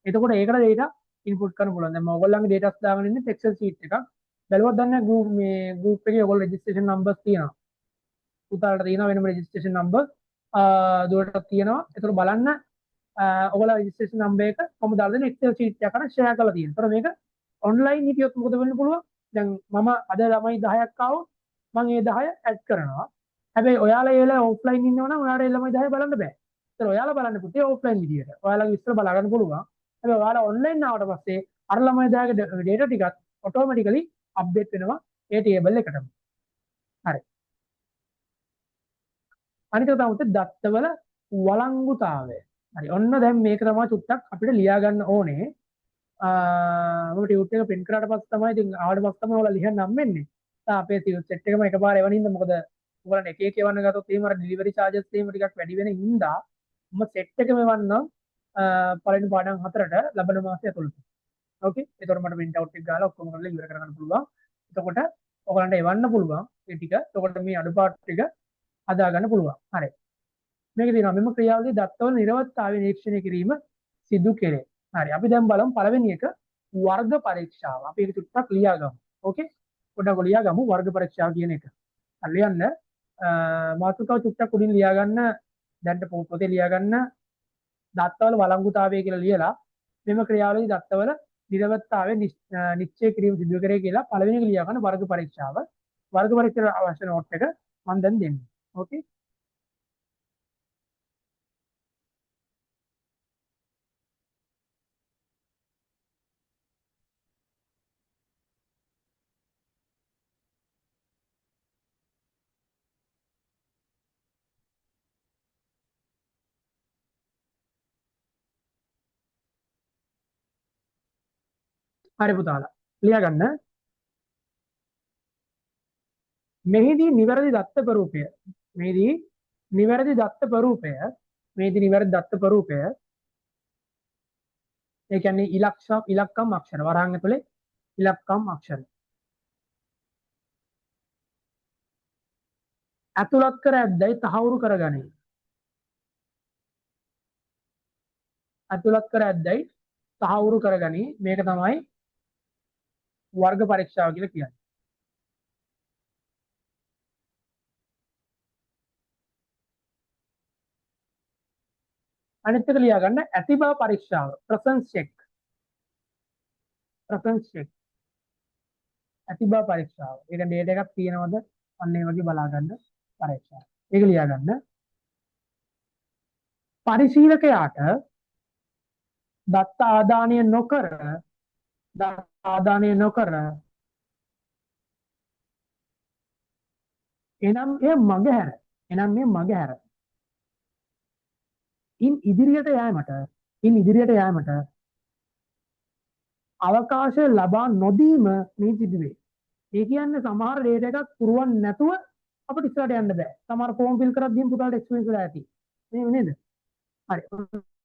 එතකොට ඒකට data input කරන්න පුළුවන්. දැන් මම ඔයගොල්ලන්ගේ data දාගෙන ඉන්නේ Excel sheet එකක්. බැලුවත් දන්නේ group එකේ ඔයගොල්ලෝ registration numbers තියෙනවා. පුතාලට තියෙනවා වෙනම registration number දුරටත් තියෙනවා. ඒතකොට බලන්න ඔයගොල්ලෝ registration number එක කොහොමද දාලා දෙන්නේ Excel sheet එකකට share කරලා තියෙනවා. ඒතකොට මේක online හිටියොත් මොකද වෙන්න පුළුවන්? දැන් මම අද ළමයි 10ක් ආවොත් මම ඒ 10 ඇඩ් කරනවා. හැබැයි ඔයාලා ඒ වෙලාවේ ඔෆ්ලයින් ඉන්නව නම් ඔයාලට ඒ ළමයි 10 බලන්න බෑ. ඒතර ඔයාලා බලන්න පුතේ ඔෆ්ලයින් විදියට. ඔයාලගේ විස්තර බලා ගන්න පුළුවන්. හැබැයි ඔයාලා ඔන්ලයින් ආවට පස්සේ අර ළමයි 10ගේ data ටිකත් ඔටෝමැටිකලි අප්ඩේට් වෙනවා ඒ ටේබල් එකටම. හරි. අනික තමයි පුතේ දත්තවල වළංගුතාවය. හරි. ඔන්න දැන් මේක තමයි චුට්ටක් අපිට ලියා ගන්න ඕනේ. මම ටියුට් එක print කරාට පස්සේ තමයි ඉතින් ආවට පස්සේ තමයි ඔයාලා ලියන්න නම් වෙන්නේ. අපේ සෙට් එකම එකපාර එවනින්ද මොකද ඔයාලා එක එක එවන්න ගත්තොත් එහෙම අර ඩෙලිවරි charges එහෙම ටිකක් වැඩි වෙන හින්දා මම සෙට් එකම එවන්නම් පළවෙනි පාඩම් හතරට ලබන මාසය ඇතුළත. ඕකේ. එතකොට මට print out එක ගාලා ඔක්කොම කරලා ඉවර කරගන්න පුළුවන්. එතකොට ඔයගලන්ට එවන්න පුළුවන් මේ ටික. එතකොට මේ අඩුපාඩු ටික හදා ගන්න පුළුවන්. හරි. මේක තියෙනවා මෙම ක්‍රියාවලිය දත්තවල නිරවත්තාවය නිරීක්ෂණය කිරීම සිදු කෙරේ. හරි. අපි දැන් බලමු පළවෙනි එක වර්ග පරීක්ෂාව. අපි ඒක චුට්ටක් ලියා ගමු. ඕකේ. පොඩ්ඩක් ලියා ගමු වර්ග පරීක්ෂාව කියන එක. ලියන්න මාතෘකාව චුට්ටක් උඩින් ලියා ගන්න. දැන් පොතේ ලියා ගන්න දත්තවල වළංගුතාවය කියලා ලියලා මෙම ක්‍රියාවලිය දත්තවල නිරවත්තාවය නිශ්චය කිරීම සිදු කරේ කියලා පළවෙනි එක ලියා ගන්න වර්ග පරීක්ෂාව. වර්ග පරීක්ෂාවට අවශ්‍ය නෝට් එක මම දැන් දෙන්නම්. ඕකේ. හරි පුතාලා ලියා ගන්න. මෙහිදී නිවැරදි දත්ත ප්‍රරූපය මෙහිදී නිවැරදි දත්ත ප්‍රරූපය මෙහිදී නිවැරදි දත්ත ප්‍රරූපය ඒ කියන්නේ ඉලක්කම් අක්ෂර වරහන් ඇතුලේ ඉලක්කම් අක්ෂර ඇතුළත් කර ඇද්දයි තහවුරු කරගනී. ඇතුළත් කර ඇද්දයි තහවුරු කරගනී. මේක තමයි වර්ග පරීක්ෂාව කියලා කියන්නේ. අනිත් එක ලියා ගන්න ඇති බව පරීක්ෂාව presence check. presence check ඇති බව පරීක්ෂාව. ඒක data එකක් තියෙනවද? අන්න ඒ වගේ බලා ගන්න පරීක්ෂාව. ඒක ලියා ගන්න. පරිශීලකයාට දත්ත ආදානය නොකර එනම් එය මගහැර ඉන් ඉදිරියට යෑමට අවකාශය ලබා නොදීම මේ සිදුවේ. ඒ කියන්නේ සමහර data එකක් පුරවන්න නැතුව අපිට ඉස්සරහට යන්න බෑ. සමහර ෆෝම් ෆිල් කරද්දීම පුතාලට එක්ස්පීරියන්ස් වෙලා ඇති. නේද? හරි.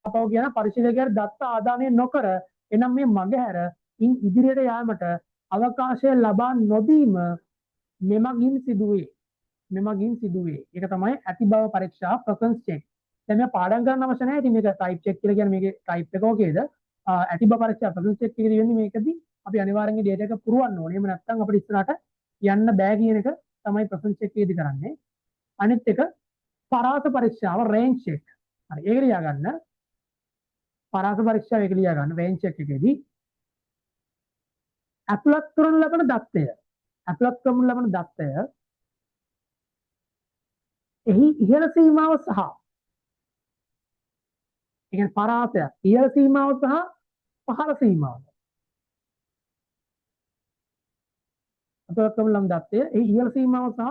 අපව කියන පරිශීලකයාට දත්ත ආදානය නොකර එනම් මේ මගහැර ඉන් ඉදිරියට යාමට අවකාශය ලබා නොදීම මෙමගින් සිදුවේ. ඒක තමයි ඇති බව පරීක්ෂා presence check. දැන් මේ පාඩම් කරන්න අවශ්‍ය නැහැ. ඉතින් මේක type check කියලා කියන්නේ මේකේ type එක ඕකේද? ඇති බව පරීක්ෂා presence check එකේ වෙන්නේ මේකදී අපි අනිවාර්යෙන්ම data එක පුරවන්න ඕනේ. එහෙම නැත්නම් අපිට ඉස්සරහට යන්න බෑ කියන එක තමයි presence check එකේදී කරන්නේ. අනිත් එක පරාස පරීක්ෂාව range check. හරි. ඒක ලියා ගන්න. පරාස පරීක්ෂාව ඒක ලියා ගන්න range check එකේදී ඇතුළත් කරනු ලබන දත්තය එහි ඉහළ සීමාව සහ ඒ කියන්නේ පරාසය ඉහළ සීමාව සහ පහළ සීමාව ඇතුළත් කරනු ලබන දත්තය එහි ඉහළ සීමාව සහ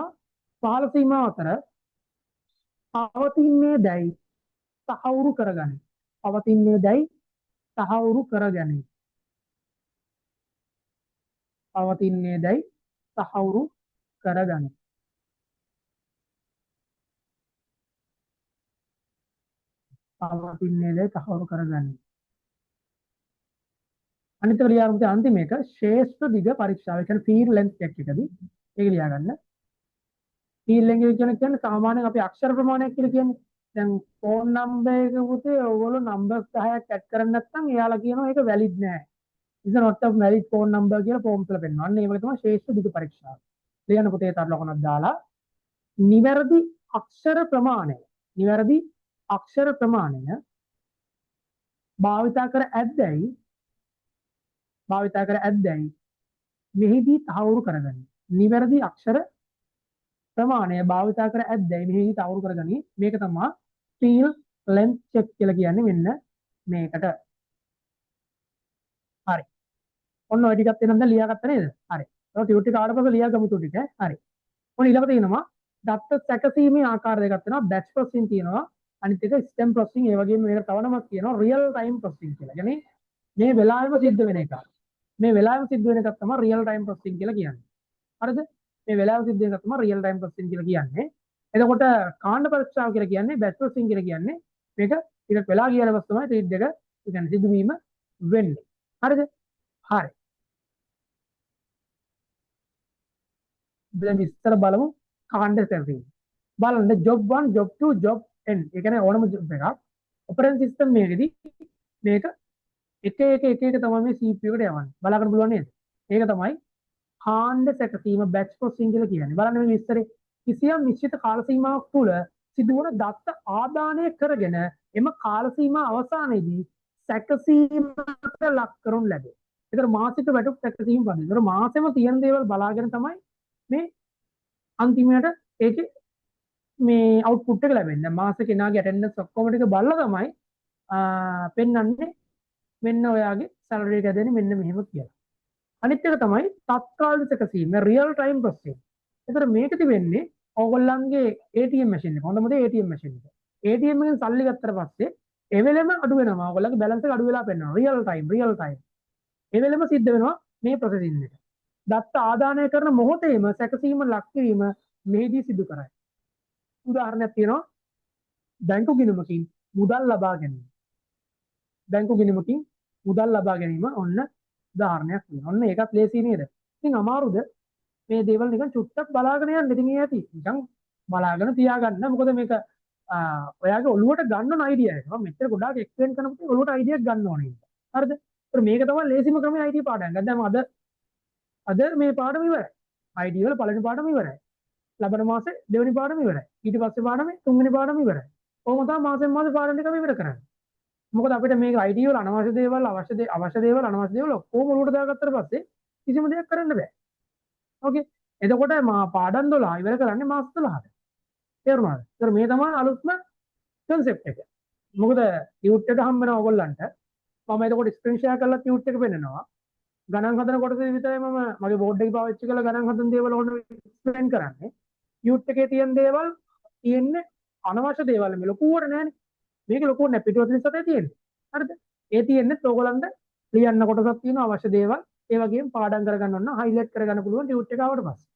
පහළ සීමාව අතර පවතින්නේ දැයි තහවුරු කරගනි. අනිත් එක ලියා ගන්න අන්තිම එක ශේෂ්ඨ දිග පරීක්ෂාව. ඒ කියන්නේ field length check එකදී ඒක ලියා ගන්න. field length කියන්නේ සාමාන්‍යයෙන් අපි අක්ෂර ප්‍රමාණයක් කියලා කියන්නේ. දැන් ෆෝන් නම්බර් එක පුතේ ඔයගොල්ලෝ නම්බර්ස් 10ක් ඇඩ් කරන්නේ නැත්නම් එයාලා කියනවා ඒක වැලිඩ් නෑ. is not a valid phone number කියලා ෆෝම් එකල පෙන්නනවා. අන්න ඒ වගේ තමයි ශේෂ්ඨ දිග පරීක්ෂාව. ලියන්න පුතේ තර ලකුණක් දාලා නිවැරදි අක්ෂර ප්‍රමාණය භාවිතා කර ඇද්දැයි මෙහිදී තහවුරු කරගනි. නිවැරදි අක්ෂර ප්‍රමාණය භාවිතා කර ඇද්දැයි මෙහි තවුරු කරගනි. මේක තමයි field length check කියලා කියන්නේ මෙන්න මේකට. හරි. ඔන්න ඔය ටිකත් එනම් දැන් ලියාගත්ත නේද? හරි. ඒක ටියුට් එක ආවට පස්සේ ලියා ගමු ටික. හරි. ඔන්න ඊළඟට තියෙනවා දත්ත සැකසීමේ ආකාර දෙකක් තියෙනවා. බැච් ප්‍රොසෙසින් තියෙනවා. අනිත් එක ස්ටෙම් ප්‍රොසෙසින්. ඒ වගේම මේකට තව නමක් තියෙනවා රියල් ටයිම් ප්‍රොසෙසින් කියලා. يعني මේ වෙලාවෙම සිද්ධ වෙන එක. මේ වෙලාවෙම සිද්ධ වෙන එකක් තමයි රියල් ටයිම් ප්‍රොසෙසින් කියලා කියන්නේ. හරිද? මේ වෙලාවෙම සිද්ධ වෙන එක තමයි රියල් ටයිම් ප්‍රොසෙසින් කියලා කියන්නේ. එතකොට කාණ්ඩ පරීක්ෂාව කියලා කියන්නේ බැච් ප්‍රොසෙසින් කියලා කියන්නේ මේක ටිකක් වෙලා ගියන පස්සේ තමයි ට්‍රීට් එක කියන්නේ සිදුවීම වෙන්නේ. හරිද? හරි. දැන් විස්තර බලමු කාණ්ඩ සැකසීම. බලන්න job 1 job 2 job n. ඒ කියන්නේ ඕනම job එකක් ඔපරේටින් සිස්ටම් මේකෙදි මේක එක තමයි මේ CPU එකට යවන්නේ. බලාගන්න පුළුවන් නේද? ඒක තමයි කාණ්ඩ සැකසීම බැච් ප්‍රොසෙසින් කියලා කියන්නේ. බලන්න මේ විස්තරේ කිසියම් නිශ්චිත කාල සීමාවක් තුළ සිදුවන දත්ත ආදානය කරගෙන එම කාල සීමා අවසානයේදී සැකසීමට ලක් කරනු ලැබේ. ඒතර මාසික වැටුප් සැකසීම වගේ. ඒතර මාසෙම තියෙන දේවල් බලාගෙන තමයි මේ අන්තිමයට ඒකේ මේ අවුට්පුට් එක ලැබෙන්නේ. මාසෙ කෙනාගේ ඇටෙන්ඩන්ස් ඔක්කොම ටික බලලා තමයි පෙන්වන්නේ මෙන්න ඔයාගේ සැලරි එක දෙන්නේ මෙන්න මෙහෙම කියලා. අනිත් එක තමයි තත්කාලික සැකසීම රියල් ටයිම් ප්‍රොසෙසින්. ඒතර මේකද වෙන්නේ ඕගොල්ලන්ගේ ATM මැෂින් එක. හොඳම දේ ATM මැෂින් එක. ATM එකෙන් සල්ලි ගත්තට පස්සේ ඒ වෙලෙම අඩු වෙනවා. ඕගොල්ලන්ගේ බැලන්ස් එක අඩු වෙලා පෙන්නනවා. Real time. ඒ වෙලෙම සිද්ධ වෙනවා මේ ප්‍රොසෙසින් එක. දත්ත ආදානය කරන මොහොතේම සැකසීම ලක් කිරීම මෙහිදී සිදු කරයි. උදාහරණයක් තියෙනවා බැංකු ගිණුමකින් මුදල් ලබා ගැනීම. බැංකු ගිණුමකින් මුදල් ලබා ගැනීම ඔන්න උදාහරණයක් තියෙනවා. ඔන්න ඒකත් ලේසි නේද? ඉතින් අමාරුද? මේ දේවල් නිකන් චුට්ටක් බලාගෙන යන්න. ඉතින් ඒ ඇති. නිකන් බලාගෙන තියාගන්න. මොකද මේක ඔයාගේ ඔළුවට ගන්න අයිඩියා එක. මම මෙච්චර ගොඩාක් එක්ස්ප්ලেইন කරනකොට ඔළුවට අයිඩියක් ගන්න ඕනේ. හරිද? ඒත් මේක තමයි ලේසිම ක්‍රමයේ IT පාඩම් ගන්න. දැන් අද මේ පාඩම ඉවරයි. IT වල පළවෙනි පාඩම ඉවරයි. ලබන මාසේ දෙවෙනි පාඩම ඉවරයි. ඊට පස්සේ පාඩමේ තුන්වෙනි පාඩම ඉවරයි. කොහොම තමයි මාසෙන් මාසේ පාඩම් ටික ඉවර කරන්නේ. මොකද අපිට මේක IT වල අනවශ්‍ය දේවල් අවශ්‍ය දේවල් අනවශ්‍ය දේවල් ඔක්කොම ඔලුවට දාගත්තට පස්සේ කිසිම දෙයක් කරන්න බෑ. ඕකේ. එතකොට පාඩම් 12 ඉවර කරන්නේ මාස 12කට. තේරුණාද? ඒතර මේ තමයි අලුත්ම concept එක. මොකද ටියුට් එක හම්බ වෙනවා ඔයගොල්ලන්ට. මම එතකොට ස්ක්‍රීන් ෂෙයා කරලා ටියුට් එක පෙන්නනවා. ගණන් හදන කොටසේ විතරයි මම මගේ බෝඩ් එක පාවිච්චි කරලා ගණන් හදන දේවල් ඕන එක්ස්ප්ලেইন කරන්නේ. ටියුට් එකේ තියෙන දේවල් තියෙන්නේ අනවශ්‍ය දේවල් මේ ලොකුවට නෑනේ. මේක ලොකුවට නෑ පිටුව 37 තියෙන්නේ. හරිද? ඒ තියෙන්නේ ඕගොල්ලන්ට ලියන්න කොටසක් තියෙනවා අවශ්‍ය දේවල්. ඒ වගේම පාඩම් කරගන්න ඕන හයිලයිට් කරගන්න පුළුවන් ටියුට් එක ආවට පස්සේ.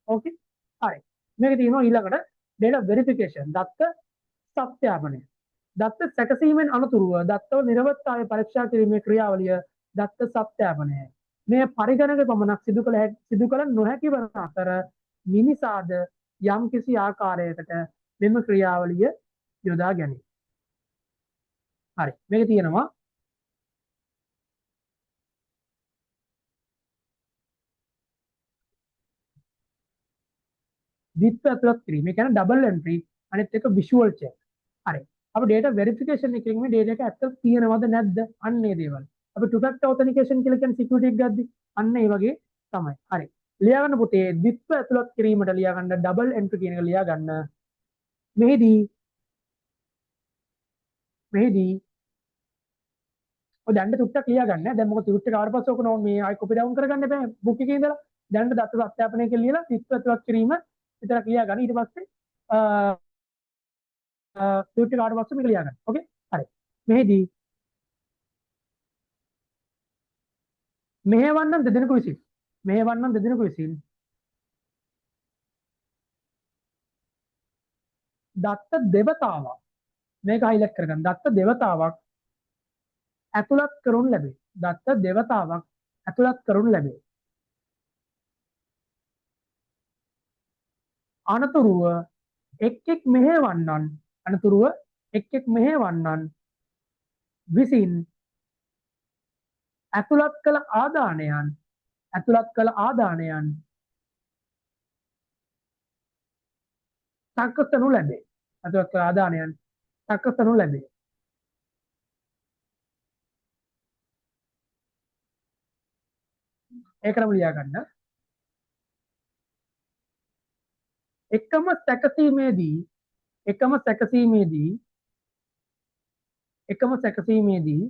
ඕකේ. හරි. මේක තියෙනවා ඊළඟට data verification දත්ත සත්‍යාපනය. දත්ත සැකසීමෙන් අනතුරුව දත්තව නිරවත්තාවේ පරීක්ෂා කිරීමේ ක්‍රියාවලිය දත්ත සත්‍යාපනයයි. මේ පරිගණක පමණක් සිදු කළ නොහැකි වන අතර මිනිසාද යම් කිසි ආකාරයකට මෙම ක්‍රියාවලිය යොදා ගැනීම. හරි. මේක තියෙනවා දිත්ත ඇතුළත් කිරීම. ඒ කියන්නේ ඩබල් එන්ට්‍රි අනිත් එක විෂුවල් චෙක්. හරි. අපි data verification එකකින් මේ data එක ඇත්තට තියෙනවද නැද්ද? අන්න ඒ දේවල්. අපි two factor authentication කියලා කියන security එක ගද්දි අන්න ඒ වගේ තමයි. හරි. ලියා ගන්න පුතේ දිත්ත ඇතුළත් කිරීමට ලියා ගන්න ඩබල් එන්ට්‍රි කියන එක ලියා ගන්න. මෙහිදී ඔය දැන් ටුට්ටක් ලියා ගන්න. දැන් මොකද ටියුට් එක ආවට පස්සේ ඔක නෝ මේ ආයි කොපි ඩවුන් කරගන්න බෑ බුක් එකේ ඉඳලා. දැන් දත්ත සත්‍යාපනය කියලා ලියලා දිත්ත ඇතුළත් කිරීම විතරක් ලියා ගන්න. ඊට පස්සේ ටියුට් එක ආවට පස්සේ මේක ලියා ගන්න. ඕකේ? හරි. මෙහිදී මෙහෙවන්නම් දෙදෙනෙකු විසින් දත්ත දෙවතාවක් මේක හයිලයිට් කරගන්න. දත්ත දෙවතාවක් ඇතුළත් කරනු ලැබේ. දත්ත දෙවතාවක් ඇතුළත් කරනු ලැබේ. අනතුරුව එක් එක් මෙහෙවන්නන් විසින් ඇතුළත් කළ ආදානයන් සකසනු ලැබේ. ඇතුළත් කළ ආදානයන් සකසනු ලැබේ. ඒකම ලියා ගන්න. එකම සැකසීමේදී එකම සැකසීමේදී එකම සැකසීමේදී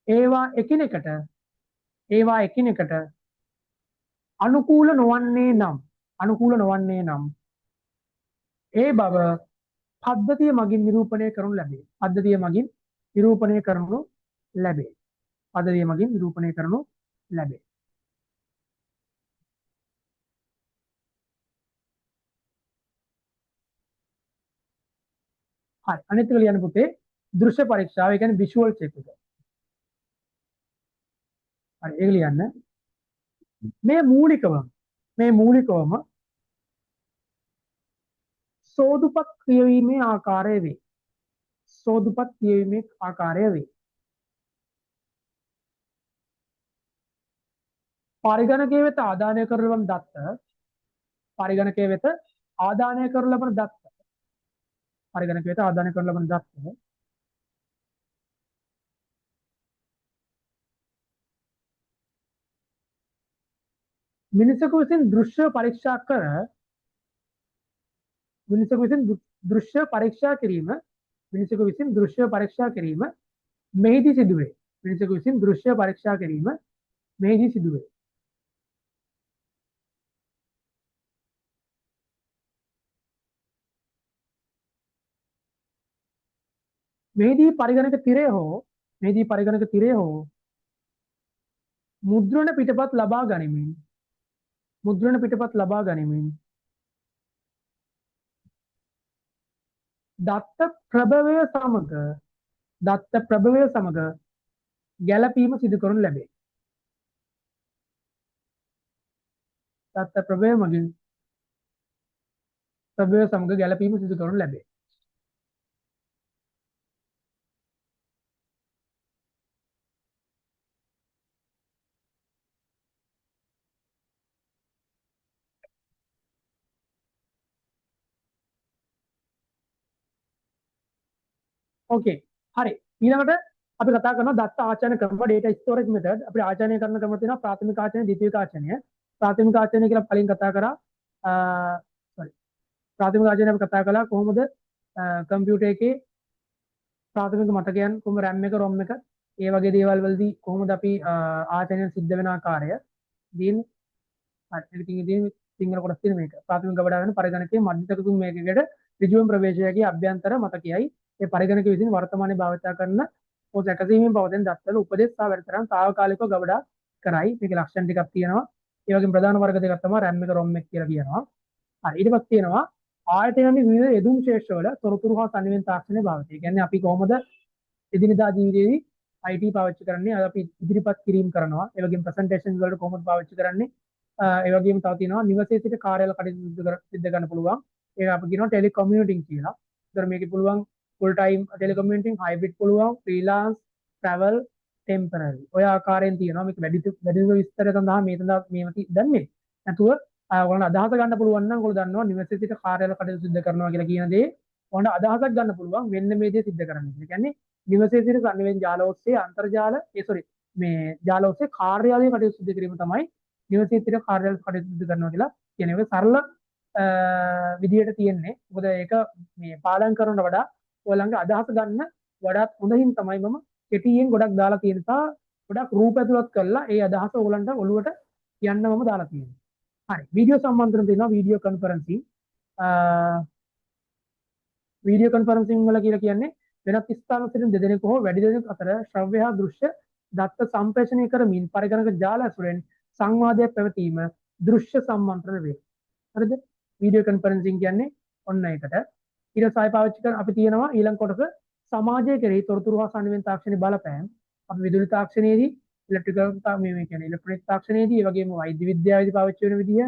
ඒවා එකිනෙකට අනුකූල නොවන්නේ නම් ඒ බව පද්ධතිය මගින් නිරූපණය කරනු ලැබේ. පද්ධතිය මගින් නිරූපණය කරනු ලැබේ. පද්ධතිය මගින් නිරූපණය කරනු ලැබේ. හරි. අනිත් එක ලියන්න පුතේ දෘශ්‍ය පරීක්ෂාව. ඒ කියන්නේ විෂුවල් චෙක් එක. හරි. ඒක ලියන්න. මේ මූලිකවම සෝදුපත් කියවීමේ ආකාරය වේ. සෝදුපත් කියවීමේ ආකාරය වේ. පරිගණකයේ වෙත ආදානය කරන ලබන දත්ත පරිගණකයේ වෙත ආදානය කරන ලබන දත්ත පරිගණකයේ වෙත ආදානය කරන ලබන දත්ත මිනිසෙකු විසින් දෘශ්‍ය පරීක්ෂා කිරීම මෙහිදී සිදුවේ. මිනිසෙකු විසින් දෘශ්‍ය පරීක්ෂා කිරීම මෙහිදී සිදුවේ. මෙහිදී පරිගණක තිරය හෝ මුද්‍රණ පිටපත් ලබා ගනිමින් දත්ත ප්‍රභවය සමග ගැළපීම සිදු කරනු ලැබේ. දත්ත ප්‍රභවය සමග ගැළපීම සිදු කරනු ලැබේ. ඕකේ. හරි. ඊළඟට අපි කතා කරනවා දත්ත ආචරණ ක්‍රම data storage method. අපි ආචරණය කරන ක්‍රම තියෙනවා ප්‍රාථමික ආචරණය, ද්විතීයික ආචරණය. ප්‍රාථමික ආචරණය කියලා කලින් කතා කරා. ප්‍රාථමික ආචරණය අපි කතා කළා කොහොමද කම්පියුටර් එකේ ප්‍රාථමික මතකයන් කොහොම RAM එක ROM එක ඒ වගේ දේවල් වලදී කොහොමද අපි ආචරණය සිද්ධ වෙන ආකාරය දින ඉතින් සිංහල කොටස් තියෙන මේක. ප්‍රාථමික ගබඩා වෙන පරිගණකයේ මධ්‍යතකතුන් මේකකට ඍජුවම ප්‍රවේශයගේ අභ්‍යන්තර මතකයයි ඒ පරිගණක විසින් වර්තමානයේ භාවිත කරන පොත සැකසීමෙන් පවතින දත්වල උපදෙස් සහ වැඩතරන් తాවකාලිකව ගබඩා කරයි. මේකේ ලක්ෂණ ටිකක් තියෙනවා. ඒ වගේම ප්‍රධාන වර්ග දෙකක් තමයි RAM එක ROM එක කියලා කියනවා. හරි. ඊට පස්සේ තියෙනවා ආයතනයේ විවිධ යෙදුම් ශේෂ්ඨවල තොරතුරු හා සංනිවේදන තාක්ෂණයේ භාවිතය. ඒ කියන්නේ අපි කොහොමද එදිනෙදා ජීවිතයේදී IT පාවිච්චි කරන්නේ? අද අපි ඉදිරිපත් කිරීම කරනවා. ඒ වගේම ප්‍රසන්ටේෂන්ස් වලට කොහොමද පාවිච්චි කරන්නේ? ඒ වගේම තව තියෙනවා නිවසේ සිට කාර්යාල කටයුතු සිද්ධ කරන්න පුළුවන්. ඒක අපි කියනවා ටෙලිකමියුටිංగ్ කියලා. ඒතර මේකේ පුළුවන් ෆුල් ටයිම් ටෙලිකමියුටිං, හයිබ්‍රිඩ් පුළුවන්, ෆ්‍රීලාන්ස්, ට්‍රැවල්, ටෙම්පරරි. ඔය ආකාරයෙන් තියෙනවා. මේක වැඩිම විස්තර සඳහා මේව දන්නේ නැතුව ඔයාලට අදහස ගන්න පුළුවන් නම් ඔයාලා දන්නවා නිවසේ සිට කාර්යාල කටයුතු සිද්ධ කරනවා කියලා කියන දේ ඔයාලට අදහසක් ගන්න පුළුවන් මෙන්න මේ දේ සිද්ධ කරන්න. ඒ කියන්නේ නිවසේ සිට සංනිවේදන ජාල ඔස්සේ මේ ජාල ඔස්සේ කාර්යාලීය කටයුතු සිදු කිරීම තමයි නිවසේ සිට කාර්යාලීය කටයුතු සිදු කරනවා කියලා කියන එක සරල විදියට තියෙන්නේ. මොකද ඒක මේ පාලනය කරනවට වඩා ඔයාලගේ අදහස ගන්න වඩාත් හොඳින් තමයි මම කෙටියෙන් ගොඩක් දාලා තියෙන නිසා ගොඩක් රූප ඇතුළත් කරලා ඒ අදහස ඔයගලන්ට ඔළුවට කියන්න මම දාලා තියෙනවා. හරි. වීඩියෝ සම්බන්ධන තියෙනවා වීඩියෝ කොන්ෆරන්සින්. වීඩියෝ කොන්ෆරන්සින් වල කියලා කියන්නේ වෙනත් ස්ථාන සිටින දෙදෙනෙකු හෝ වැඩි දෙනෙකු අතර ශ්‍රව්‍ය හා දෘශ්‍ය දත්ත සම්ප්‍රේෂණය කරමින් පරිගණක ජාල ඇසුරෙන් සංවාදයක් පැවතීම දෘශ්‍ය සම්මන්ත්‍රණ වේ. හරිද? වීඩියෝ කොන්ෆරන්සින් කියන්නේ ඔන්න ඒකට. ඊට පස්සේ පාවිච්චි කරන අපි තියෙනවා ඊළඟ කොටස සමාජය කෙරෙහි තොරතුරු හා සංනිවේදන තාක්ෂණයේ බලපෑම. අපි විදුලි තාක්ෂණයේදී ඉලෙක්ට්‍රිකල් මේ කියන්නේ ඉලෙක්ට්‍රොනික තාක්ෂණයේදී ඒ වගේම වෛද්‍ය විද්‍යාවේදී පාවිච්චි වෙන විදිය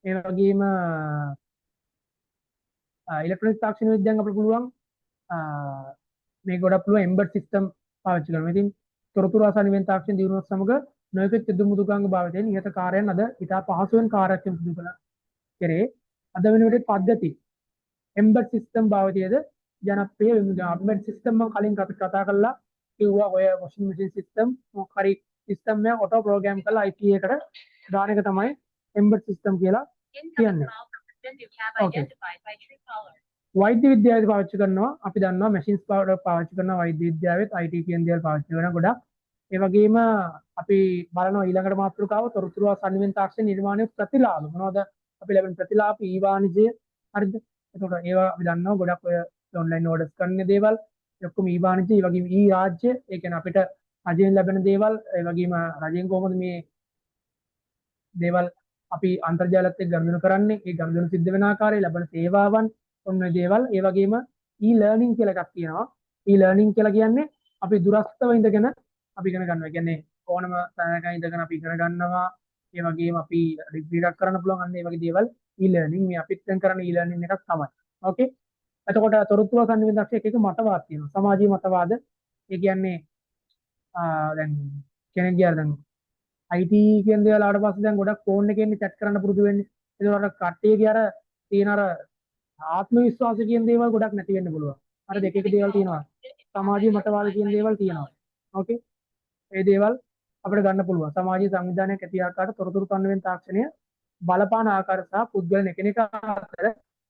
ඒ වගේම ඉලෙක්ට්‍රොනික තාක්ෂණ විද්‍යාවෙන් අපිට පුළුවන් මේ ගොඩක් පුළුවන් එම්බඩ් සිස්ටම් පාවිච්චි කරනවා. ඉතින් තොරතුරු හා සංනිවේදන තාක්ෂණ දියුණුවත් සමග නොයෙකුත් යුද මුදුකාංග භාවිතයෙන් ඉහත කාර්යයන් අද ඉතා පහසුවෙන් කාර්යක්ෂම සිදු කළ කෙරේ අද වෙනුවට පද්ධති එම්බඩ් සිස්ටම් භාවිතයේද ජනප්‍රිය වෙනවා. එම්බඩ් සිස්ටම් මම කලින් කතා කළා කිව්වා ඔය වොෂින් මැෂින් සිස්ටම් මොකක් හරි සිස්ටම් එක ඔටෝ ප්‍රෝග්‍රෑම් කරලා IP එකට දාන එක තමයි embedded system කියලා කියන්නේ. Okay. වෛද්‍ය විද්‍යාවේ පාවිච්චි කරනවා අපි දන්නවා machines පාවිච්චි කරනවා වෛද්‍ය විද්‍යාවෙත් IT කියන දේවල් පාවිච්චි කරනවා ගොඩක්. ඒ වගේම අපි බලනවා ඊළඟට මාතෘකාව තොරතුරු සම්නිවෙන් තාක්ෂණ නිර්මාණය ප්‍රතිලාභ මොනවද අපි ලැබෙන ප්‍රතිලාභ ඊ වාණිජය හරිද එතකොට ඒවා අපි දන්නවා ගොඩක් ඔය ඔන්ලයින් ඕඩර්ස් කරන දේවල් ඔක්කොම ඊ වාණිජය ඒ වගේම ඊ රාජ්‍ය ඒ කියන්නේ අපිට රජයෙන් ලැබෙන දේවල් ඒ වගේම රජයෙන් කොහොමද මේ දේවල් අපි අන්තර්ජාලයත් එක්ක ගනුදෙනු කරන්නේ ඒ ගනුදෙනු සිද්ධ වෙන ආකාරය ලැබෙන සේවාවන් ඔන්න දේවල් ඒ වගේම ඊ ලර්නින් කියලා එකක් තියෙනවා ඊ ලර්නින් කියලා කියන්නේ අපි දුරස්ථව ඉඳගෙන අපි ඉගෙන ගන්නවා. කියන්නේ ඕනම තැනක ඉඳගෙන අපි ඉගෙන ගන්නවා. ඒ වගේම අපි ඩිග්‍රී එකක් කරන්න පුළුවන් අන්න ඒ වගේ දේවල් e-learning මේ අපිත් දැන් කරන e-learning එකක් තමයි. ඕකේ. එතකොට තොරතුරු සංනිවේදන දක්ෂ එක මතවාද තියෙනවා. සමාජීය මතවාද. ඒ කියන්නේ දැන් කෙනෙක් ගියා දැන් IT කියන දේවල් ආවට පස්සේ දැන් ගොඩක් ෆෝන් එකෙන් chat කරන්න පුරුදු වෙන්නේ. ඒකට කට්ටියගේ අර තියෙන අර ආත්ම විශ්වාසය කියන දේවල් ගොඩක් නැති වෙන්න පුළුවන්. අර දෙක එක දේවල් තියෙනවා. සමාජීය මතවාද කියන දේවල් තියෙනවා. ඕකේ. ඒ දේවල් අපිට ගන්න පුළුවන්. සමාජීය සංවිධානයක් ඇති ආකාරයට තොරතුරු සංනිවේදන තාක්ෂණය බලපාන ආකාර සහ පුද්ගලයන් එකිනෙක අතර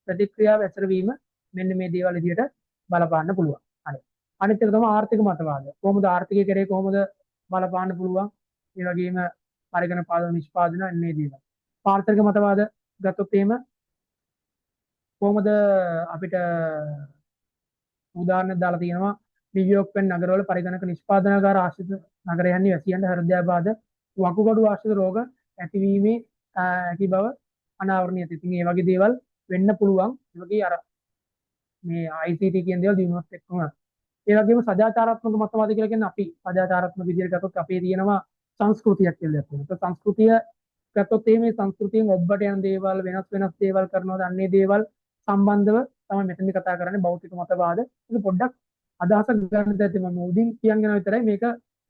ප්‍රතික්‍රියාව ඇසරවීම මෙන්න මේ දේවල් විදිහට බලපාන්න පුළුවන්. හරි. අනිත් එක තමයි ආර්ථික මතවාද. කොහොමද ආර්ථිකය කරේ කොහොමද බලපාන්න පුළුවන්? ඒ වගේම පරිගණක පාදන නිෂ්පාදන මේ දේවල්. පාර්ශ්වික මතවාද ගත්තොත් එහෙම කොහොමද අපිට උදාහරණ දාලා තියෙනවා නිව්යෝක් වැනි නගරවල පරිගණක නිෂ්පාදනාගාර ආශ්‍රිත නගරයන්හි වැසියන්ට හෘදයාබාධ වකුගඩු ආශ්‍රිත රෝග ඇතිවීමේ ඇති බව අනාවරණීය. ඉතින් මේ වගේ දේවල් වෙන්න පුළුවන්. ඒ වගේ අර මේ ICT කියන දේවල් දිනුවත් එක්කම ඒ වගේම සදාචාරාත්මක මතවාද කියලා කියන්නේ අපි සදාචාරාත්මක විදිහට ගත්තොත් අපේ තියෙනවා සංස්කෘතියක් කියලා දෙයක් තියෙනවා. ඒ සංස්කෘතිය ගත්තොත් මේ සංස්කෘතියෙන් ඔබට යන දේවල් වෙනස් දේවල් කරනවා අන්නේ දේවල් සම්බන්ධව තමයි මෙතනදි කතා කරන්නේ භෞතික මතවාද. ඒක පොඩ්ඩක් අදහසක් ගන්න දැති මම උඩින් කියන්න විතරයි මේක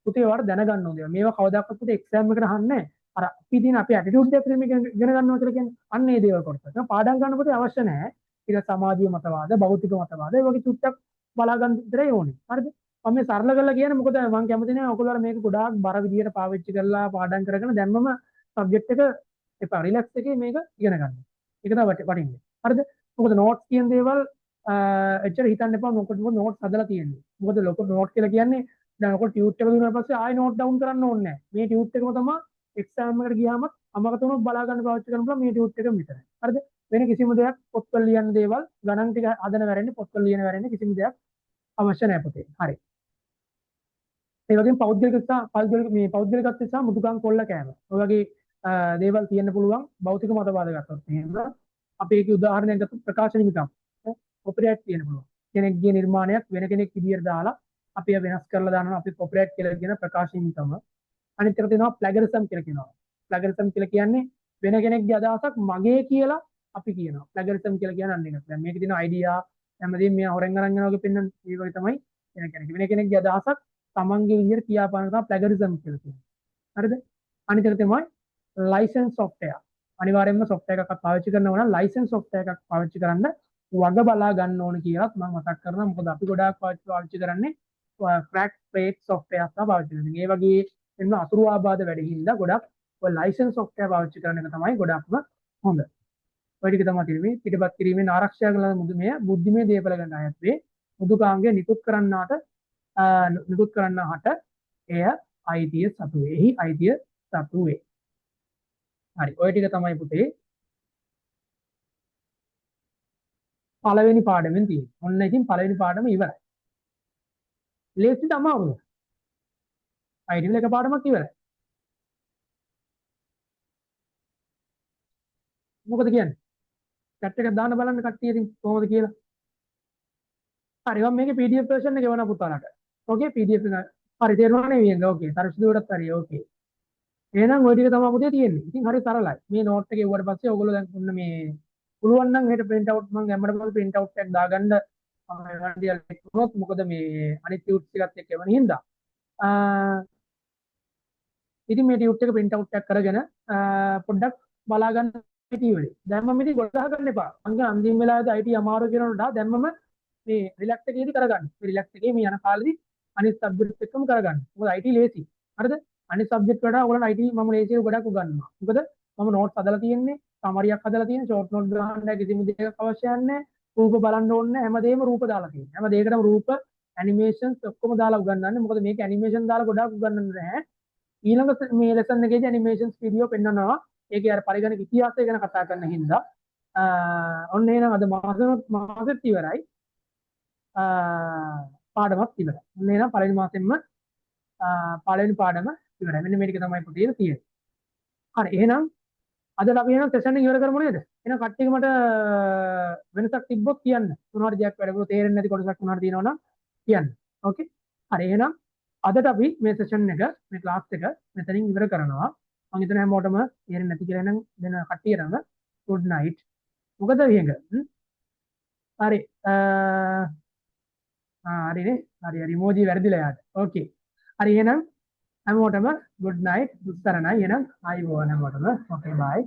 පුතේ ඔයාලට දැනගන්න ඕනේ. මේවා කවදාකවත් පුතේ එක්සෑම් එකට අහන්නේ නැහැ. අර අපි දින අපි ඇටිටියුඩ් එකක් මේක ඉගෙන ගන්නවා කියලා කියන්නේ අන්න ඒ දේවල් කොටස. ඒක පාඩම් ගන්න පුතේ අවශ්‍ය නැහැ. ඊට සමාජීය මතවාද, භෞතික මතවාද ඒ වගේ චුට්ටක් බලා ගන්න විතරයි ඕනේ. හරිද? මම මේ සරල කරලා කියන්නේ මොකද මම කැමති නැහැ ඔයගොල්ලෝ මේක ගොඩාක් බර විදියට පාවිච්චි කරලා පාඩම් කරගෙන දැම්මම සබ්ජෙක්ට් එක එපා රිලැක්ස් එකේ මේක ඉගෙන ගන්න. ඒක තමයි වටින්නේ. හරිද? මොකද නෝට්ස් කියන දේවල් එච්චර හිතන්න එපා මොකද නෝට්ස් හදලා තියෙන්නේ. මොකද ලොකු නෝට් කියලා කියන්නේ දැන් ඔක ටියුට් එක දුන්නාට පස්සේ ආයෙ නෝට් ඩවුන් කරන්න ඕනේ නැහැ. මේ ටියුට් එකම තමයි එක්සෑම් එකට ගියාම අමකට උනොත් බලා ගන්න පාවිච්චි කරන්න පුළුවන් මේ ටියුට් එකම විතරයි. හරිද? වෙන කිසිම දෙයක් පොත්වල ලියන දේවල් ගණන් ටික හදන වැරෙන්නේ පොත්වල ලියන වැරෙන්නේ කිසිම දෙයක් අවශ්‍ය නැහැ පුතේ. හරි. ඒ වගේම පෞද්ගලිකත්වය සහ මුදුකම් කොල්ල කෑම. ඔය වගේ දේවල් තියෙන්න පුළුවන් භෞතික මතවාද ගත්තොත් එහෙම. අපි ඒකේ උදාහරණයක් ගත්තොත් ප්‍රකාශන හිමිකම්. කොපිරයිට් තියෙන්න පුළුවන්. කෙනෙක්ගේ නිර්මාණයක් වෙන කෙනෙක් විදියට දාලා අපි වෙනස් කරලා දානවා අපි කොපිරයිට් කියලා කියන ප්‍රකාශන හිමිකම. අනිත් එක තියෙනවා ප්ලැගරිසම් කියලා කියනවා. ප්ලැගරිසම් කියලා කියන්නේ වෙන කෙනෙක්ගේ අදහසක් මගේ කියලා අපි කියනවා. ප්ලැගරිසම් කියලා කියන්නේ අන්න ඒක. දැන් මේකේ තියෙන අයිඩියා හැමදේම මෙයා හොරෙන් අරන් යනවා වගේ පෙන්නන ඒ වගේ තමයි වෙන කෙනෙක්ගේ අදහසක් තමන්ගේ විදියට කියාපාන තමයි ප්ලැගරිසම් කියලා කියන්නේ. හරිද? අනිත් එක තමයි ලයිසන්ස් සොෆ්ට්වෙයාර්. අනිවාර්යයෙන්ම සොෆ්ට්වෙයාර් එකක් පාවිච්චි කරනවා නම් ලයිසන්ස් සොෆ්ට්වෙයාර් එකක් පාවිච්චි කරන්න වග බලා ගන්න ඕන කියලා මම මතක් කරනවා. මොකද අපි ගොඩාක් පාවිච්චි කරන්නේ ක්‍රැක් ෆේක් සොෆ්ට්වෙයාර් තමයි පාවිච්චි කරන්නේ. ඒ වගේ එන්න අතුරු ආබාධ වැඩි හින්දා ගොඩක් ඔය ලයිසන්ස් සොෆ්ට්වෙයාර් පාවිච්චි කරන එක තමයි ගොඩක්ම හොඳ. ඔය ටික තමයි තියෙන්නේ. පිටපත් කිරීමෙන් ආරක්ෂා කරන මුදුමය බුද්ධිමය දේපල ගන්න අයත් වේ. මුදුකාංගය නිකුත් කරන්නාට එය අයිතිය සතු වේ. එහි අයිතිය සතු වේ. හරි. ඔය ටික තමයි පුතේ පළවෙනි පාඩමෙන් තියෙන්නේ. ඔන්න ඉතින් පළවෙනි පාඩම ඉවරයි. ලේසිද අමාරුද? අයිටි වල එක පාඩමක් ඉවරයි. මොකද කියන්නේ? chat එක දාන්න බලන්න කට්ටිය ඉතින් කොහොමද කියලා. හරි මම මේකේ PDF version එක එවනවා පුතාලට. ඕකේ PDF එක හරි තේරුණා නේ වියන්ද? ඕකේ. තරස්දුවටත් හරි ඕකේ. එහෙනම් ওই ටික තමයි පුතේ තියෙන්නේ. ඉතින් හරි සරලයි. මේ නෝට් එක එවුවට පස්සේ ඔයගොල්ලෝ දැන් ඔන්න මේ පුළුවන් නම් හෙට print out මම ගැම්මඩ පස්සේ print out එකක් දාගන්න මොකද මේ අනිත් ටියුට්ස් එකත් එක්ක එවන හින්දා. ඉතින් මේ ටියුට් එක print out එකක් කරගෙන පොඩ්ඩක් බලා ගන්න ඉතිවිලි. දැන් මම ඉතින් ගොඩ ගන්න එපා. අන්තිම වෙලාවේදී IT අමාරු කරනකොට දැන් මම මේ රිලැක්ස් එකේදී කරගන්න. මේ රිලැක්ස් එකේ මේ යන කාලෙදී අනිත් සබ්ජෙක්ට් එක්කම කරගන්න. මොකද IT ලේසි. හරිද? අනිත් සබ්ජෙක්ට් වලට ඔයගොල්ලෝ IT මම ලේසියෙන් ගොඩක් උගන්වනවා. මොකද මම නෝට්ස් හදලා තියෙන්නේ, සමරියක් හදලා තියෙන්නේ, ෂෝට් නෝට් ගන්න කිසිම දෙයක් අවශ්‍ය නැහැ. රූප බලන්න ඕනේ නැහැ. හැමදේම රූප දාලා තියෙනවා. හැම දෙයකටම රූප ඇනිමේෂන්ස් ඔක්කොම දාලා උගන්වන්නේ. මොකද මේක ඇනිමේෂන් දාලා ගොඩාක් උගන්වන්නේ නැහැ. ඊළඟ මේ ලෙසන් එකේදී ඇනිමේෂන්ස් වීඩියෝ පෙන්වනවා. ඒකේ අර පරිගණක ඉතිහාසය ගැන කතා කරන හින්දා ඔන්න එහෙනම් අද මාසෙත් ඉවරයි. පාඩමත් ඉවරයි. ඔන්න එහෙනම් පළවෙනි මාසෙම්ම පළවෙනි පාඩම ඉවරයි. මෙන්න මේක තමයි පුතේ තියෙන්නේ. හරි එහෙනම් අද අපි එහෙනම් සෙෂන් එක ඉවර කරමු නේද? එහෙනම් කට්ටියක මට වෙනසක් තිබ්බොත් කියන්න. මොනවද දෙයක් වැඩ තේරෙන්නේ නැති කොටසක් මොනවද තියෙනවනම් කියන්න. ඕකේ. හරි එහෙනම් අදට අපි මේ සෙෂන් එක මේ ක්ලාස් එක මෙතනින් ඉවර කරනවා. මම හිතන හැමෝටම තේරෙන්නේ නැති කියලා නම් දෙන කට්ටියටම good night. මොකද විහඟ? හරි. හරිනේ. හරි ඉමෝජි වැරදිලා යාට. ඕකේ. හරි එහෙනම් හැමෝටම good night. උත්තරණයි එහෙනම් ආයිබෝවන් හැමෝටම. ඕකේ bye.